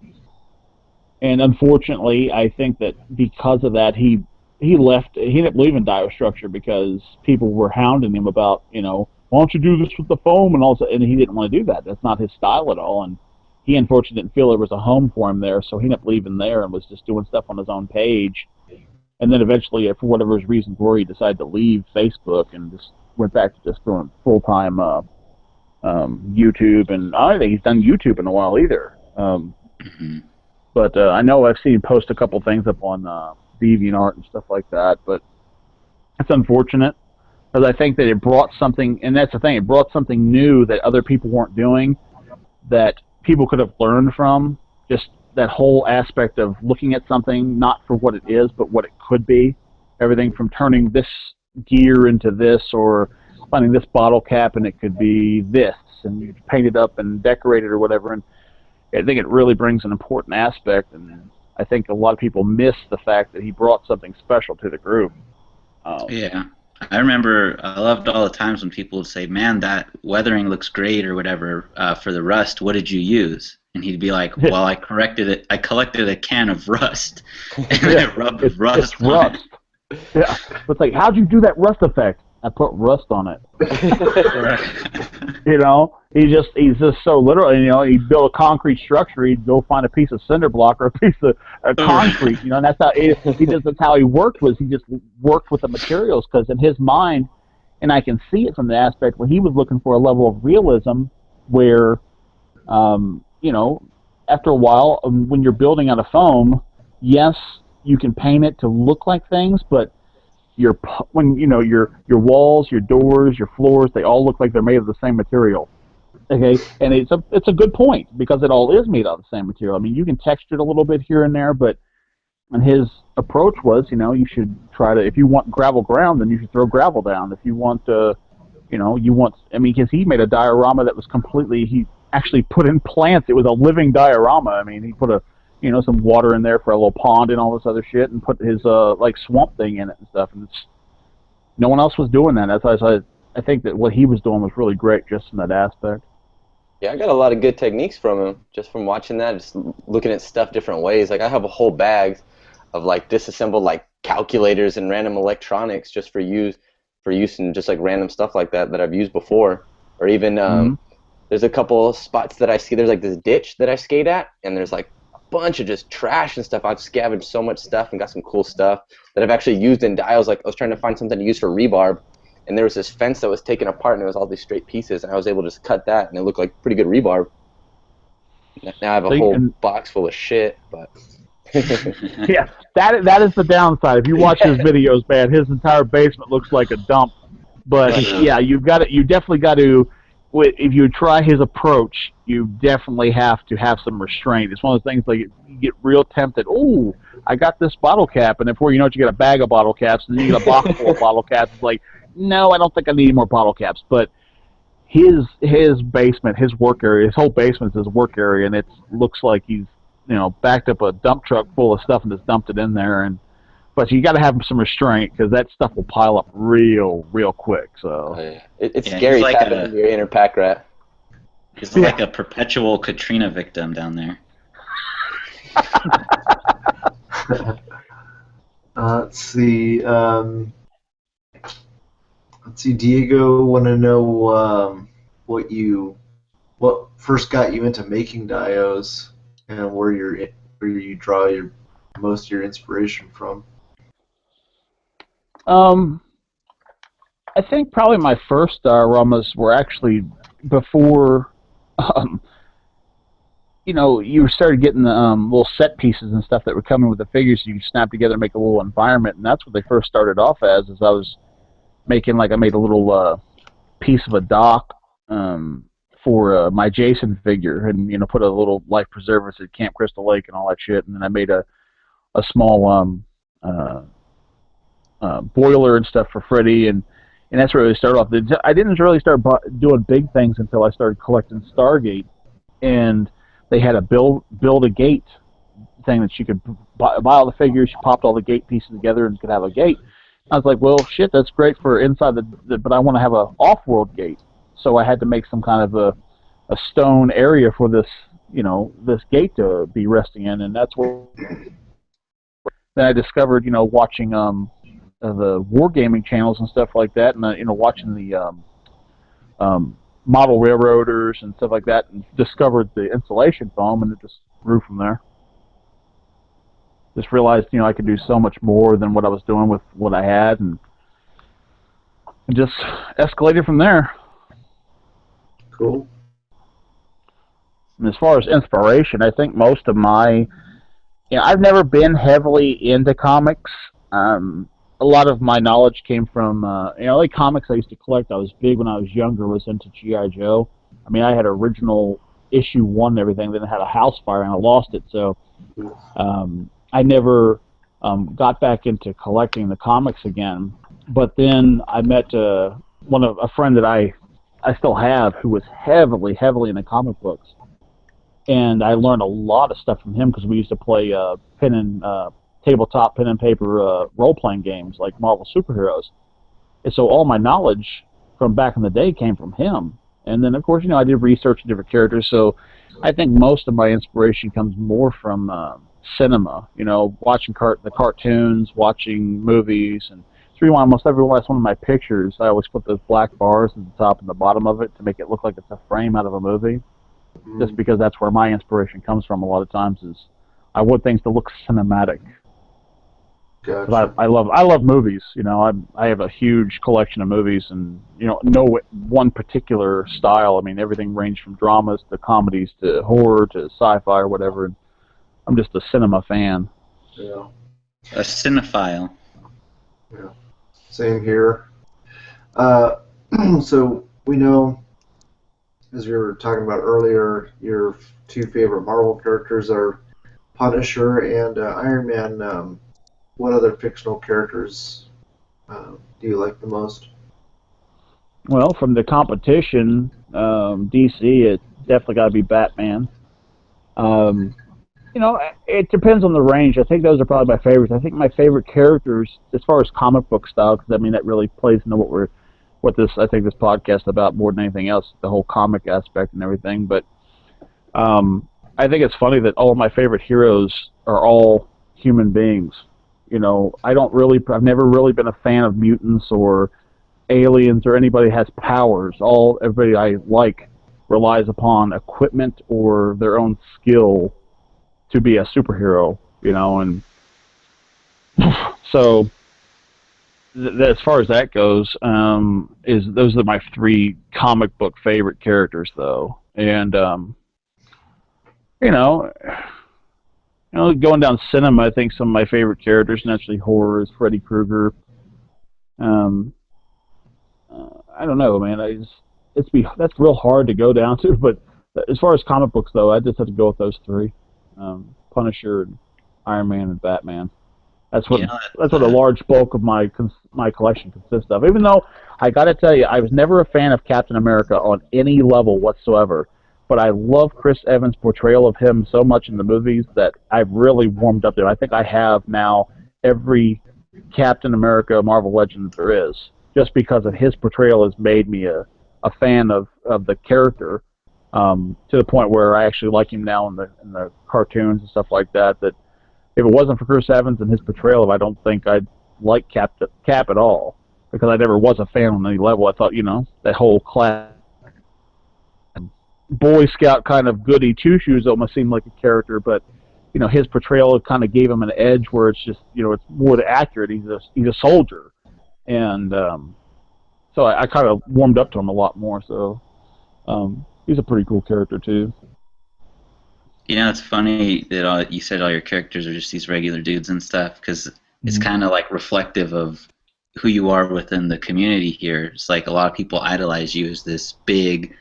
and unfortunately, I think that because of that, he didn't believe in Diostructure because people were hounding him about, why don't you do this with the foam and all that, and he didn't want to do that. That's not his style at all, and he unfortunately didn't feel there was a home for him there, so he didn't believe in there and was just doing stuff on his own page. And then eventually, for whatever his reasons were, he decided to leave Facebook and just went back to just doing full-time YouTube, and I don't think he's done YouTube in a while either. But I know I've seen him post a couple things up on DeviantArt and stuff like that, but it's unfortunate because I think that it brought something, and that's the thing, it brought something new that other people weren't doing that people could have learned from. Just that whole aspect of looking at something not for what it is, but what it could be. Everything from turning this gear into this, or finding this bottle cap and it could be this, and you paint it up and decorate it or whatever. And I think it really brings an important aspect, and I think a lot of people miss the fact that he brought something special to the group. Yeah, I remember I loved all the times when people would say, "Man, that weathering looks great" or whatever for the rust. What did you use? And he'd be like, "Well, I corrected it. I collected a can of rust, and Yeah, I rubbed it's rust on rust. it." Yeah, but it's like, how'd you do that rust effect? I put rust on it. You know, he's just so literal. You know, he'd build a concrete structure. He'd go find a piece of cinder block or a piece of concrete. You know, and that's how that's how he worked. Was he just worked with the materials because in his mind, and I can see it from the aspect where he was looking for a level of realism where, you know, after a while, when you're building out of foam, yes, you can paint it to look like things, but when you know your walls, your doors, your floors, they all look like they're made of the same material. Okay, and it's a good point because it all is made out of the same material. I mean, you can texture it a little bit here and there, but and his approach was, you know, you should try to if you want gravel ground, then you should throw gravel down. If you want, you know, I mean, because he made a diorama that was completely he actually put in plants. It was a living diorama. I mean, he put some water in there for a little pond and all this other shit, and put his like swamp thing in it and stuff. And no one else was doing that. That's why I think that what he was doing was really great, just in that aspect. Yeah, I got a lot of good techniques from him just from watching that, just looking at stuff different ways. Like I have a whole bag of like disassembled like calculators and random electronics just for use in just like random stuff like that I've used before. Or even there's a couple spots that I see. There's like this ditch that I skate at, and there's like a bunch of just trash and stuff. I've scavenged so much stuff and got some cool stuff that I've actually used in dials. Like I was trying to find something to use for rebarb, and there was this fence that was taken apart, and it was all these straight pieces, and I was able to just cut that, and it looked like pretty good rebarb. Now I have a whole box full of shit, but yeah, that is the downside. If you watch his videos, man, his entire basement looks like a dump. But yeah, you definitely got to. If you try his approach, you definitely have to have some restraint. It's one of those things like you get real tempted. Oh, I got this bottle cap, and before you know it, you get a bag of bottle caps, and then you get a box full of bottle caps. It's like, no, I don't think I need any more bottle caps. But his basement, his work area, his whole basement is his work area, and it looks like he's backed up a dump truck full of stuff and just dumped it in there. But you got to have some restraint because that stuff will pile up real quick. So it's scary like tapping into your inner pack rat. He's like a perpetual Katrina victim down there. Let's see. Diego, want to know what first got you into making dios, and where you draw most of your inspiration from. I think probably my first dioramas were actually before, you started getting the little set pieces and stuff that were coming with the figures you could snap together and make a little environment, and that's what they first started off as I was making, I made a little piece of a dock for my Jason figure and, put a little life preserver at Camp Crystal Lake and all that shit, and then I made a small boiler and stuff for Freddy, and that's where it started off. I didn't really start doing big things until I started collecting Stargate, and they had a build a gate thing that you could buy all the figures, you popped all the gate pieces together and could have a gate. I was like, well, shit, that's great for inside but I want to have an off-world gate. So I had to make some kind of a stone area for this, this gate to be resting in, and that's where then I discovered, watching the wargaming channels and stuff like that, and watching the model railroaders and stuff like that, and discovered the insulation foam, and it just grew from there. Just realized, I could do so much more than what I was doing with what I had, and just escalated from there. Cool. And as far as inspiration, I think most of my, I've never been heavily into comics. A lot of my knowledge came from, like comics I used to collect. I was big when I was younger, was into G.I. Joe. I mean, I had original issue 1 and everything, then I had a house fire and I lost it, so I never got back into collecting the comics again. But then I met a friend that I still have who was heavily into comic books, and I learned a lot of stuff from him because we used to play tabletop pen and paper role playing games like Marvel superheroes. And so all my knowledge from back in the day came from him. And then, of course, I did research on different characters. So I think most of my inspiration comes more from cinema. Watching the cartoons, watching movies, and it's why almost every last one of my pictures, I always put those black bars at the top and the bottom of it to make it look like it's a frame out of a movie. Just because that's where my inspiration comes from a lot of times is I want things to look cinematic. Gotcha. I love movies. I have a huge collection of movies, and no one particular style. I mean, everything ranged from dramas to comedies to horror to sci-fi or whatever. And I'm just a cinema fan. Yeah. A cinephile. Yeah. Same here. So we know, as we were talking about earlier, your two favorite Marvel characters are Punisher and Iron Man. What other fictional characters do you like the most? Well, from the competition, DC, it definitely got to be Batman. It depends on the range. I think those are probably my favorites. I think my favorite characters, as far as comic book style, because that really plays into what this podcast is about more than anything else, the whole comic aspect and everything. But I think it's funny that all of my favorite heroes are all human beings. I've never really been a fan of mutants or aliens or anybody that has powers. Everybody I like relies upon equipment or their own skill to be a superhero, and so as far as that goes, those are my three comic book favorite characters, though, and going down cinema, I think some of my favorite characters, naturally horror, is Freddy Krueger. I don't know, man. That's real hard to go down to, but as far as comic books, though, I just have to go with those three: Punisher, and Iron Man, and Batman. That's what a large bulk of my collection consists of. Even though I got to tell you, I was never a fan of Captain America on any level whatsoever. But I love Chris Evans' portrayal of him so much in the movies that I've really warmed up to it. I think I have now every Captain America Marvel Legend there is, just because of his portrayal has made me a fan of the character, to the point where I actually like him now in the cartoons and stuff like that. That if it wasn't for Chris Evans and his portrayal of, I don't think I'd like Cap at all, because I never was a fan on any level. I thought that whole class Boy Scout kind of goody two shoes almost seemed like a character, but his portrayal kind of gave him an edge where it's just it's more accurate. He's a soldier, and so I kind of warmed up to him a lot more. So he's a pretty cool character too. It's funny that you said all your characters are just these regular dudes and stuff, because it's kind of like reflective of who you are within the community here. It's like a lot of people idolize you as this big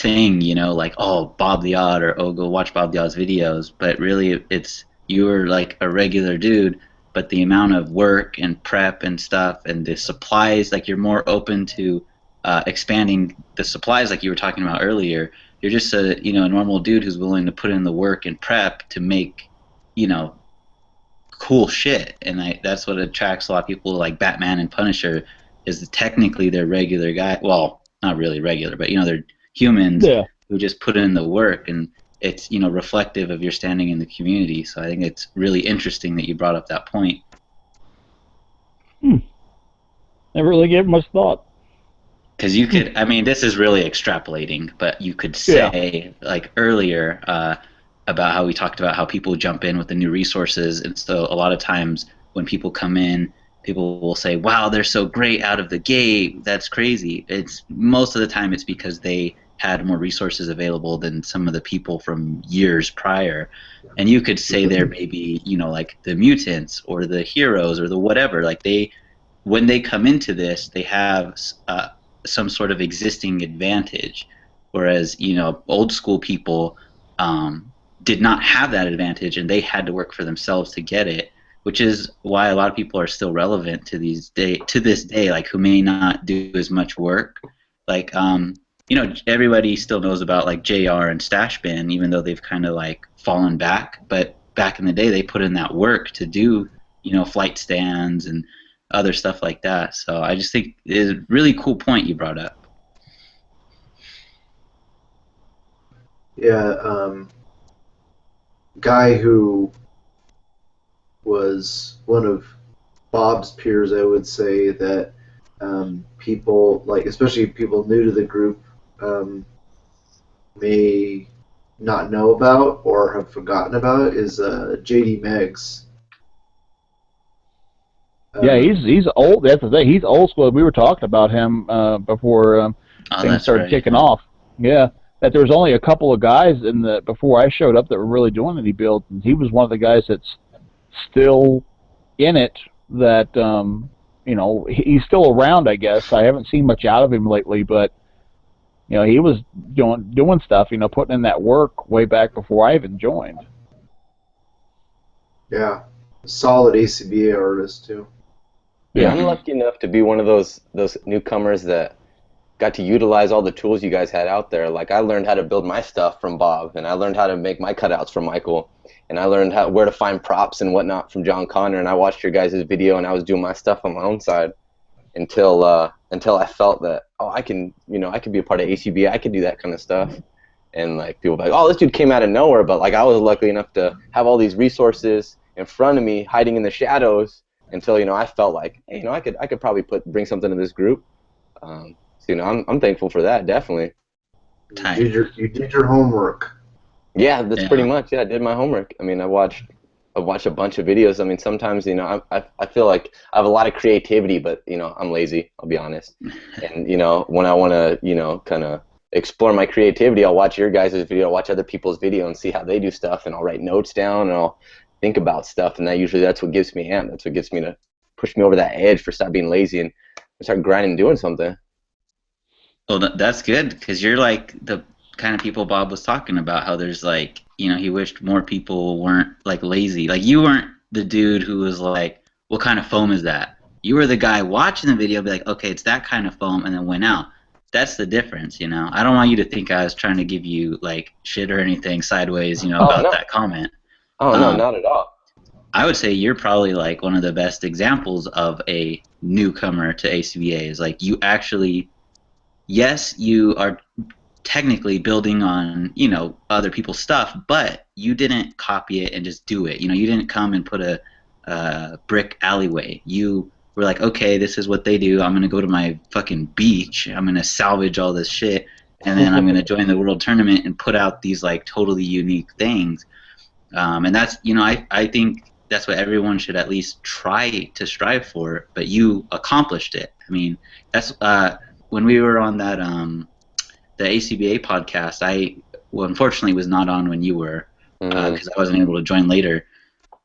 thing, like, oh, Bob the Odd, or oh, go watch Bob the Odd's videos, but really you're like a regular dude, but the amount of work and prep and stuff and the supplies, like you're more open to expanding the supplies, like you were talking about earlier. You're just a normal dude who's willing to put in the work and prep to make cool shit, and that's what attracts a lot of people like Batman and Punisher, is that technically they're regular guy, well, not really regular, but they're humans who just put in the work, and it's reflective of your standing in the community. So I think it's really interesting that you brought up that point. Never really gave it much thought. Because you could, this is really extrapolating, but you could say, like earlier, about how we talked about how people jump in with the new resources, and so a lot of times when people come in, people will say, wow, they're so great out of the gate, that's crazy. It's most of the time it's because they had more resources available than some of the people from years prior. And you could say they're maybe, like the mutants or the heroes or the whatever, like when they come into this, they have some sort of existing advantage, whereas old school people did not have that advantage, and they had to work for themselves to get it, which is why a lot of people are still relevant to this day, like who may not do as much work. Like everybody still knows about like JR and Stash Bin, even though they've kind of like fallen back, but back in the day they put in that work to do flight stands and other stuff like that. So I just think it's a really cool point you brought up. Yeah, guy who was one of Bob's peers, I would say that people, like especially people new to the group, may not know about or have forgotten about is JD Meggs. Yeah, he's old. That's the thing. He's old school. We were talking about him before things That's started right. kicking off. Yeah, that there was only a couple of guys in the before I showed up that were really doing any builds, and he was one of the guys that's still in it. That he's still around. I guess I haven't seen much out of him lately, but he was doing stuff. Putting in that work way back before I even joined. Yeah, solid A.C.B.A. artist too. Yeah, I'm lucky enough to be one of those newcomers that got to utilize all the tools you guys had out there. Like I learned how to build my stuff from Bob, and I learned how to make my cutouts from Michael, and I learned where to find props and whatnot from John Connor. And I watched your guys' video, and I was doing my stuff on my own side until I felt that I can be a part of A.C.B.A. I could do that kind of stuff. And like people were like, oh, this dude came out of nowhere, but like I was lucky enough to have all these resources in front of me, hiding in the shadows. Until I felt like, hey, I could probably bring something to this group. So I'm thankful for that, definitely. You did your homework. Yeah, that's pretty much. Yeah, I did my homework. I mean, I watched a bunch of videos. I mean, sometimes I feel like I have a lot of creativity, but I'm lazy. I'll be honest. And when I want to kind of explore my creativity, I'll watch your guys' video, I'll watch other people's video, and see how they do stuff, and I'll write notes down, and I'll think about stuff, and that's what gives me amp. That's what gets me to push me over that edge for stop being lazy and start grinding and doing something. Well, that's good, because you're like the kind of people Bob was talking about, how there's like, he wished more people weren't like lazy. Like you weren't the dude who was like, what kind of foam is that? You were the guy watching the video, be like, okay, it's that kind of foam, and then went out. That's the difference, I don't want you to think I was trying to give you like shit or anything sideways, about that comment. Oh, no, not at all. I would say you're probably like one of the best examples of a newcomer to A.C.B.A. Is like you actually, yes, you are technically building on, other people's stuff, but you didn't copy it and just do it. You didn't come and put a brick alleyway. You were like, okay, this is what they do. I'm going to go to my fucking beach. I'm going to salvage all this shit, and then I'm going to join the world tournament and put out these like totally unique things. And that's, I think that's what everyone should at least try to strive for, but you accomplished it. I mean, that's when we were on that the A.C.B.A. podcast, I unfortunately was not on when you were, because I wasn't able to join later.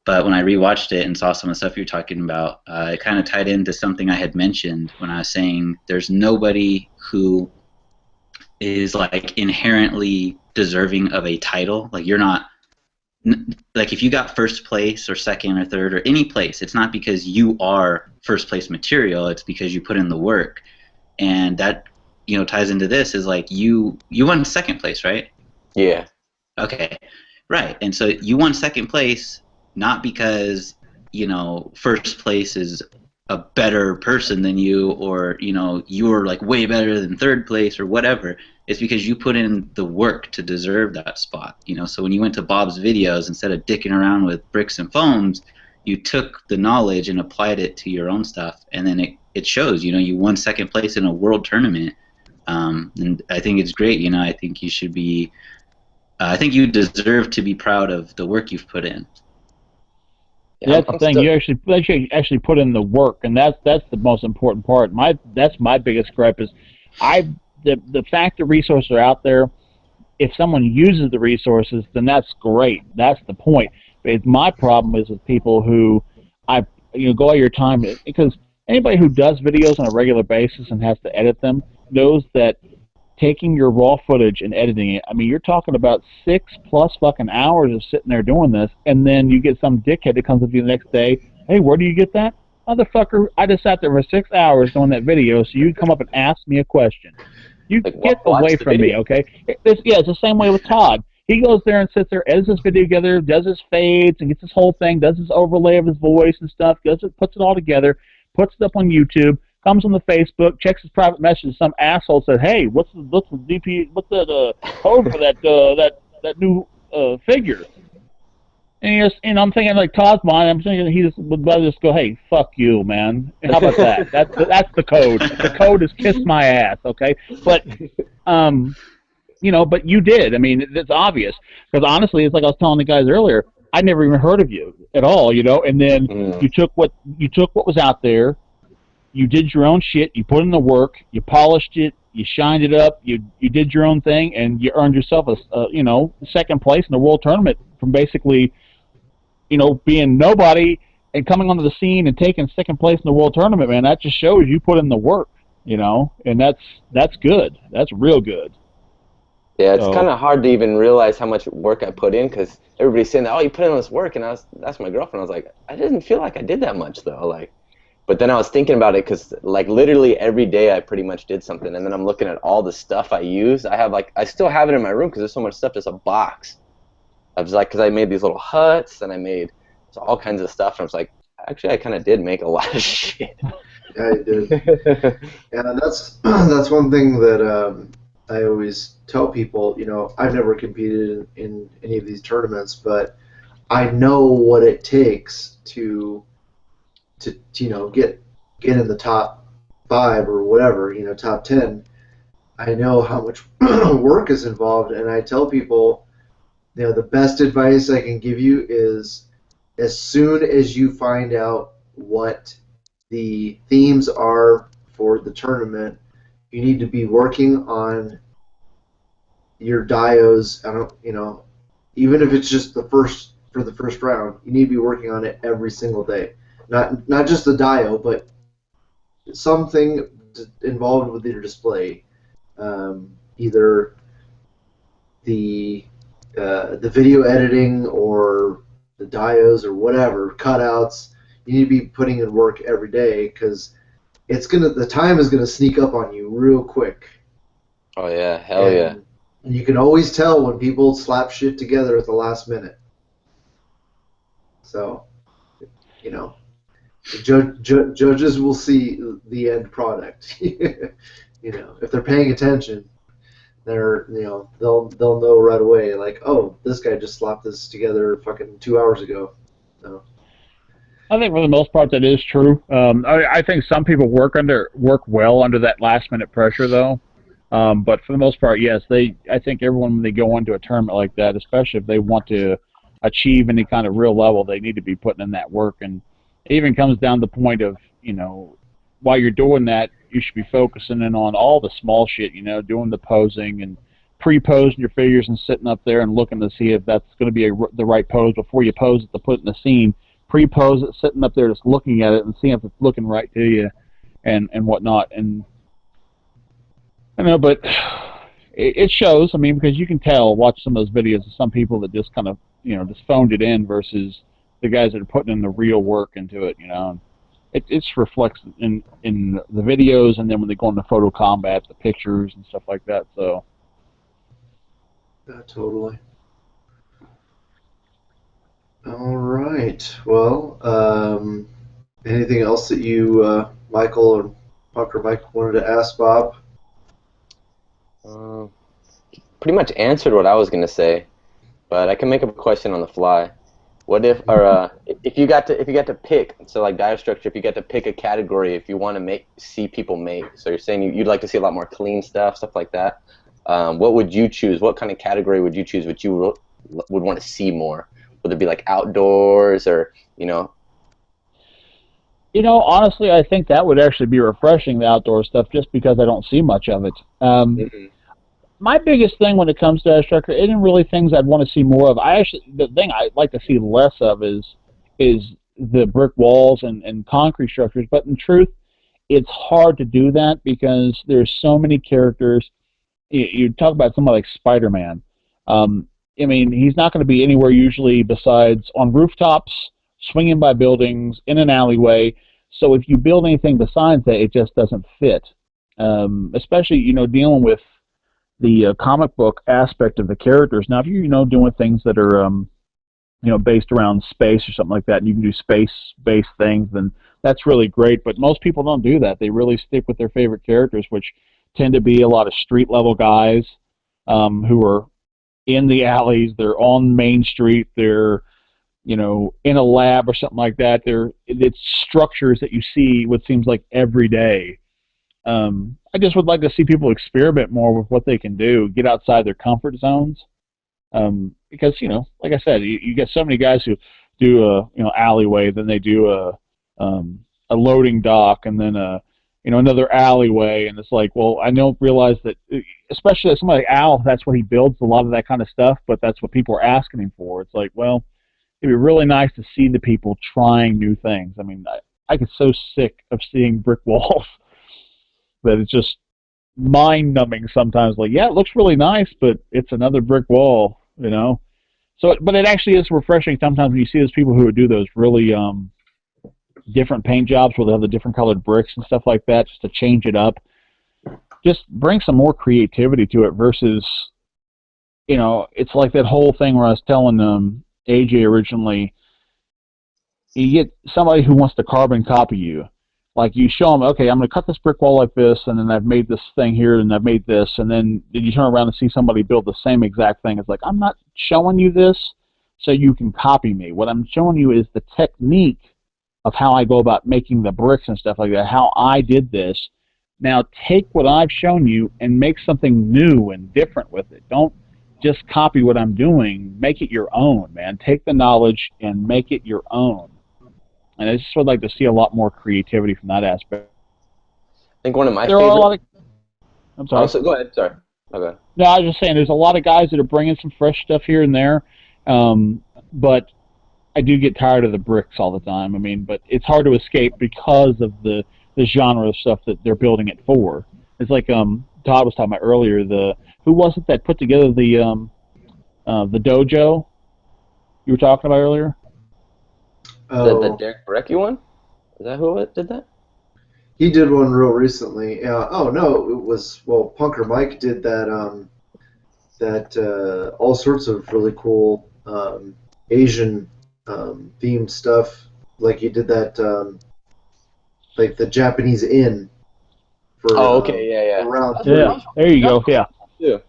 But when I rewatched it and saw some of the stuff you're talking about, it kind of tied into something I had mentioned when I was saying there's nobody who is like inherently deserving of a title. Like you're not, like if you got first place or second or third or any place, it's not because you are first place material, it's because you put in the work. And that ties into this, is like you won second place, right? Yeah. Okay, right. And so you won second place not because first place is a better person than you, or you're like way better than third place or whatever. It's because you put in the work to deserve that spot. So when you went to Bob's videos, instead of dicking around with bricks and foams, you took the knowledge and applied it to your own stuff, and then it shows. You won second place in a world tournament, and I think it's great. I think you should be. I think you deserve to be proud of the work you've put in. Yeah, that's the thing. You actually put in the work, and that's the most important part. That's my biggest gripe is, the fact that resources are out there. If someone uses the resources, then that's great. That's the point. But my problem is with people who go all your time, because anybody who does videos on a regular basis and has to edit them knows that taking your raw footage and editing it, I mean, you're talking about 6+ fucking hours of sitting there doing this, and then you get some dickhead that comes up to you the next day, hey, where do you get that? Motherfucker, I just sat there for 6 hours doing that video so you come up and ask me a question. You get away from me, okay? It's the same way with Todd. He goes there and sits there, edits this video together, does his fades, and gets this whole thing, does his overlay of his voice and stuff, puts it all together, puts it up on YouTube, comes on the Facebook, checks his private message. Some asshole said, "Hey, what's the DP? What's the code for that new figure?" And I'm thinking like Todd's mind. I'm thinking he just would rather just go, "Hey, fuck you, man." How about that? That's the code. The code is kiss my ass, okay? But but you did. I mean, it's obvious because honestly, it's like I was telling the guys earlier. I never even heard of you at all, and then you took what was out there. You did your own shit. You put in the work. You polished it. You shined it up. You did your own thing, and you earned yourself a second place in the world tournament from basically being nobody and coming onto the scene and taking second place in the world tournament. Man, that just shows you put in the work, and that's good. That's real good. Yeah, it's kind of hard to even realize how much work I put in because everybody's saying, "Oh, you put in all this work," and that's my girlfriend. I was like, I didn't feel like I did that much though, But then I was thinking about it because, literally every day I pretty much did something. And then I'm looking at all the stuff I used. I still have it in my room because there's so much stuff. There's a box. I was like, because I made these little huts and I made all kinds of stuff. And I was like, actually, I kind of did make a lot of shit. Yeah, I did. Yeah, that's one thing that I always tell people. I've never competed in any of these tournaments, but I know what it takes to get in the top 5 or whatever, top 10. I know how much work is involved, and I tell people, the best advice I can give you is as soon as you find out what the themes are for the tournament, you need to be working on your dios. Even if it's just for the first round, you need to be working on it every single day. Not just the dio, but something involved with your display, either the video editing or the dios or whatever cutouts. You need to be putting in work every day because the time is gonna sneak up on you real quick. Oh yeah, hell yeah! And you can always tell when people slap shit together at the last minute. So, judges will see the end product. If they're paying attention, they'll know right away. Like, oh, this guy just slapped this together fucking 2 hours ago. So. I think for the most part that is true. I think some people work well under that last minute pressure though. But for the most part, yes, I think everyone when they go into a tournament like that, especially if they want to achieve any kind of real level, they need to be putting in that work. And it even comes down to the point of, while you're doing that, you should be focusing in on all the small shit, doing the posing and pre-posing your figures and sitting up there and looking to see if that's going to be the right pose before you pose it to put in the scene. Pre-pose it, sitting up there just looking at it and seeing if it's looking right to you and whatnot. And but it shows, because you can tell, watch some of those videos of some people that just kind of, just phoned it in versus the guys that are putting in the real work into it, It reflects in the videos, and then when they go into photo combat, the pictures and stuff like that, so. Yeah, totally. All right. Well, anything else that you, Michael or Dr. Mike, wanted to ask Bob? Pretty much answered what I was gonna say, but I can make up a question on the fly. What if you got to pick, so like dive structure, if you got to pick a category, if you want to see people make, so you're saying you'd like to see a lot more clean stuff like that. What would you choose? What kind of category would you choose? Which you would want to see more? Would it be like outdoors or Honestly, I think that would actually be refreshing, the outdoor stuff, just because I don't see much of it. My biggest thing when it comes to structure isn't really things I'd want to see more of. The thing I'd like to see less of is the brick walls and concrete structures. But in truth, it's hard to do that because there's so many characters. You talk about somebody like Spider-Man. He's not going to be anywhere usually besides on rooftops, swinging by buildings, in an alleyway. So if you build anything besides that, it just doesn't fit. Especially, dealing with the comic book aspect of the characters. Now, if you're, doing things that are, based around space or something like that, and you can do space-based things, then that's really great. But most people don't do that. They really stick with their favorite characters, which tend to be a lot of street-level guys who are in the alleys. They're on Main Street. They're in a lab or something like that. It's structures that you see what seems like every day. I just would like to see people experiment more with what they can do, get outside their comfort zones. Because like I said, you get so many guys who do a alleyway, then they do a loading dock, and then another alleyway, and it's like, well, I don't realize that, especially somebody like Al, that's what he builds, a lot of that kind of stuff, but that's what people are asking him for. It's like, well, it'd be really nice to see the people trying new things. I mean, I get so sick of seeing brick walls that it's just mind-numbing sometimes. Like, yeah, it looks really nice, but it's another brick wall, So, but it actually is refreshing sometimes when you see those people who would do those really different paint jobs where they have the different colored bricks and stuff like that, just to change it up. Just bring some more creativity to it versus, it's like that whole thing where I was telling AJ originally, you get somebody who wants to carbon copy you. Like, you show them, okay, I'm going to cut this brick wall like this, and then I've made this thing here, and I've made this, and then you turn around and see somebody build the same exact thing. It's like, I'm not showing you this so you can copy me. What I'm showing you is the technique of how I go about making the bricks and stuff like that, how I did this. Now take what I've shown you and make something new and different with it. Don't just copy what I'm doing. Make it your own, man. Take the knowledge and make it your own. And I just would like to see a lot more creativity from that aspect. I think one of my there favorite... are a lot of... I'm sorry. Oh, so go ahead. Sorry. Okay. No, I was just saying there's a lot of guys that are bringing some fresh stuff here and there, but I do get tired of the bricks all the time. I mean, but it's hard to escape because of the genre of stuff that they're building it for. It's like Todd was talking about earlier. Who was it that put together the dojo you were talking about earlier? The Derek Brecki one? Is that who did that? He did one real recently. Oh no, it was Punker Mike did that. All sorts of really cool Asian themed stuff. Like he did that, like the Japanese inn. For, okay, yeah. Around yeah, there you go. Yeah.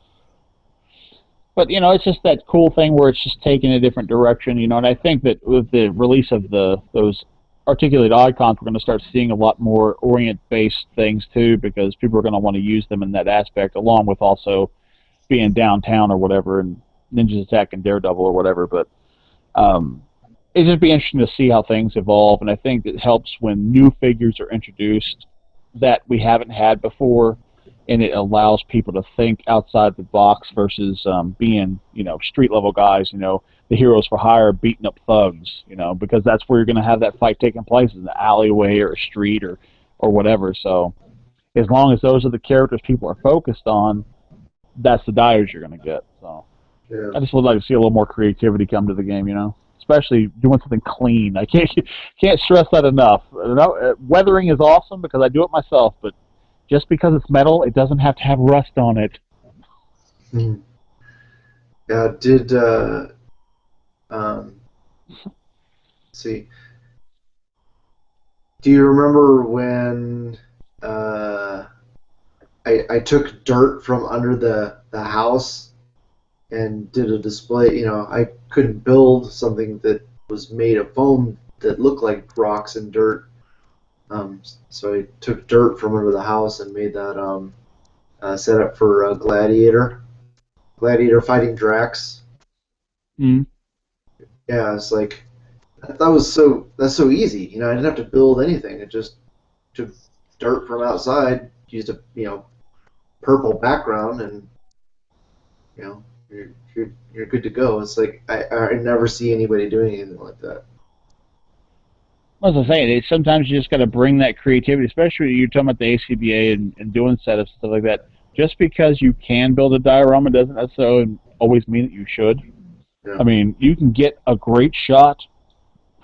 But, it's just that cool thing where it's just taking a different direction, and I think that with the release of those articulated icons, we're going to start seeing a lot more Orient-based things, too, because people are going to want to use them in that aspect, along with also being downtown or whatever, and Ninjas Attack and Daredevil or whatever. But it'd just be interesting to see how things evolve, and I think it helps when new figures are introduced that we haven't had before, and it allows people to think outside the box versus being, street-level guys, the heroes for hire beating up thugs, because that's where you're going to have that fight taking place, in the alleyway or a street or whatever. So as long as those are the characters people are focused on, that's the dyers you're going to get. So yeah. I just would like to see a little more creativity come to the game, especially doing something clean. I can't stress that enough. Weathering is awesome because I do it myself, but just because it's metal, it doesn't have to have rust on it. Mm-hmm. Yeah, did see. Do you remember when I took dirt from under the house and did a display? I couldn't build something that was made of foam that looked like rocks and dirt. So I took dirt from under the house and made that setup for Gladiator fighting Drax. Mm. Yeah, it's like that's so easy. I didn't have to build anything. I just took dirt from outside, used a purple background, and you're good to go. It's like I never see anybody doing anything like that. As I say, sometimes you just got to bring that creativity, especially when you're talking about the A.C.B.A. and doing setups and stuff like that. Just because you can build a diorama doesn't necessarily always mean that you should. Yeah. I mean, you can get a great shot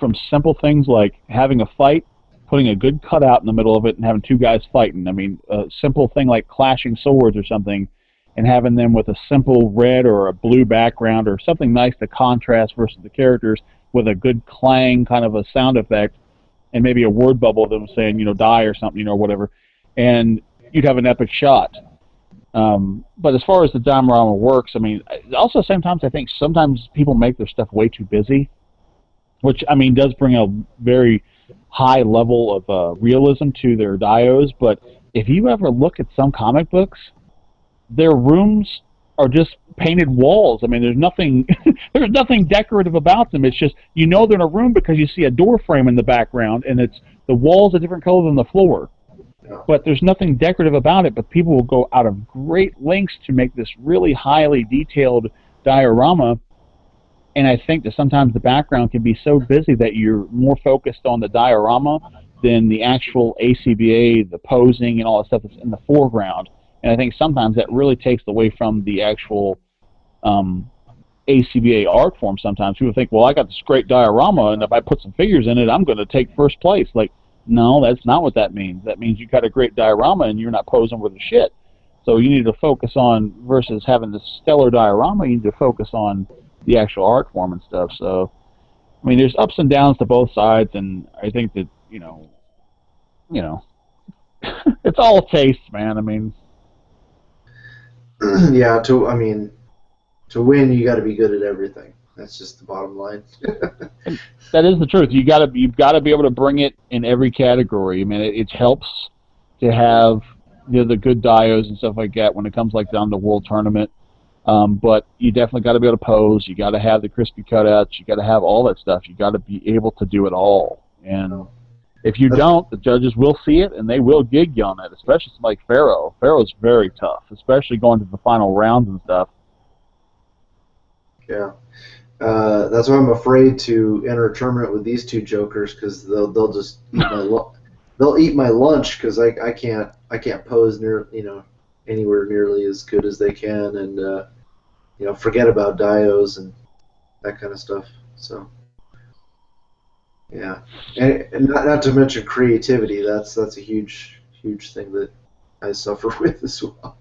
from simple things like having a fight, putting a good cutout in the middle of it, and having two guys fighting. I mean, a simple thing like clashing swords or something and having them with a simple red or a blue background or something nice to contrast versus the characters with a good clang kind of a sound effect and maybe a word bubble of them saying, die or something, or whatever, and you'd have an epic shot. But as far as the diorama works, I mean, also sometimes I think sometimes people make their stuff way too busy, which, I mean, does bring a very high level of realism to their dios. But if you ever look at some comic books, their rooms are just painted walls. I mean, there's nothing there's nothing decorative about them. It's just they're in a room because you see a door frame in the background, and it's the walls are different color than the floor. But there's nothing decorative about it. But people will go out of great lengths to make this really highly detailed diorama. And I think that sometimes the background can be so busy that you're more focused on the diorama than the actual A.C.B.A, the posing, and all that stuff that's in the foreground. And I think sometimes that really takes away from the actual A.C.B.A art form. Sometimes people think, well, I got this great diorama, and if I put some figures in it, I'm going to take first place. Like, no, that's not what that means. That means you got a great diorama, and you're not posing with the shit. So you need to focus on, versus having this stellar diorama, you need to focus on the actual art form and stuff. So, I mean, there's ups and downs to both sides, and I think that, it's all taste, man. I mean, Yeah, to win, you got to be good at everything. That's just the bottom line. that is the truth. You've got to be able to bring it in every category. I mean, it helps to have the good dios and stuff like that when it comes like down to World Tournament. But you definitely got to be able to pose. You got to have the crispy cutouts. You got to have all that stuff. You got to be able to do it all. And if you don't, the judges will see it and they will gig you on it. Especially somebody like Pharaoh. Pharaoh's very tough, especially going to the final rounds and stuff. Yeah, that's why I'm afraid to enter a tournament with these two jokers, because they'll just they'll eat my lunch, because I can't pose anywhere nearly as good as they can, and forget about dios and that kind of stuff. So yeah, and not to mention creativity. That's a huge thing that I suffer with as well.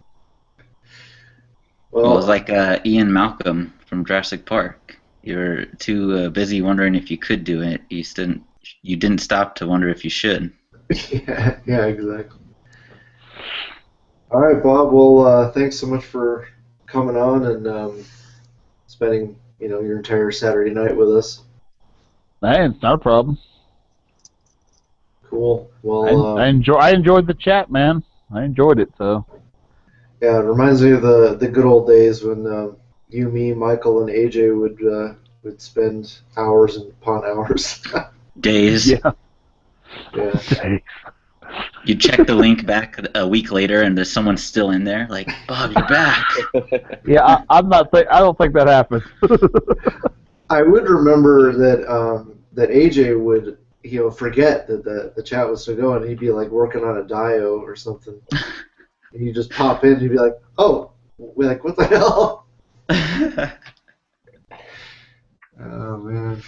Well, it's like Ian Malcolm from Jurassic Park. You're too busy wondering if you could do it. You didn't stop to wonder if you should. yeah, exactly. All right, Bob. Well, thanks so much for coming on and spending your entire Saturday night with us. Hey, it's not a problem. Cool. Well, I enjoyed the chat, man. I enjoyed it. So yeah, it reminds me of the good old days when you, me, Michael, and AJ would spend hours upon hours. Days. Yeah. Yeah. You check the link back a week later, and there's someone still in there. Like, Bob, you're back. Yeah, I don't think that happened. I would remember that AJ would forget that the chat was still going. He'd be like working on a dio or something, and you just pop in. And he'd be like, "Oh, we're like, what the hell?" Oh man.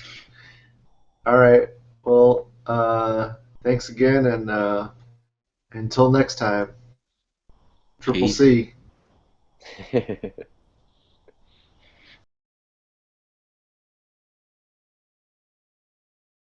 All right. Well, thanks again, and until next time. Triple Peace. C.